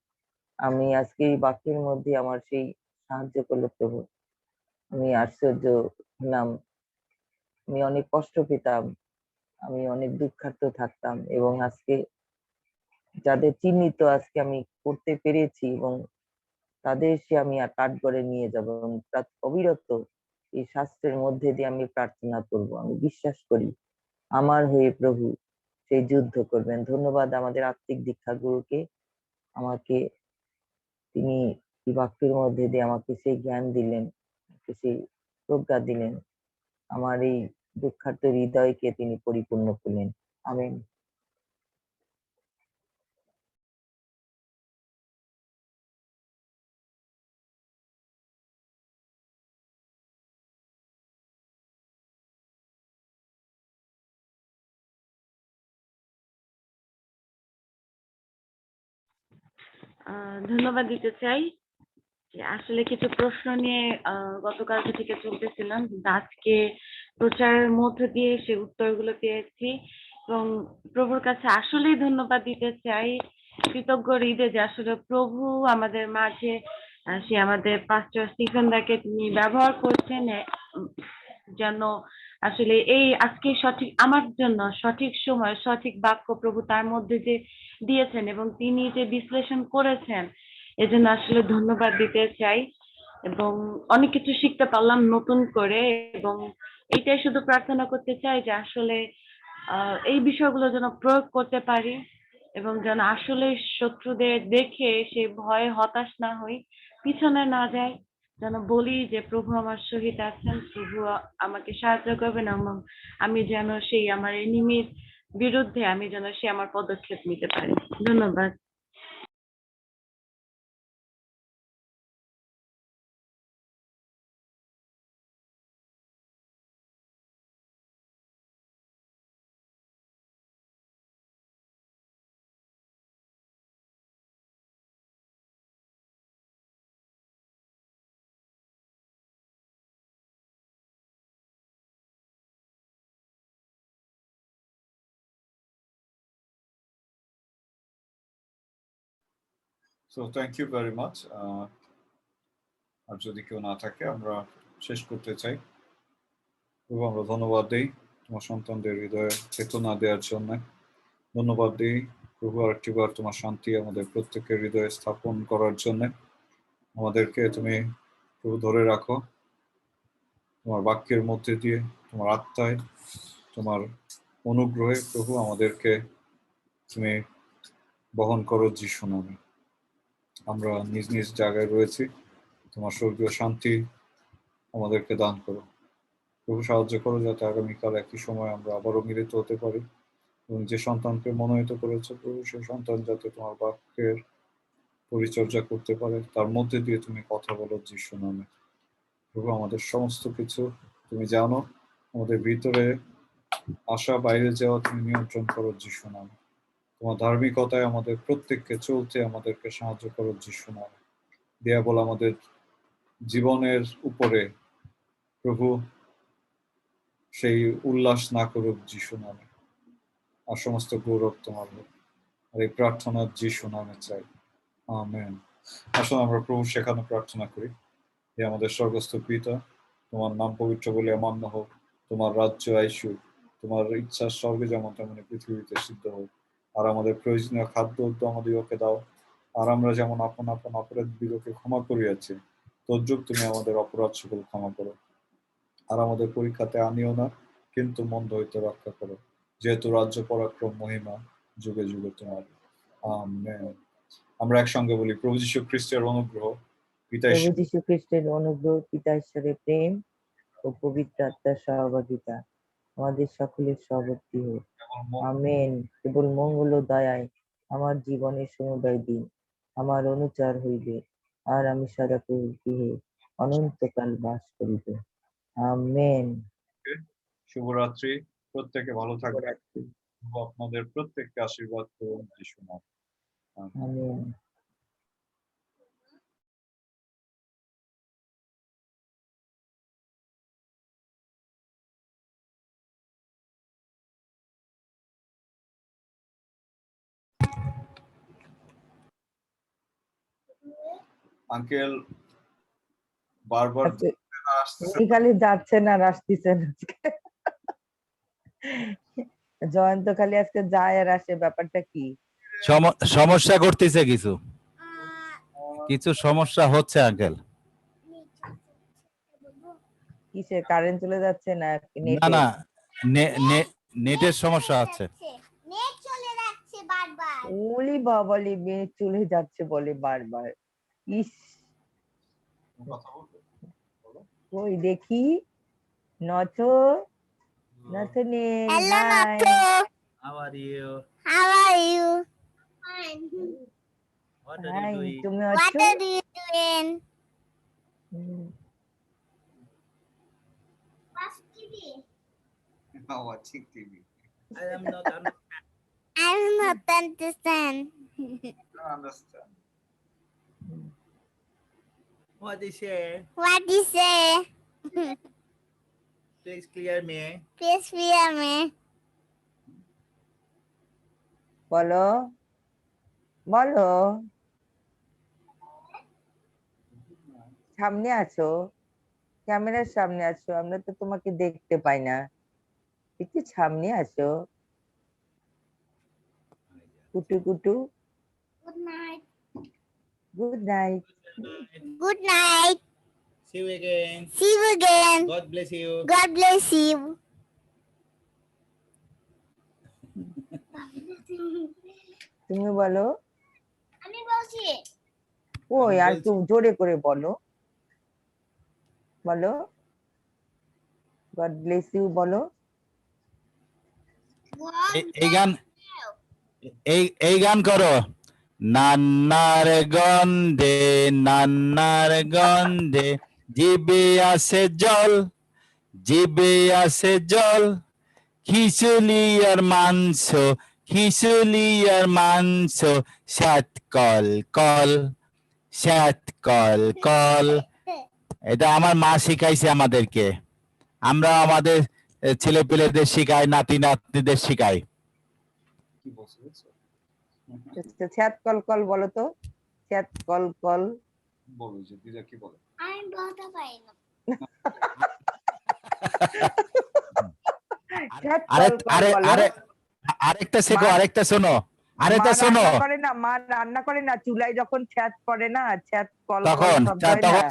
আমি আজকে এই বাক্যের মধ্যে আমার সেই সাহায্য করলো প্রভু। আমি আশ্চর্য হলাম, আমি অনেক কষ্ট পেতাম, আমি অনেক দুঃখার্ত থাকতাম এবং আজকে যাদের চিহ্নিত আজকে আমি করতে পেরেছি এবং তাদের সে আমি আর কাঠগড়ে নিয়ে যাব এবং অবিরত এই শাস্ত্রের মধ্যে দিয়ে আমি প্রার্থনা করব। আমি বিশ্বাস করি আমার হয়ে প্রভু সেই যুদ্ধ করবেন। ধন্যবাদ আমাদের আত্মিক দীক্ষা গুরুকে, আমাকে তিনি এই বাক্যের মধ্যে দিয়ে আমাকে সেই জ্ঞান দিলেন, সেই প্রজ্ঞা দিলেন, আমার এই দুঃখার্ত হৃদয়কে তিনি পরিপূর্ণ করলেন। আমেন। ধন্যবাদ দিতে চাই যে আসলে কিছু প্রশ্ন নিয়ে গতকালকে থেকে চলতেছিলাম, কিন্তু আজকে প্রচারের মধ্য দিয়ে সে উত্তরগুলো পেয়েছি এবং প্রভুর কাছে আসলেই ধন্যবাদ দিতে চাই, কৃতজ্ঞ হৃদয়ে যে আসলে প্রভু আমাদের মাঝে সে আমাদের পাস্টর স্টিফেনদাকে তিনি ব্যবহার করছেন যেন আসলে এই আজকে সঠিক আমার জন্য সঠিক সময় সঠিক বাক্য প্রভু তার মধ্যে যে দিয়েছেন এবং তিনি যে বিশ্লেষণ করেছেন, এজন্য আসলে ধন্যবাদ দিতে চাই এবং অনেক কিছু শিখতে পারলাম নতুন করে। এবং এইটাই শুধু প্রার্থনা করতে চাই যে আসলে এই বিষয়গুলো যেন প্রয়োগ করতে পারি এবং যেন আসলে শত্রুদের দেখে সে ভয়ে হতাশ না হই, পিছনে না যাই, যেন বলি যে প্রভু আমার সহিত আছেন, প্রভু আমাকে সাহায্য করবেন এবং আমি যেন সেই আমার এনিমির বিরুদ্ধে আমি যেন সে আমার পদক্ষেপ নিতে পারি। ধন্যবাদ। So thank you very much. আর যদি কেউ না থাকে আমরা শেষ করতে চাই। প্রভু আমরা ধন্যবাদ দিই তোমার সন্তানদের হৃদয়ে চেতনা দেওয়ার জন্য। ধন্যবাদ দিই প্রভু আরেকটিবার তোমার শান্তি আমাদের প্রত্যেকের হৃদয়ে স্থাপন করার জন্য। আমাদেরকে তুমি প্রভু ধরে রাখো তোমার বাক্যের মধ্যে দিয়ে, তোমার আত্মায়, তোমার অনুগ্রহে প্রভু আমাদেরকে তুমি বহন করো যিশু নামে। আমরা নিজ নিজ জায়গায় রয়েছি, তোমার স্বর্গীয় শান্তি আমাদেরকে দান করো প্রভু। সাহায্য করো যাতে আগামীকাল একই সময় আমরা আবারও মিলিত হতে পারি এবং যে সন্তানকে মনোনীত করেছে প্রভু সেই সন্তান যাতে তোমার বাক্যের পরিচর্যা করতে পারে, তার মধ্যে দিয়ে তুমি কথা বলো যিশু নামে। প্রভু আমাদের সমস্ত কিছু তুমি জানো, আমাদের ভিতরে আসা বাইরে যাওয়া তুমি নিয়ন্ত্রণ করো যিশু নামে। তোমার ধার্মিকতায় আমাদের প্রত্যেককে চলতে আমাদেরকে সাহায্য করো যিশু নামে। দিয়াবল আমাদের জীবনের উপরে প্রভু সেই উল্লাস না করুক যিশু নামে। আর সমস্ত গৌরব তোমার হোক। আর এই প্রার্থনা যিশু নামে চাই, আমেন। আসলে আমরা প্রভু সেখানে প্রার্থনা করি, হে আমাদের স্বর্গস্থ পিতা, তোমার নাম পবিত্র বলে মান্য হোক, তোমার রাজ্য আইসুক, তোমার ইচ্ছা স্বর্গে যেমন তেমনি পৃথিবীতে সিদ্ধ হোক। আর আমাদের প্রয়োজনীয় খাদ্য আমাদিগকে দাও, আর আমরা যেমন আপন আপন অপরাধীদেরকে ক্ষমা করিয়াছি, তদ্রূপ তুমি আমাদের অপরাধ সকল ক্ষমা করো। আর আমাদের পরীক্ষাতে আনিও না, কিন্তু মন্দ হইতে রক্ষা করো, যেহেতু রাজ্য পরাক্রম মহিমা যুগে যুগে তোমার, আমেন। আমরা একসঙ্গে বলি, প্রভু যীশু খ্রিস্টের অনুগ্রহ, পিতা প্রভু যীশু খ্রিস্টের অনুগ্রহ, পিতা ঈশ্বরের প্রেম ও পবিত্র আত্মার সহভাগিতা আমাদের সকলের সহবর্তী হোক, আমেন। কেবল মঙ্গল ও দয়ায় আমার জীবনের সমুদয় দিন আমার অনুচার হইবে, আর আমি সদা প্রভুর গৃহে অনন্তকাল বাস করিব, আমেন। শুভরাত্রি, প্রত্যেকে ভালো থাকবেন, আপনাদের প্রত্যেককে আশীর্বাদ করুন যিশু নামে, আমেন। আঙ্কেল বারবার খালি যাচ্ছেন আর আসতেছেন, জয়ন্ত খালি আজকে যায় আর আসে, ব্যাপারটা কি? সমস্যা করতেছে, কিছু কিছু সমস্যা হচ্ছে আঙ্কেল। কি কিসের কারেন্ট চলে যাচ্ছে না না না নেটের সমস্যা আছে। নেট চলে যাচ্ছে বারবার। ওলি বাবালি মেয়ে চলে যাচ্ছে বলে বারবার। ইস কথা বলবে বলো। ওই দেখি নথো নথনে হ্যালো হাই নাতো, How are you? how are you? Fine. What hi তুমি What আছো? are you doing? Hmm, Watch TV. Now watching TV. I am not I'm not understand. Don't understand. What is it? What you say? Please clear me. Please hear me. বলো বলো সামনে আছো, ক্যামেরার সামনে আছো, আমরা তো তোমাকে দেখতে পাই না, একটু সামনে আছো। কুটু কুটু Good night. Good night. Good night. See you again. See you again. God bless you. God bless you. তুমি বলো। আমি বলছি ওই আমি আর বলছি। একটু জোরে করে বলো, বলো গড ব্লেস ইউ বলো। এই গান এই গান করো। নান্নার গন্ধে জিবে আসে জল, জিবে আসে জল, খিচুলি আর মাংস, সাত কল কল, সাত কল কল। এটা আমার মা শিখাইছে আমাদেরকে। আমরা আমাদের ছেলে পেলেদের শিখাই, নাতি নাতনিদের শিখাই। কি বলছো বুঝছো? ছ্যাত কল কল বলো তো, ছ্যাত কল কল। বলো যে দিদা কি বলে। আমি বলতে পারি না। ছ্যাত আরে কল কল আরে বলো। আরে আরেকটা শেখো, মা- আরেকটা শোনো, আরেকটা মা শোনো। রান্না করে না, মা রান্না করে না, চুলায় যখন ছ্যাত পড়ে না, ছ্যাত কল কল তখন শব্দ হয় না।